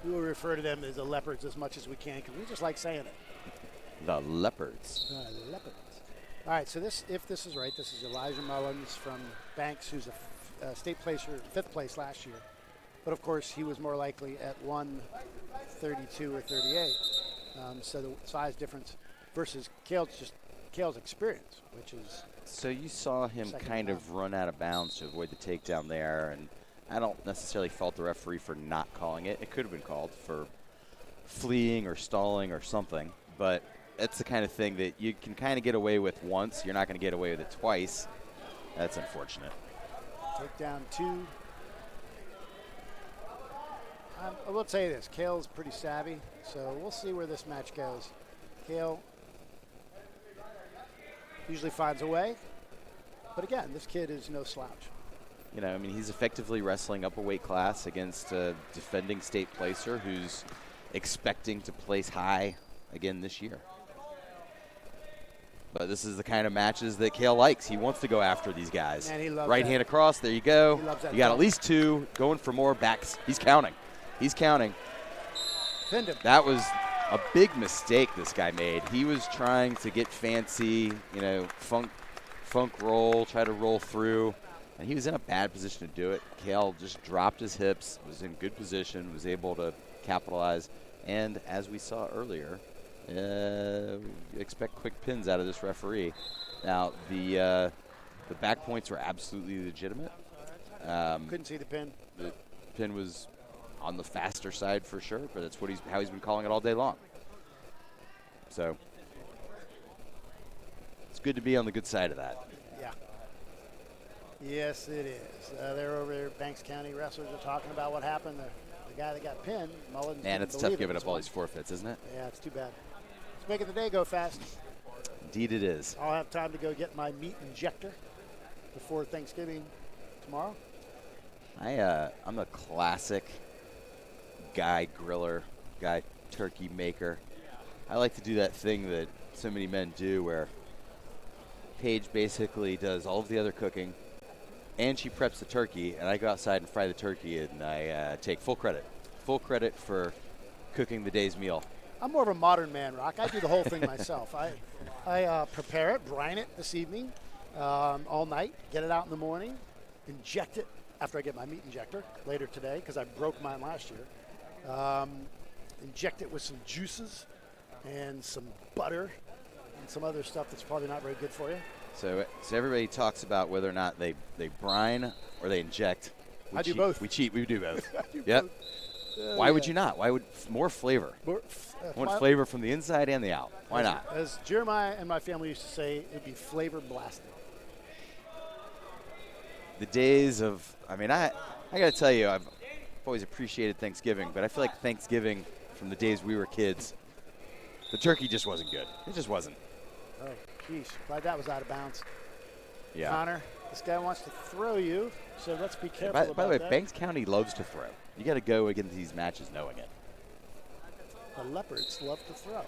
We will refer to them as the Leopards as much as we can, because we just like saying it. The Leopards. Leopards. All right, so if this is right, this is Elijah Mullins from Banks, who's a state placer, 5th place last year. But, of course, he was more likely at 132 or 38. So the size difference versus Cale's experience, which is. So you saw him kind of run out of bounds to avoid the takedown there, and I don't necessarily fault the referee for not calling it. It could have been called for fleeing or stalling or something, but it's the kind of thing that you can kind of get away with once. You're not going to get away with it twice. That's unfortunate. Takedown 2. I will tell you this, Cale's pretty savvy, so we'll see where this match goes. Cale usually finds a way, but again, this kid is no slouch. You know, I mean, he's effectively wrestling up a weight class against a defending state placer who's expecting to place high again this year. But this is the kind of matches that Cale likes. He wants to go after these guys. Man, he loves right that. hand across, there you go. He loves that You got bump. at least 2, going for more backs. He's counting. He's counting. Pinned him. That was a big mistake this guy made. He was trying to get fancy, you know, funk roll, try to roll through, and he was in a bad position to do it. Cale just dropped his hips, was in good position, was able to capitalize, and as we saw earlier, expect quick pins out of this referee. Now, the back points were absolutely legitimate. Couldn't see the pin. The pin was on the faster side for sure, but that's what how he's been calling it all day long. So it's good to be on the good side of that. Yeah. Yes, it is. They're over there. Banks County wrestlers are talking about what happened. The guy that got pinned, Mullins. Man, didn't it's tough believe giving was up all one. these forfeits, isn't it? Yeah, it's too bad. It's making the day go fast. Indeed it is. I'll have time to go get my meat injector before Thanksgiving tomorrow. I'm a classic guy griller, guy turkey maker. I like to do that thing that so many men do where Paige basically does all of the other cooking and she preps the turkey, and I go outside and fry the turkey, and I take full credit for cooking the day's meal. I'm more of a modern man, Rock. I do the whole thing myself. I prepare it, brine it this evening, all night, get it out in the morning, inject it after I get my meat injector later today because I broke mine last year. Inject it with some juices and some butter and some other stuff that's probably not very good for you. So everybody talks about whether or not they brine or they inject. I do both. We cheat. We do both. I do Yep. both. Why would you not? Why would more flavor? I want flavor from the inside and the out. Why not? As Jeremiah and my family used to say, it would be flavor blasted. The days of, I got to tell you, I've always appreciated Thanksgiving, but I feel like Thanksgiving from the days we were kids, the turkey just wasn't good. It just wasn't. Oh, geez. Glad that was out of bounds. Yeah. Connor, this guy wants to throw you, so let's be careful By about the way, that. Banks County loves to throw. You got to go against these matches knowing it. The Leopards love to throw.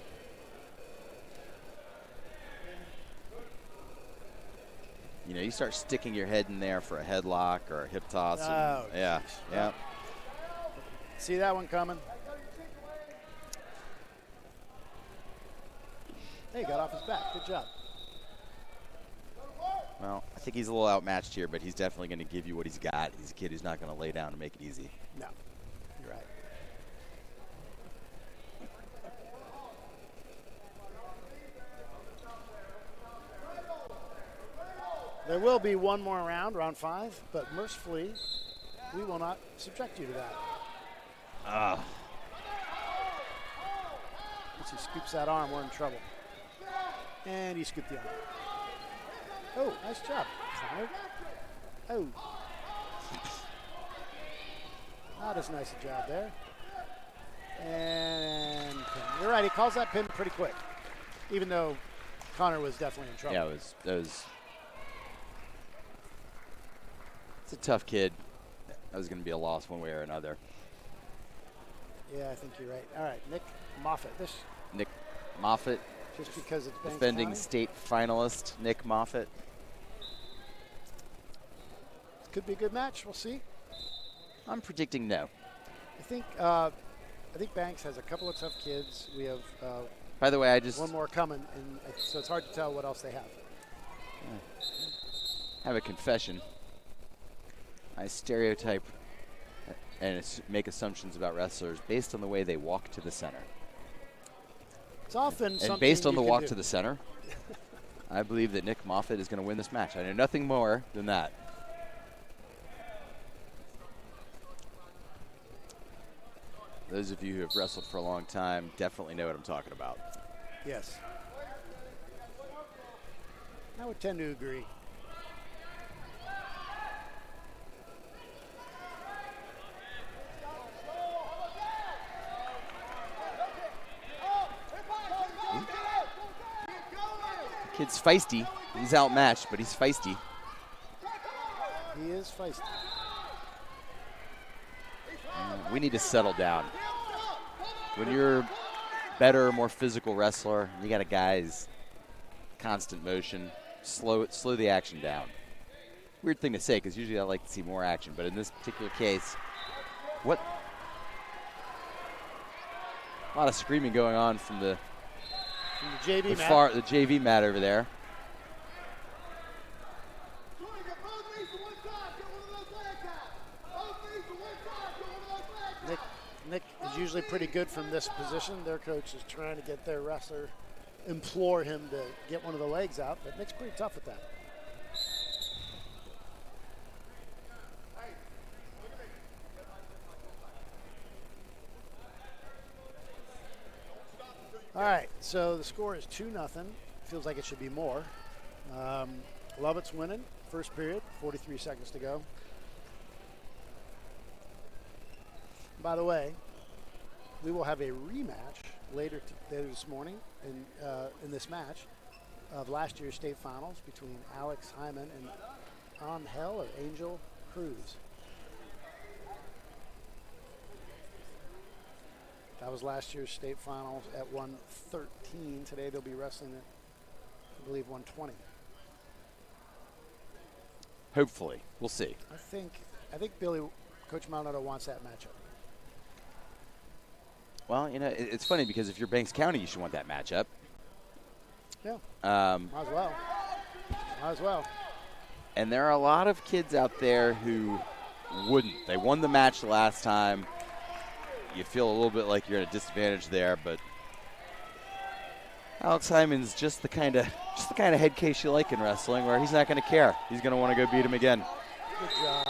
You know, you start sticking your head in there for a headlock or a hip toss. Oh, yeah, geez. yeah. See that one coming? Hey, got off his back. Good job. Well, I think he's a little outmatched here, but he's definitely going to give you what he's got. He's a kid who's not going to lay down and make it easy. No, you're right. There will be one more round, round 5, but mercifully, we will not subject you to that. Once he scoops that arm, we're in trouble. And he scooped the arm. Oh, nice job, Connor. Oh. Not as nice a job there. And pin. You're right, he calls that pin pretty quick, even though Connor was definitely in trouble. Yeah, it was. It's a tough kid. That was going to be a loss one way or another. Yeah, I think you're right. All right, Nick Moffitt. This Nick Moffitt, just because it's Banks defending County. state finalist Nick Moffitt. Could be a good match. We'll see. I'm predicting no. I think Banks has a couple of tough kids. We have By the way, I just one more coming, and so it's hard to tell what else they have. have a confession. I stereotype and make assumptions about wrestlers based on the way they walk to the center. It's often something And based on you the can walk do. to the center, I believe that Nick Moffitt is going to win this match. I know nothing more than that. Those of you who have wrestled for a long time definitely know what I'm talking about. Yes. I would tend to agree. Kid's feisty. He's outmatched, but he's feisty. He is feisty. We need to settle down. When you're better, more physical wrestler, you got a guy's constant motion, slow the action down. Weird thing to say because usually I like to see more action, but in this particular case, what? A lot of screaming going on from the From the JV mat. the JV mat over there. Nick is usually pretty good from this position. Their coach is trying to get their wrestler, implore him to get one of the legs out, but Nick's pretty tough with that. So the score is 2-0. Feels like it should be more. Lovett's winning. First period, 43 seconds to go. By the way, we will have a rematch later this morning in this match of last year's state finals between Alex Hyman and Angel Cruz. That was last year's state finals at 113. Today they'll be wrestling at, I believe, 120. Hopefully. We'll see. I think Coach Maldonado wants that matchup. Well, it's funny because if you're Banks County, you should want that matchup. Yeah. Might as well. And there are a lot of kids out there who wouldn't. They won the match last time. You feel a little bit like you're at a disadvantage there, but Alex Hyman's just the kind of head case you like in wrestling, where he's not going to care. He's going to want to go beat him again. Good job.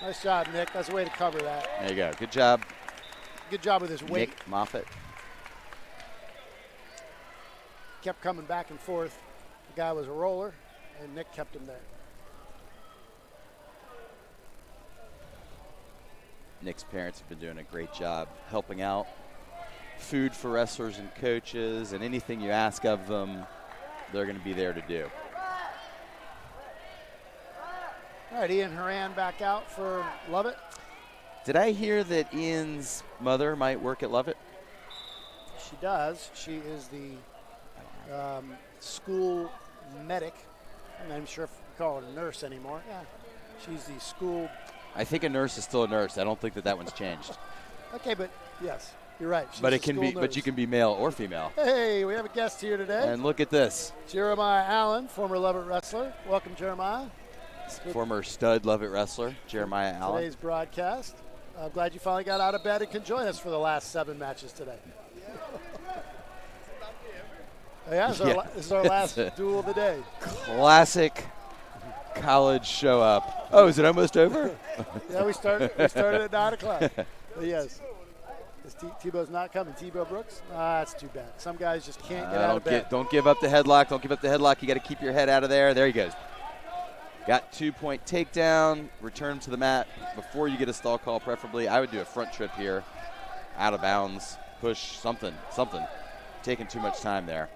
Nice job, Nick. That's a way to cover that. There you go. Good job. Good job with his weight. Nick Moffitt. Kept coming back and forth. The guy was a roller, and Nick kept him there. Nick's parents have been doing a great job helping out. Food for wrestlers and coaches, and anything you ask of them, they're going to be there to do. All right, Ian Horan back out for Lovett. Did I hear that Ian's mother might work at Lovett? She does. She is the school medic. I'm not even sure if we call her a nurse anymore. Yeah, she's the school. I think a nurse is still a nurse. I don't think that one's changed. Okay, but yes, you're right. She's But a it can school be. nurse. But you can be male or female. Hey, we have a guest here today. And look at this. Jeremiah Allen, former Lovett wrestler. Welcome, Jeremiah. Former stud Lovett wrestler, Jeremiah Allen. Today's broadcast. I'm glad you finally got out of bed and can join us for the last 7 matches today. Yeah, this is our last duel of the day. Classic college show up. Oh, is it almost over? Yeah, we started at 9 o'clock. But yes. Tebow's not coming. Tebow Brooks? That's too bad. Some guys just can't get out of bed. Don't give up the headlock. Don't give up the headlock. You got to keep your head out of there. There he goes. Got 2-point takedown. Return to the mat before you get a stall call, preferably. I would do a front trip here. Out of bounds. Push. Something. Taking too much time there.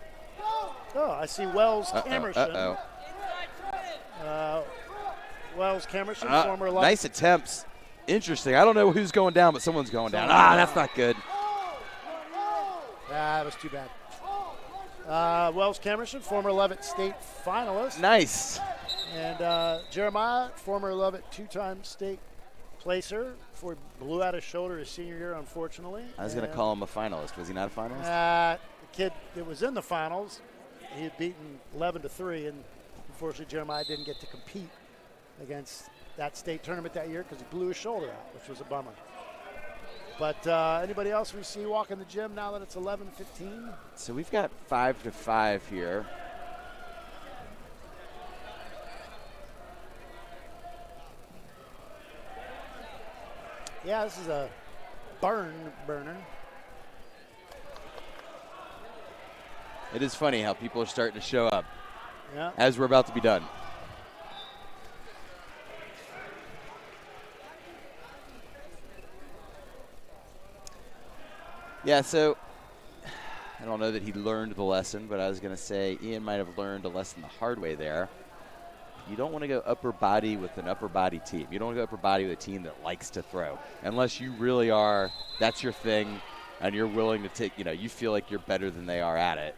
Oh, I see Wells Camerson. Wells Camerson, former Lovett. Nice attempts. Interesting. I don't know who's going down, but someone's going down. That's not good. That was too bad. Wells Camerson, former Lovett State finalist. Nice. And Jeremiah, former Lovett 2-time state placer, before he blew out his shoulder his senior year, unfortunately. I was going to call him a finalist. Was he not a finalist? The kid that was in the finals, he had beaten 11-3, and unfortunately Jeremiah didn't get to compete against that state tournament that year because he blew his shoulder out, which was a bummer. But anybody else we see walking the gym now that it's 11:15? So we've got 5-5 here. Yeah, this is a burner. It is funny how people are starting to show up Yeah. as we're about to be done. Yeah, so I don't know that he learned the lesson, but I was going to say Ian might have learned a lesson the hard way there. You don't want to go upper body with an upper body team. You don't want to go upper body with a team that likes to throw. Unless you really are, that's your thing, and you're willing to take, you feel like you're better than they are at it.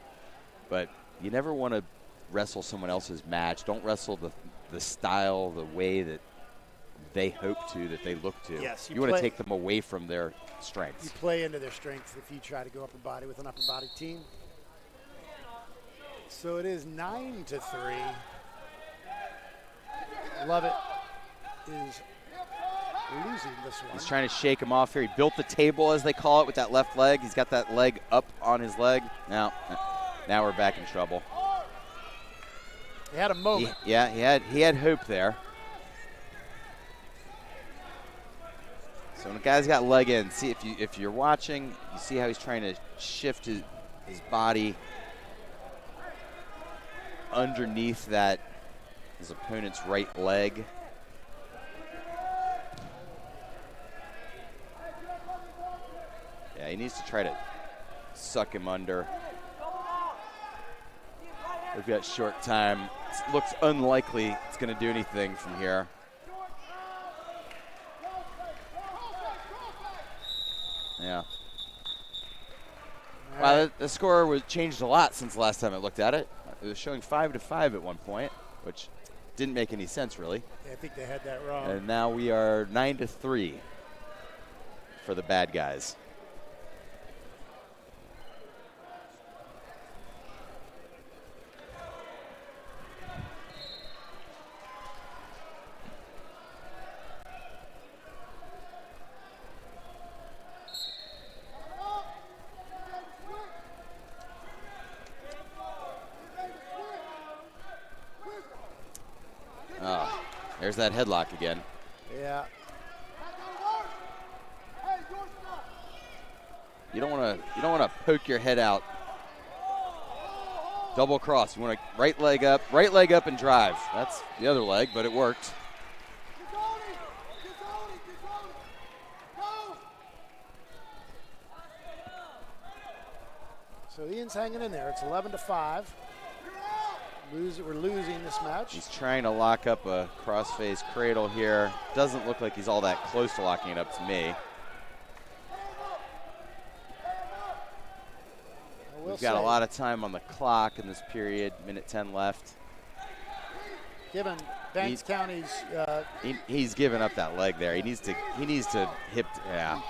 But you never want to wrestle someone else's match. Don't wrestle the style, the way that they hope to, that they look to. Yes, you want to take them away from their strengths. You play into their strengths if you try to go upper body with an upper body team. So it is 9-3. Lovett is losing this one. He's trying to shake him off here. He built the table, as they call it, with that left leg. He's got that leg up on his leg. Now we're back in trouble. He had a moment. He had hope there. So when a guy's got leg in, see if you're watching, you see how he's trying to shift his body underneath that, his opponent's right leg. Yeah, he needs to try to suck him under. We've got short time. It looks unlikely it's going to do anything from here. Yeah. Wow, the score was changed a lot since the last time I looked at it. It was showing 5-5 at one point, which didn't make any sense really. Yeah, I think they had that wrong. And now we are 9-3 for the bad guys. Oh, there's that headlock again. Yeah. You don't want to poke your head out. Double cross. You want to right leg up and drive. That's the other leg, but it worked. So Ian's hanging in there. It's 11-5. We're losing this match. He's trying to lock up a crossface cradle here. Doesn't look like he's all that close to locking it up to me. We've got a lot of time on the clock in this period. Minute 10 left. Given Banks County's, he's given up that leg there. He needs to hip. Yeah.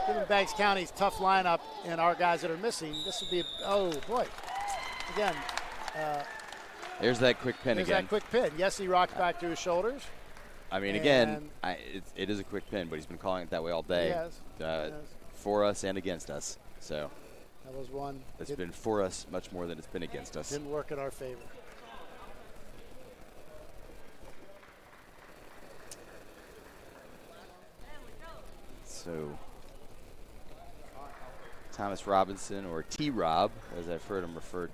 given Banks County's tough lineup and our guys that are missing, this would be. Oh boy! Again. There's that quick pin There's again. that quick pin. Yes, he rocks back to his shoulders. I mean, again, it is a quick pin, but he's been calling it that way all day. Yes. For us and against us. So that was one. It's been for us much more than it's been against us. Didn't work in our favor. So Thomas Robinson, or T-Rob, as I've heard him referred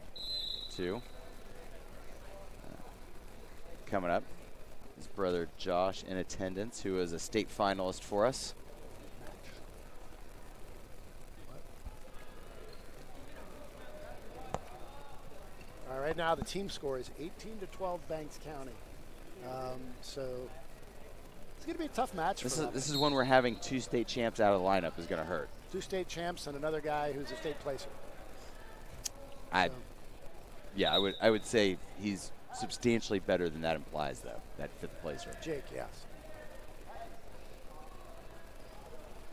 to, coming up. His brother Josh in attendance, who is a state finalist for us. All right, now the team score is 18-12 Banks County. So it's going to be a tough match. This is when we're having two state champs out of the lineup is going to hurt. Two state champs and another guy who's a state placer. Yeah, I would say he's substantially better than that implies, though, that fifth placer. Jake, yes.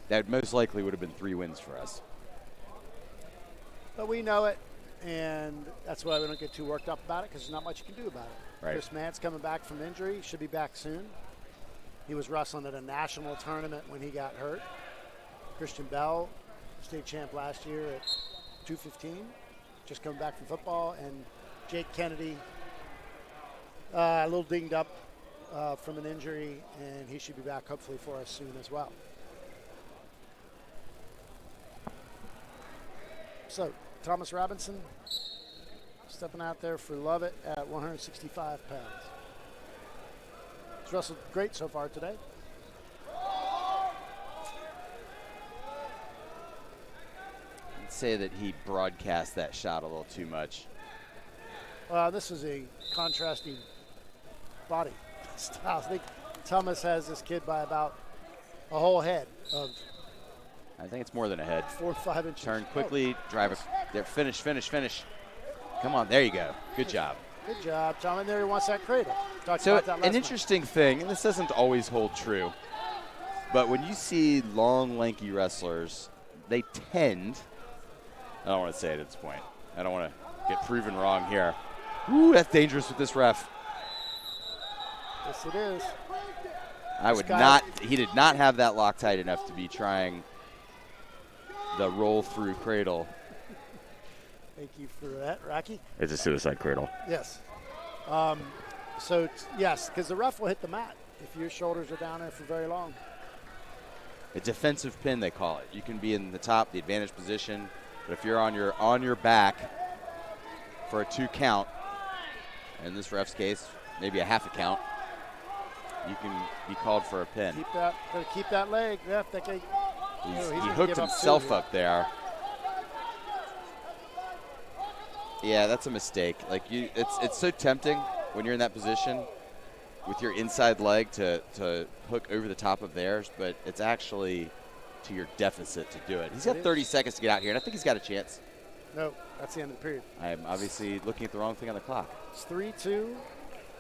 That most likely would have been 3 wins for us. But we know it, and that's why we don't get too worked up about it, because there's not much you can do about it. Right. Chris Mance coming back from injury, should be back soon. He was wrestling at a national tournament when he got hurt. Christian Bell, state champ last year at 215, just coming back from football. And Jake Kennedy, a little dinged up from an injury, and he should be back hopefully for us soon as well. So, Thomas Robinson stepping out there for Lovett at 165 pounds. He's wrestled great so far today. I'd say that he broadcast that shot a little too much. This is a contrasting body style. I think Thomas has this kid by about a whole head of. I think it's more than a head. 4 to 5 inches. Turn quickly, drive it. There, finish. Come on, there you go. Good job. Good job, Tom. And there he wants that cradle. Talked So about that last an interesting thing, and this doesn't always hold true, but when you see long, lanky wrestlers, they tend, I don't want to say it at this point. I don't want to get proven wrong here. Ooh, that's dangerous with this ref. Yes, it is. I would not, he did not have that Loctite enough to be trying the roll through cradle. Thank you for that, Rocky. It's a suicide cradle. Yes. Yes, because the ref will hit the mat if your shoulders are down there for very long. A defensive pin, they call it. You can be in the top, the advantage position, But if you're on your back for a 2 count, in this ref's case, maybe a half a count, you can be called for a pin. Keep that leg. Yeah, He hooked himself up there. Yeah, that's a mistake. Like it's so tempting when you're in that position with your inside leg to hook over the top of theirs, but it's actually to your deficit to do it. He's got 30 seconds to get out here, and I think he's got a chance. No, that's the end of the period. I am obviously looking at the wrong thing on the clock. It's 3-2,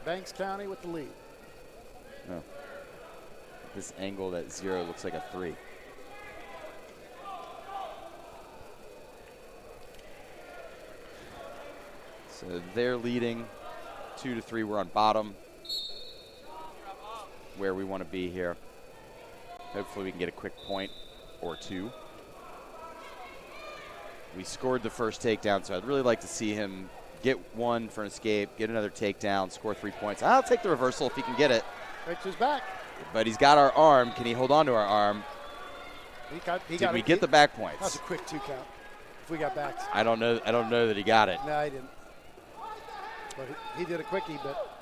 Banks County with the lead. No. This angle, that 0 looks like a 3. So they're leading 2-3. We're on bottom, where we want to be here. Hopefully we can get a quick point or 2. We scored the first takedown, so I'd really like to see him get 1 for an escape, get another takedown, score 3 points. I'll take the reversal if he can get it. Right to his back. But he's got our arm. Can he hold on to our arm? Did we get the back That was points? a quick 2 count. If we got backs. I don't know that he got it. No, he didn't. But he did a quickie, but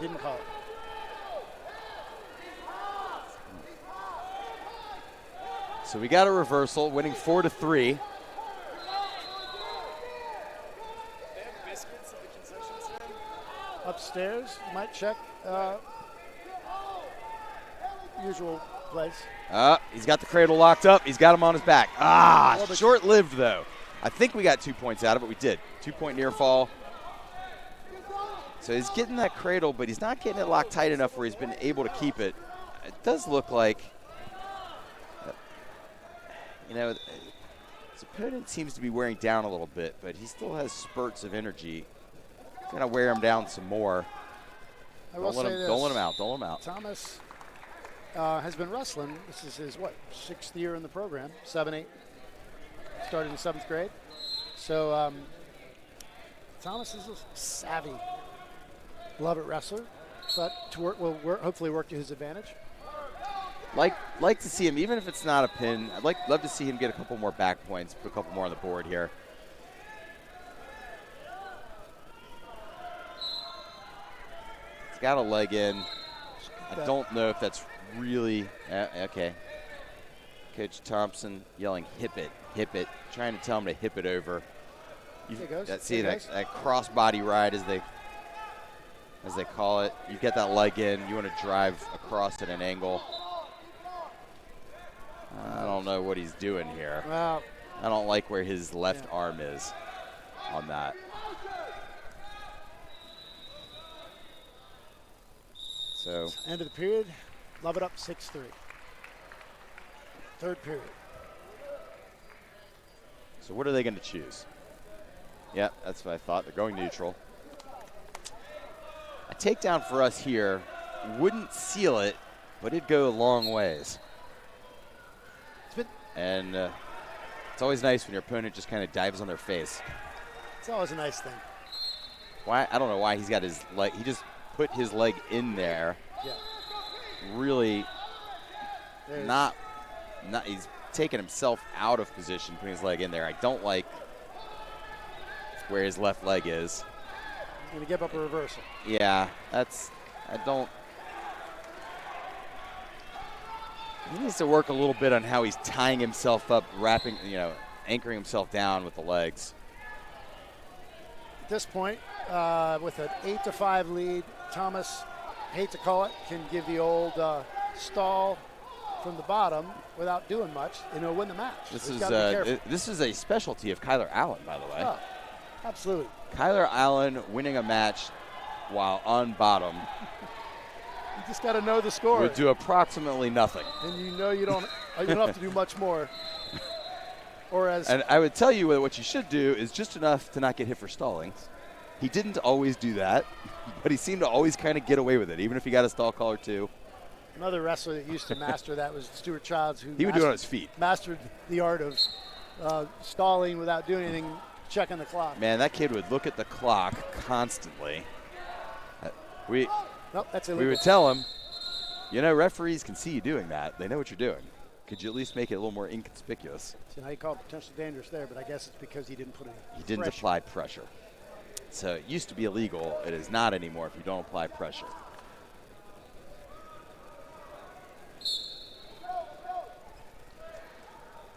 didn't call it. So we got a reversal, winning 4-3. They have biscuits at the concession stand? Upstairs, might check usual place. He's got the cradle locked up. He's got him on his back. Well, but- Short-lived, though. I think we got 2 points out of it. We did. 2-point near fall. So he's getting that cradle, but he's not getting it locked tight enough where he's been able to keep it. It does look like, his opponent seems to be wearing down a little bit, but he still has spurts of energy. He's going to wear him down some more. I will say this. Don't let him out. Don't let him out. Thomas has been wrestling. This is his, 6th year in the program, 7-8. Started in 7th grade. So Thomas is a savvy Lovett wrestler. So that will hopefully work to his advantage. Like to see him, even if it's not a pin, love to see him get a couple more back points, put a couple more on the board here. He's got a leg in. I don't know if that's really okay. Coach Thompson yelling, "Hip it," trying to tell him to hip it over. That cross-body ride as they call it. You get that leg in, you want to drive across at an angle. I don't know what he's doing here. Well, I don't like where his left arm is on that. So end of the period, Lovett up 6-3. Third period. So what are they going to choose? Yeah, that's what I thought. They're going neutral. A takedown for us here wouldn't seal it, but it'd go a long ways. And it's always nice when your opponent just kind of dives on their face. It's always a nice thing. Why? I don't know why he's got his leg. He just put his leg in there. Yeah. Really not. He's taking himself out of position, putting his leg in there. I don't like where his left leg is. He's going to give up a reversal. Yeah, I don't. He needs to work a little bit on how he's tying himself up, anchoring himself down with the legs. At this point, with an 8-5 lead, Thomas, hate to call it, can give the old stall from the bottom without doing much, and he'll win the match. This is a specialty of Kyler Allen, by the way. Oh, absolutely. Kyler Allen winning a match while on bottom. You just got to know the score. Would do approximately nothing. And you don't have to do much more. And I would tell you what you should do is just enough to not get hit for stalling. He didn't always do that, but he seemed to always kind of get away with it, even if he got a stall call or two. Another wrestler that used to master that was Stuart Childs, he would do it on his feet. Mastered the art of stalling without doing anything, checking the clock. Man, that kid would look at the clock constantly. We Nope, that's illegal. We would tell him, referees can see you doing that. They know what you're doing. Could you at least make it a little more inconspicuous? So now you call it potentially dangerous there, but I guess it's because he didn't put any He didn't pressure. apply pressure. So it used to be illegal. It is not anymore if you don't apply pressure.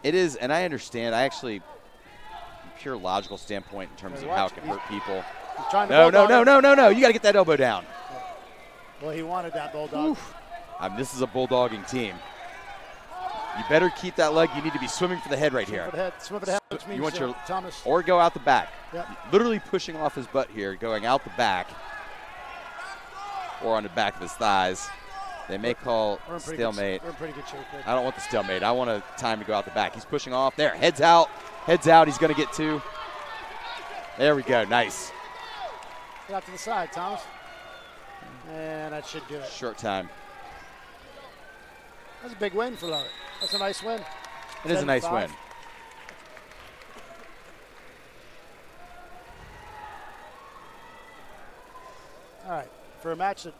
It is, and I understand. I actually, from a pure logical standpoint in terms of how it can hurt people. He's trying to No. bulldog it. You got to get that elbow down. Well, he wanted that bulldog. This is a bulldogging team. You better keep that leg. You need to be swimming for the head right here. Swim for the head, which means You want your Thomas. or go out the back. Yep. Literally pushing off his butt here, going out the back, or on the back of his thighs. They may call We're in pretty stalemate. We're in pretty good shape there. I don't want the stalemate. I want a time to go out the back. He's pushing off there. Heads out. Heads out. He's going to get two. There we go. Nice. Get out to the side, Thomas. And that should do it. Short time. That's a big win for Lovett. That's a nice win. It is a nice 7-5. win. All right. For a match that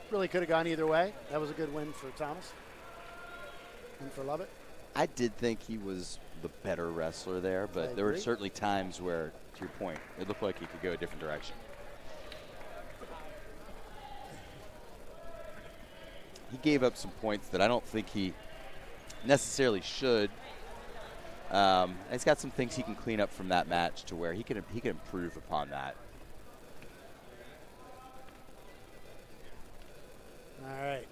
really could have gone either way, that was a good win for Thomas and for Lovett. I did think he was the better wrestler there, I but there were agree. certainly times where, to your point, it looked like he could go a different direction. He gave up some points that I don't think he necessarily should. He's got some things he can clean up from that match to where he can improve upon that. All right.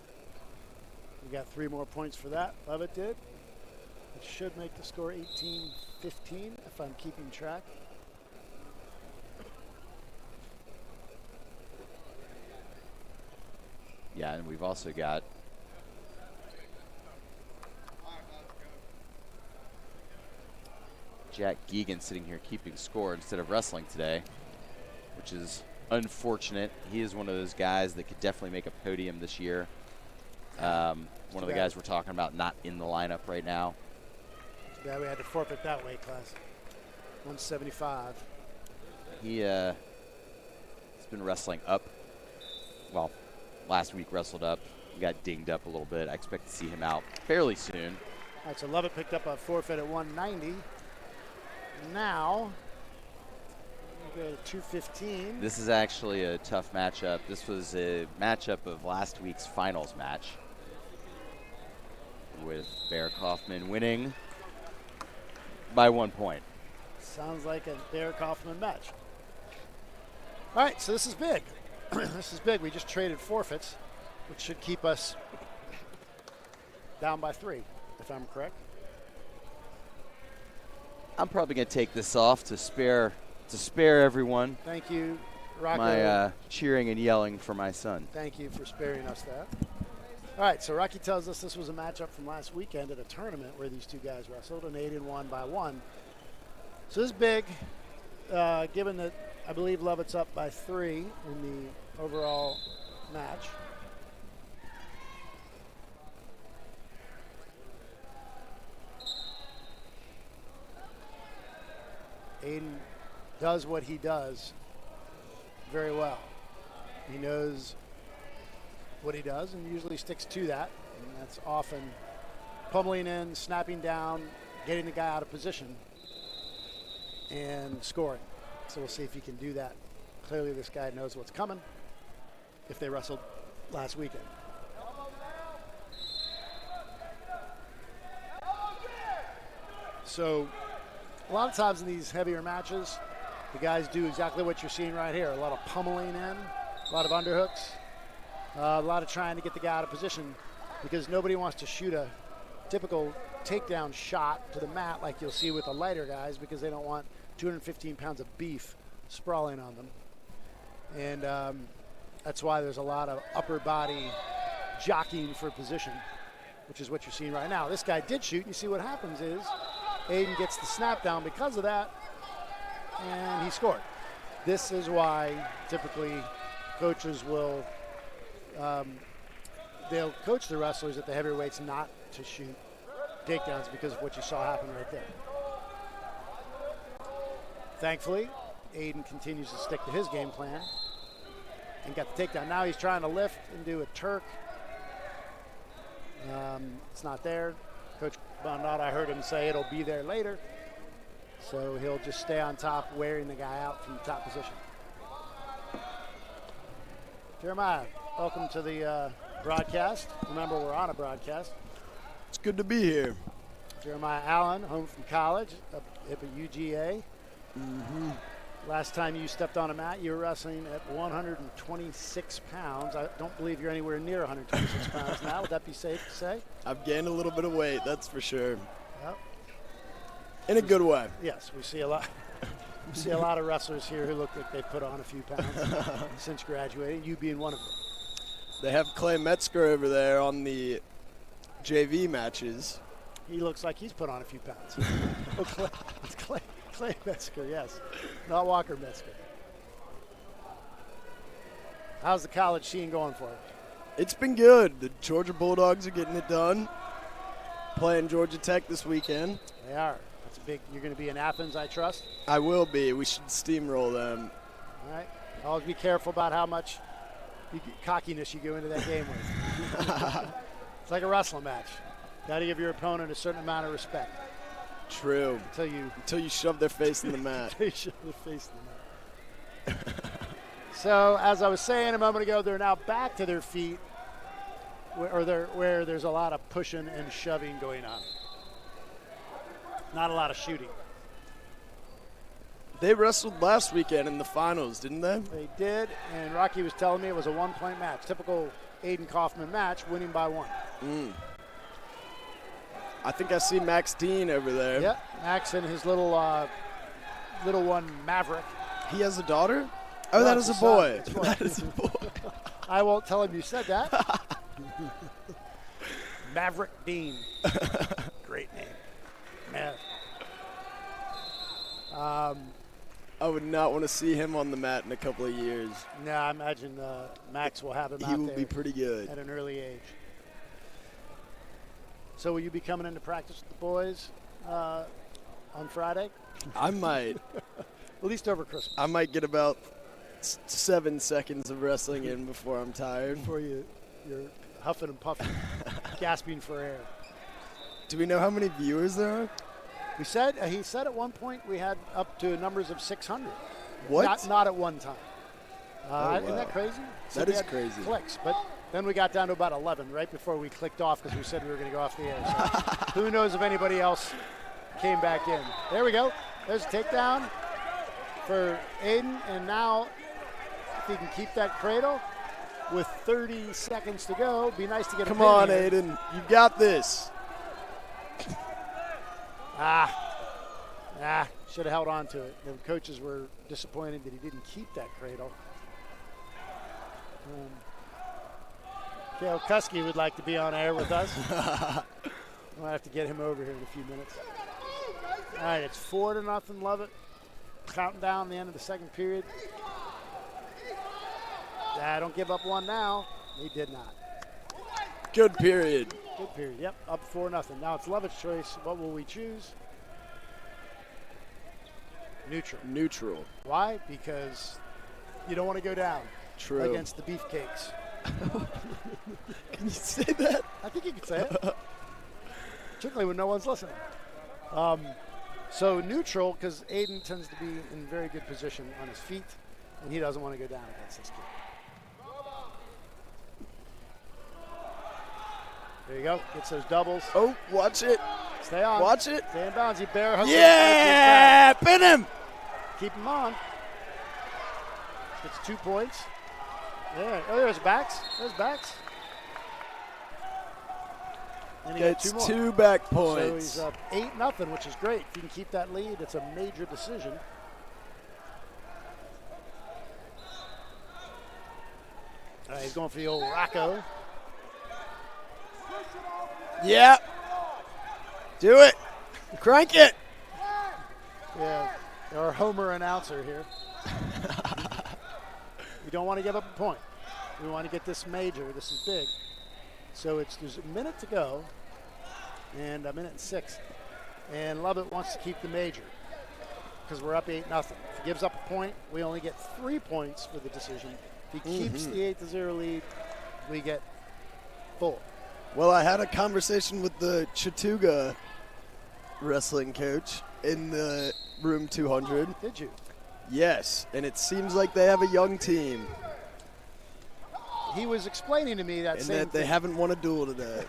We got 3 more points for that. Lovett did. It should make the score 18-15 if I'm keeping track. Yeah, and we've also got Jack Geegan sitting here keeping score instead of wrestling today, which is unfortunate. He is one of those guys that could definitely make a podium this year. One of the guys we're talking about not in the lineup right now. Too bad we had to forfeit that weight class. 175. He's been wrestling up. Well, last week wrestled up. He got dinged up a little bit. I expect to see him out fairly soon. All right, so Lovett picked up a forfeit at 190. Now, we go to 215. This is actually a tough matchup. This was a matchup of last week's finals match, with Bear Kaufman winning by 1 point. Sounds like a Bear Kaufman match. All right, so this is big. This is big. We just traded forfeits, which should keep us down by 3, if I'm correct. I'm probably going to take this off to spare everyone Thank you, Rocco. my cheering and yelling for my son. Thank you for sparing us that. All right, so Rocky tells us this was a matchup from last weekend at a tournament where these 2 guys wrestled, and Aiden won by 1. So this is big, given that I believe Lovett's up by 3 in the overall match. Aiden does what he does very well. He knows what he does and usually sticks to that. And that's often pummeling in, snapping down, getting the guy out of position, and scoring. So we'll see if he can do that. Clearly this guy knows what's coming if they wrestled last weekend. So a lot of times in these heavier matches, the guys do exactly what you're seeing right here. A lot of pummeling in, a lot of underhooks, a lot of trying to get the guy out of position because nobody wants to shoot a typical takedown shot to the mat like you'll see with the lighter guys because they don't want 215 pounds of beef sprawling on them. And that's why there's a lot of upper body jockeying for position, which is what you're seeing right now. This guy did shoot, and you see what happens is Aiden gets the snap down because of that, and he scored. This is why typically coaches will they'll coach the wrestlers at the heavyweights not to shoot takedowns because of what you saw happen right there. Thankfully, Aiden continues to stick to his game plan and got the takedown. Now he's trying to lift and do a Turk. It's not there. Coach Bondot, I heard him say it'll be there later. So he'll just stay on top, wearing the guy out from the top position. Jeremiah, welcome to the broadcast. Remember, we're on a broadcast. It's good to be here. Jeremiah Allen, home from college, up at UGA. Last time you stepped on a mat, you were wrestling at 126 pounds. I don't believe you're anywhere near 126 pounds now. Would that be safe to say? I've gained a little bit of weight, that's for sure. Yep. In a good way. Yes, we see a lot. We see a lot of wrestlers here who look like they put on a few pounds since graduating. You being one of them. They have Clay Metzger over there on the JV matches. He looks like he's put on a few pounds. It's Clay Metzger, yes, not Walker Metzger. How's the college scene going for you? It's been good. The Georgia Bulldogs are getting it done. Playing Georgia Tech this weekend. They are. That's a big. You're going to be in Athens, I trust. I will be. We should steamroll them. All right. Always be careful about how much cockiness you go into that game with. It's like a wrestling match. Got to give your opponent a certain amount of respect. True. Until you shove their face in the mat. Until you shove their face in the mat. So, as I was saying a moment ago, they're now back to their feet, where there's a lot of pushing and shoving going on. Not a lot of shooting. They wrestled last weekend in the finals, didn't they? They did, and Rocky was telling me it was a one-point match. Typical Aiden Kaufman match, winning by one. I think I see Max Dean over there. Yep, Max and his little one, Maverick. He has a daughter? Oh, No, that it's is a a boy. son. That is a boy. I won't tell him you said that. Maverick Dean. Great name. I would not want to see him on the mat in a couple of years. No, I imagine Max will have him out He there will be pretty good. at an early age. So will you be coming into practice with the boys on Friday? I might. At least over Christmas. I might get about 7 seconds of wrestling in before I'm tired. Before you're huffing and puffing, gasping for air. Do we know how many viewers there are? He said at one point we had up to numbers of 600. What? Not at one time. Wow. Isn't that crazy? So That we is had crazy. Clicks, but then we got down to about 11 right before we clicked off because we said we were going to go off the air. So who knows if anybody else came back in. There we go. There's a takedown for Aiden, and now if he can keep that cradle with 30 seconds to go, be nice to get a Come pin on, here. Aiden. You got this. Should have held on to it. The coaches were disappointed that he didn't keep that cradle. Kale Kuski would like to be on air with us. We'll have to get him over here in a few minutes. All right, it's 4-0, Lovett. Counting down the end of the second period. Don't give up one now. He did not. Good period. Good period. Yep, up 4-0. Now it's Lovett's choice. What will we choose? Neutral. Neutral. Why? Because you don't want to go down. True. Against the beefcakes. Can you say that? I think you can say it. Particularly when no one's listening. So neutral, because Aiden tends to be in very good position on his feet, and he doesn't want to go down against this kid. There you go. Gets those doubles. Oh, watch it. Stay on. Watch it. Stay in bounds. He bear hooks. Yeah! Pin him. Keep him on. Gets 2 points. Yeah. Oh, there's backs. There's backs. And he got Gets 2 more. 2 back So points. he's up 8-0, which is great. If you can keep that lead, it's a major decision. All right, he's going for the old Rocco. Yeah. Do it. Crank it. Yeah, our Homer announcer here. We don't want to give up a point. We want to get this major. This is big. So there's a minute to go, and a minute and 6. And Lovett wants to keep the major because we're up 8-0. If he gives up a point, we only get 3 points for the decision. If he keeps the 8-0 lead, we get full. Well, I had a conversation with the Chattooga wrestling coach in the room 200. Did you? Yes, and it seems like they have a young team He was explaining to me that and same that they thing. haven't won a duel today.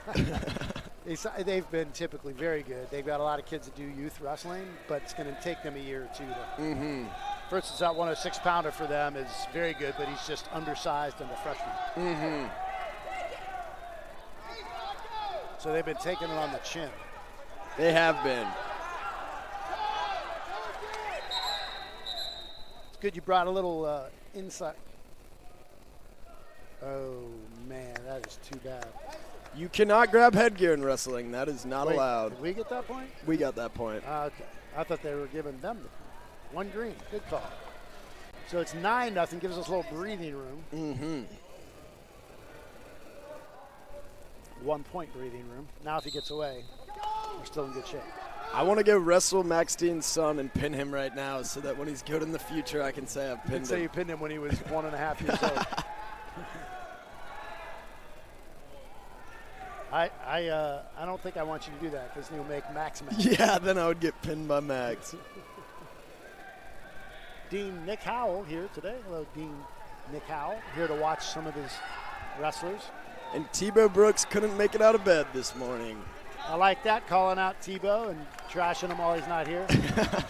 They've been typically very good. They've got a lot of kids that do youth wrestling, but it's going to take them a year or two to. For instance, that 106-pounder for them is very good, but he's just undersized and a freshman. So they've been taking it on the chin. They have been. It's good you brought a little insight. Oh, man, that is too bad. You cannot grab headgear in wrestling. That is not Wait, allowed. Did we get that point? We got that point. Okay. I thought they were giving them the point. One green. Good call. So it's 9-0. Gives us a little breathing room. 1 point breathing room. Now if he gets away, we're still in good shape. I want to go wrestle Max Dean's son and pin him right now so that when he's good in the future, I can say I've You can pinned say him. you pinned him when he was 1.5 years old. I don't think I want you to do that because he'll make Max mad. Yeah, then I would get pinned by Max. Dean Nick Howell here today. Hello, Dean Nick Howell, here to watch some of his wrestlers. And Tebow Brooks couldn't make it out of bed this morning. I like that, calling out Tebow and trashing him while he's not here. There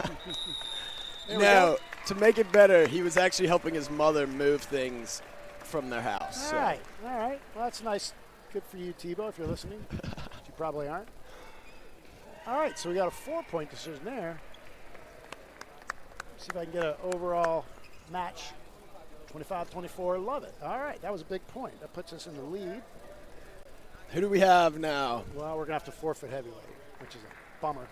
we No, go. to make it better, he was actually helping his mother move things from their house. All right. Well, that's nice. Good for you, Tebow, if you're listening. But you probably aren't. All right, so we got a 4-point decision there. See if I can get an overall match. 25-24, love it. All right, that was a big point. That puts us in the lead. Who do we have now? Well, we're going to have to forfeit heavyweight, which is a bummer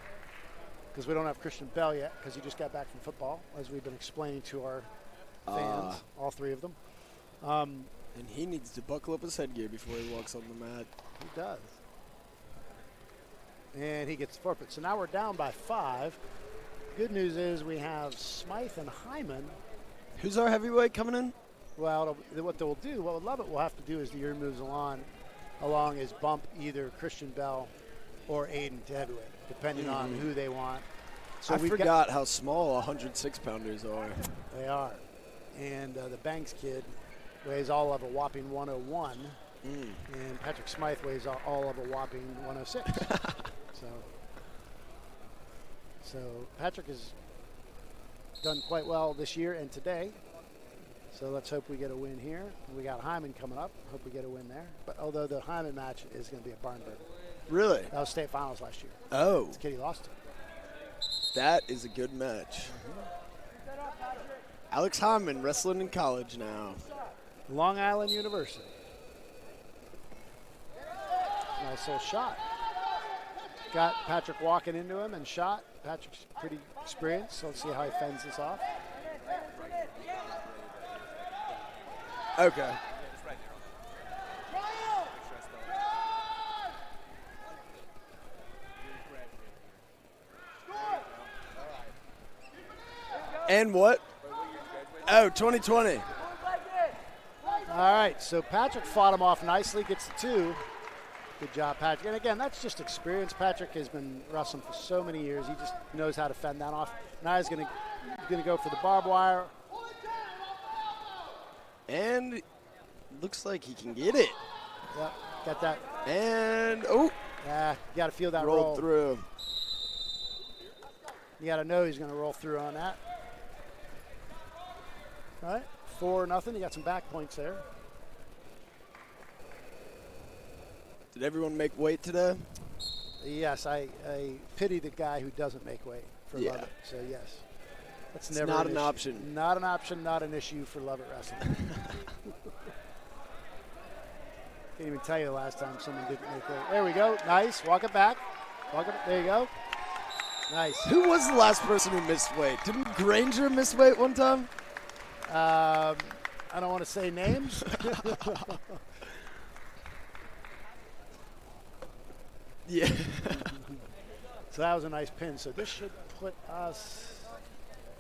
because we don't have Christian Bell yet because he just got back from football, as we've been explaining to our fans, all three of them. And he needs to buckle up his headgear before he walks on the mat. He does. And he gets forfeit. So now we're down by 5. Good news is we have Smythe and Hyman. Who's our heavyweight coming in? Well, what Lovett will have to do as the year moves along is bump either Christian Bell or Aiden to heavyweight, depending on who they want. So I forgot how small 106-pounders are. They are. And the Banks kid weighs all of a whopping 101. And Patrick Smythe weighs all of a whopping 106. So Patrick has done quite well this year and today. So let's hope we get a win here. We got Hyman coming up. Hope we get a win there. But although the Hyman match is going to be a barn burner. Really? That was state finals last year. Oh, This kid he lost to. that is a good match. Alex Hyman wrestling in college now. Long Island University. Nice little shot. Got Patrick walking into him and shot. Patrick's pretty experienced, so let's see how he fends this off. Okay. And what? Oh, 2020. All right, so Patrick fought him off nicely, gets the 2. Good job, Patrick. And again, that's just experience. Patrick has been wrestling for so many years. He just knows how to fend that off. Now he's going to go for the barbed wire. And looks like he can get it. Yep, got that. And, oh, Yeah, you got to feel that rolled roll. through. You got to know he's going to roll through on that. All right, 4-0. You got some back points there. Did everyone make weight today? Yes, I pity the guy who doesn't make weight for Yeah. Lovett. So yes, that's It's never not an an issue. option. Not an option. Not an issue for Lovett Wrestling. Can't even tell you the last time someone didn't make weight. There we go. Nice. Walk it back. There you go. Nice. Who was the last person who missed weight? Didn't Granger miss weight one time? I don't want to say names. Yeah. So that was a nice pin. So this should put us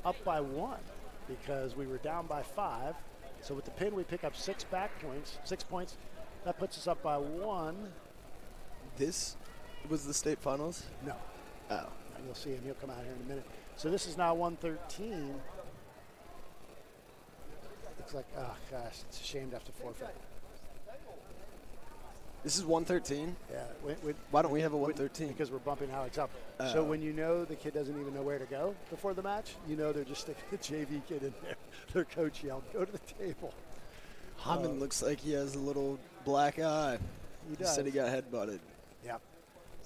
up by 1 because we were down by 5. So with the pin, we pick up 6 points. That puts us up by 1. This was the state finals? No. Oh. You'll see him. He'll come out here in a minute. So this is now 113. Looks like, oh gosh, it's a shame to have to forfeit. This is 113? Yeah. Why don't we have a 113? Because we're bumping Alex up. So when you know the kid doesn't even know where to go before the match, you know they're just sticking the JV kid in there. Their coach yelled, "Go to the table." Hammond looks like he has a little black eye. He He does. said he got headbutted. Yeah,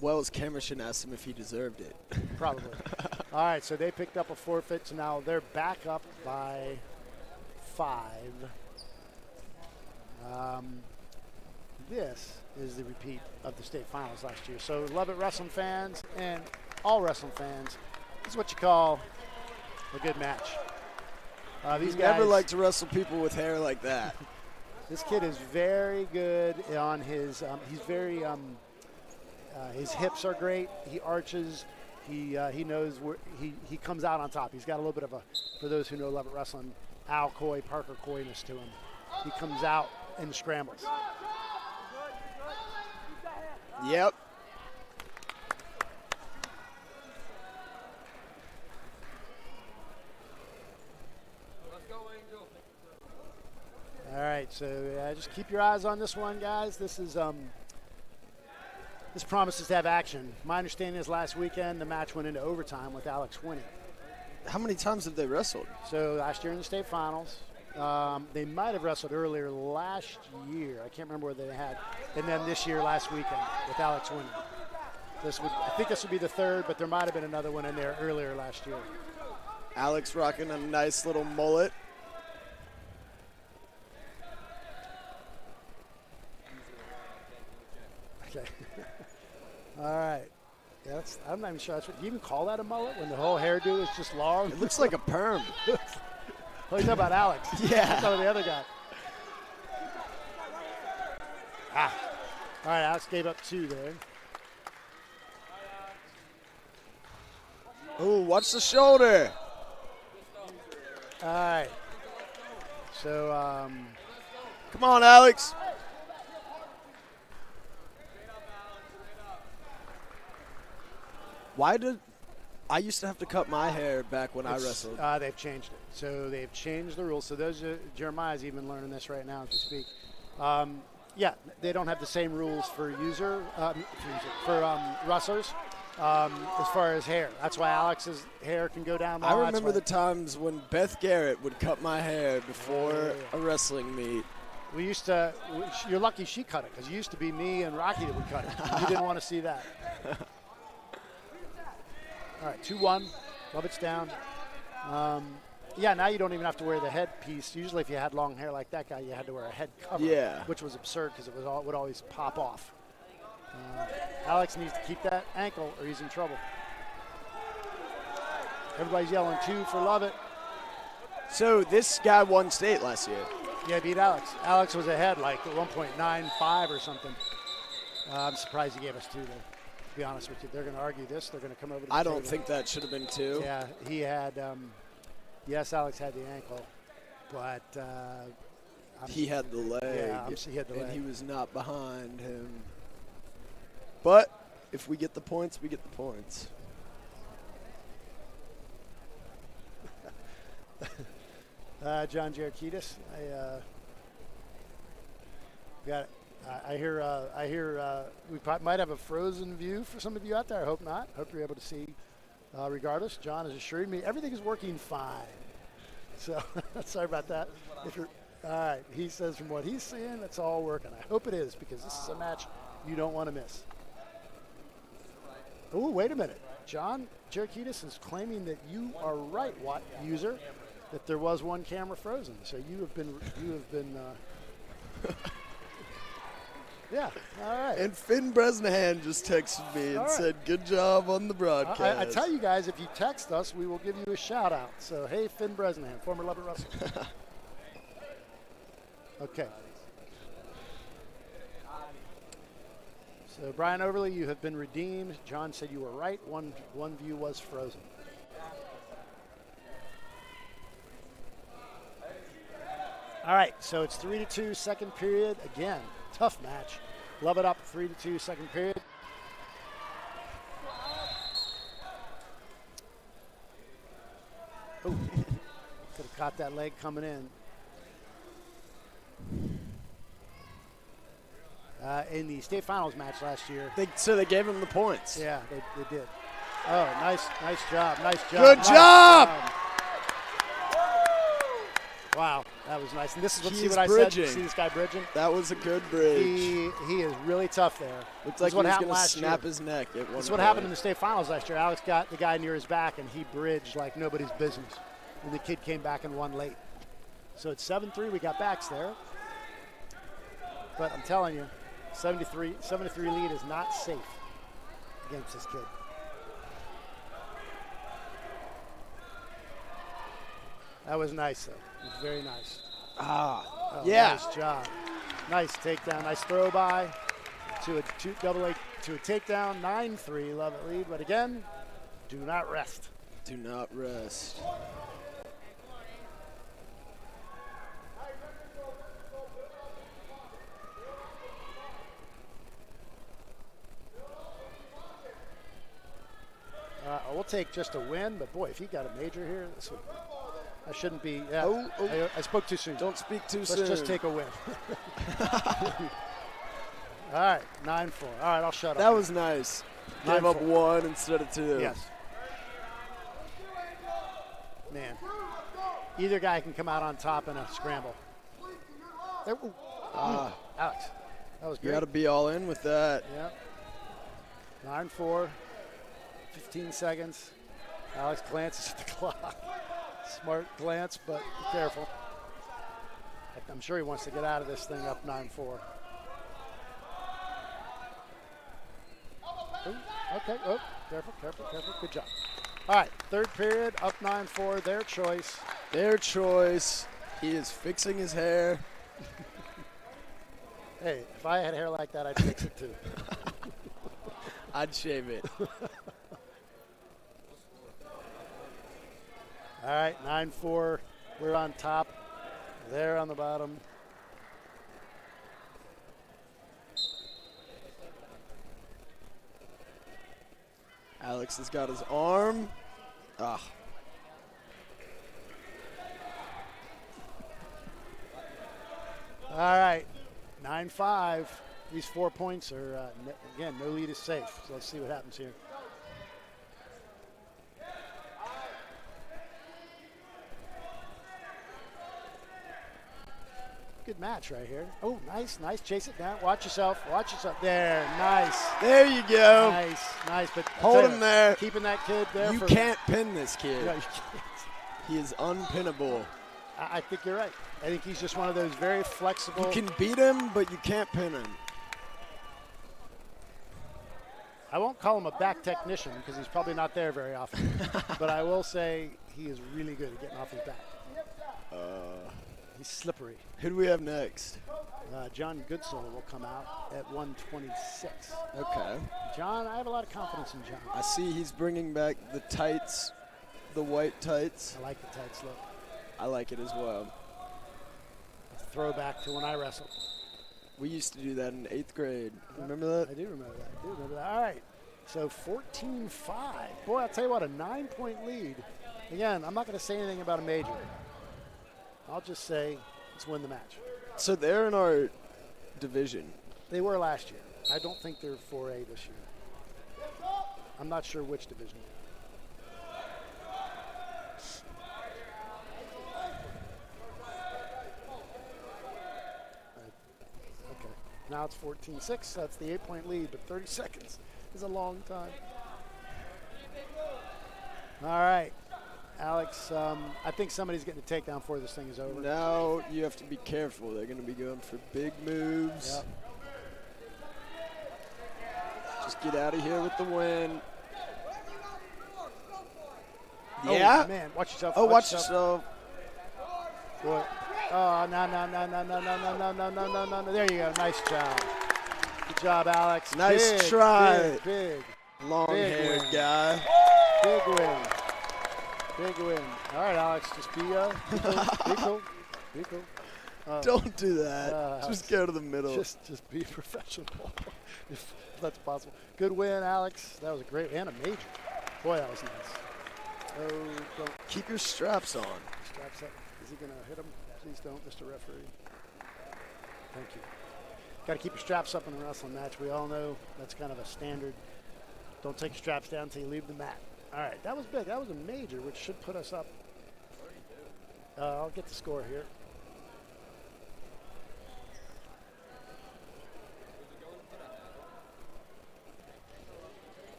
Wells Camerson asked him if he deserved it. probably. All right, so they picked up a forfeit, so now they're back up by 5. This is the repeat of the state finals last year. So Lovett Wrestling fans and all wrestling fans, this is what you call a good match. These He's guys never like to wrestle people with hair like that. This kid is very good on his. He's very. His hips are great. He arches. He knows where he comes out on top. He's got a little bit of a, for those who know Lovett Wrestling, Al Coy, Parker Coyness to him. He comes out and scrambles. Yep. All right, so just keep your eyes on this one, guys. This is this promises to have action. My understanding is last weekend the match went into overtime with Alex winning. How many times have they wrestled? So last year in the state finals, they might have wrestled earlier last year. I can't remember where they had. And then this year, last weekend, with Alex winning. I think this would be the third, but there might have been another one in there earlier last year. Alex rocking a nice little mullet. Okay. All right. Yeah, I'm not even sure. Do you even call that a mullet when the whole hairdo is just long? It looks like a perm. Oh, you know about Alex. Yeah. That's about the other guy. All right, Alex gave up 2 there. Oh, watch the shoulder. All right. So, Come on, Alex. Why did I used to have to cut my hair back when I wrestled? they've changed it. So they've changed the rules. So Jeremiah's even learning this right now as we speak. Yeah, they don't have the same rules for wrestlers as far as hair. That's why Alex's hair can go down. I long. remember the times when Beth Garrett would cut my hair before a wrestling meet. We used to. You're lucky she cut it because it used to be me and Rocky that would cut it. You didn't want to see that. All right, 2-1. Lovett's down. Yeah, now you don't even have to wear the headpiece. Usually, if you had long hair like that guy, you had to wear a head cover. Yeah. Which was absurd because it would always pop off. Alex needs to keep that ankle or he's in trouble. Everybody's yelling 2 for Lovett. So this guy won state last year. Yeah, beat Alex. Alex was ahead like at 1.95 or something. I'm surprised he gave us 2 though. To be honest with you, they're going to argue this. They're going to come over to the I don't table. think that should have been 2. Yeah, he had. Yes, Alex had the ankle, but He had the leg. Yeah, he had the and leg. he was not behind him. But if we get the points, we get the points. John Jarakidis. I hear we might have a frozen view for some of you out there. I hope not. Hope you're able to see. Regardless, John has assured me everything is working fine. So sorry about that. All right, he says from what he's seeing, it's all working. I hope it is because this is a match you don't want to miss. Oh, wait a minute. John Jarakidis is claiming that you are right, user, that there was one camera frozen. So you have been. Yeah, all right. And Finn Bresnahan just texted me and All right. said, good job on the broadcast. I tell you guys, if you text us, we will give you a shout out. So, hey, Finn Bresnahan, former Lovett Wrestler. Okay. So, Brian Overly, you have been redeemed. John said you were right. One view was frozen. All right, so it's 3-2, second period. Again, tough match. Love it up, 3-2, second period. Caught that leg coming in. In the state finals match last year. So they gave him the points. Yeah, they did. Oh, nice job. Good job! Wow, that was nice. And this is He see is what I bridging. said. See this guy bridging? That was a good bridge. He is really tough there. Looks This like is he what was happened going to last snap year. his neck at one That's what point. happened in the state finals last year. Alex got the guy near his back, and he bridged like nobody's business. And the kid came back and won late. So it's 7-3. We got backs there. But I'm telling you, 73 lead is not safe against this kid. That was nice, though. It was very nice. Oh, yeah. Nice job. Nice takedown. Nice throw by to a takedown. 9-3. Love it lead. But again, do not rest. Do not rest. We'll take just a win, but boy, if he got a major here, this would. I shouldn't be. Yeah, Oh. I spoke too soon. Don't speak too Let's soon. just take a win. All right, 9-4. All right, I'll shut up. That was nice. Gave up 9-4. one instead of two. Yes. Man, either guy can come out on top in a scramble. There, ooh. Alex, that was You great. got to be all in with that. Yeah. 9-4. 15 seconds. Alex glances at the clock. Smart glance, but be careful. I'm sure he wants to get out of this thing up 9-4. Ooh, okay. Oh, careful. Good job. All right, third period, up 9-4. Their choice. Their choice. He is fixing his hair. Hey, if I had hair like that, I'd fix it too. I'd shave it. All right, 9-4. We're on top. They're on the bottom. Alex has got his arm. Ah. All right, 9-5. These 4 points are, again, no lead is safe. So let's see what happens here. Good match right here. Oh, nice. Chase it down. Watch yourself. There, nice. There you go. Nice. But I'll Hold tell him you, there. Keeping that kid there. You for can't pin this kid. No, you can't. He is unpinnable. I think you're right. I think he's just one of those very flexible. You can beat him, but you can't pin him. I won't call him a back technician because he's probably not there very often. But I will say he is really good at getting off his back. He's slippery. Who do we have next? John Goodsoul will come out at 126. Okay. John, I have a lot of confidence in John. I see he's bringing back the tights, the white tights. I like the tight slope. I like it as well. Throwback to when I wrestled. We used to do that in 8th grade. Remember I that? do remember that. All right. So 14-5. Boy, I'll tell you what, a 9-point lead. Again, I'm not going to say anything about a major. I'll just say let's win the match. So they're in our division. They were last year. I don't think they're 4A this year. I'm not sure which division. Okay. Now it's 14-6. That's the 8-point lead, but 30 seconds is a long time. All right. Alex, I think somebody's getting a takedown before this thing is over. Now you have to be careful. They're going to be going for big moves. Yep. Just get out of here with the win. Oh, Yeah? man, watch yourself. Oh, watch yourself. Boy. Oh, no. There you go. Nice job. Good job, Alex. Nice Big, try. Big Long-haired win. guy. Big win. Big win. All right, Alex, just be cool. Be cool. Don't do that. Just go to the middle. Just be professional, if that's possible. Good win, Alex. That was a great and a major. Boy, that was nice. Oh, don't Keep your straps on. straps up. Is he going to hit him? Please don't, Mr. Referee. Thank you. Got to keep your straps up in a wrestling match. We all know that's kind of a standard. Don't take your straps down until you leave the mat. All right, that was big. That was a major, which should put us up. I'll get the score here.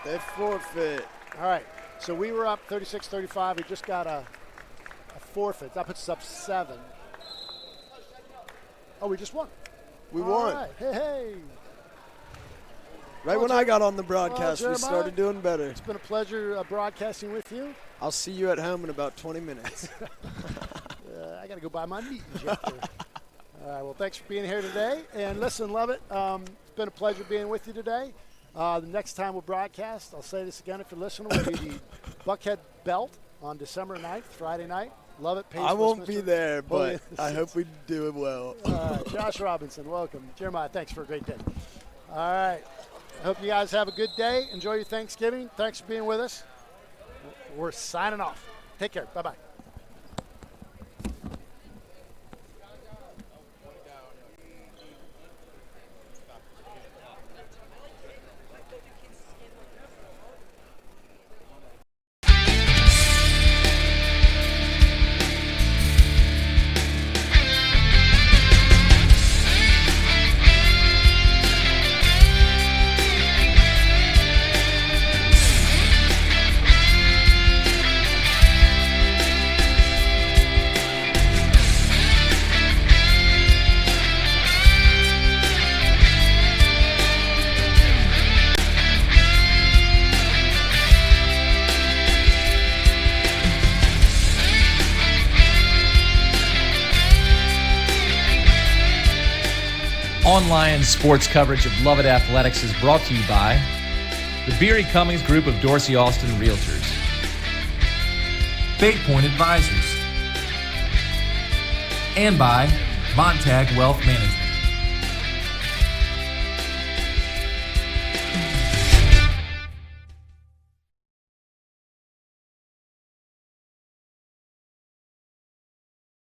They forfeit. All right, so we were up 36-35. We just got a forfeit. That puts us up 7. Oh, we just won. We All won. right. Hey. Right Well, when I got on the broadcast, we Jeremiah, started doing better. It's been a pleasure broadcasting with you. I'll see you at home in about 20 minutes. I got to go buy my meat injector. All right, well, thanks for being here today. And listen, love it. It's been a pleasure being with you today. The next time we'll broadcast, I'll say this again if you're listening, will be the Buckhead Belt on December 9th, Friday night. Love it. Paige I won't be Westminster. there, but yes. I hope we do it well. Josh Robinson, welcome. Jeremiah, thanks for a great day. All right. I hope you guys have a good day. Enjoy your Thanksgiving. Thanks for being with us. We're signing off. Take care. Bye-bye. Online sports coverage of Lovett Athletics is brought to you by the Beery Cummings Group of Dorsey Austin Realtors, Bait Point Advisors, and by Montag Wealth Management.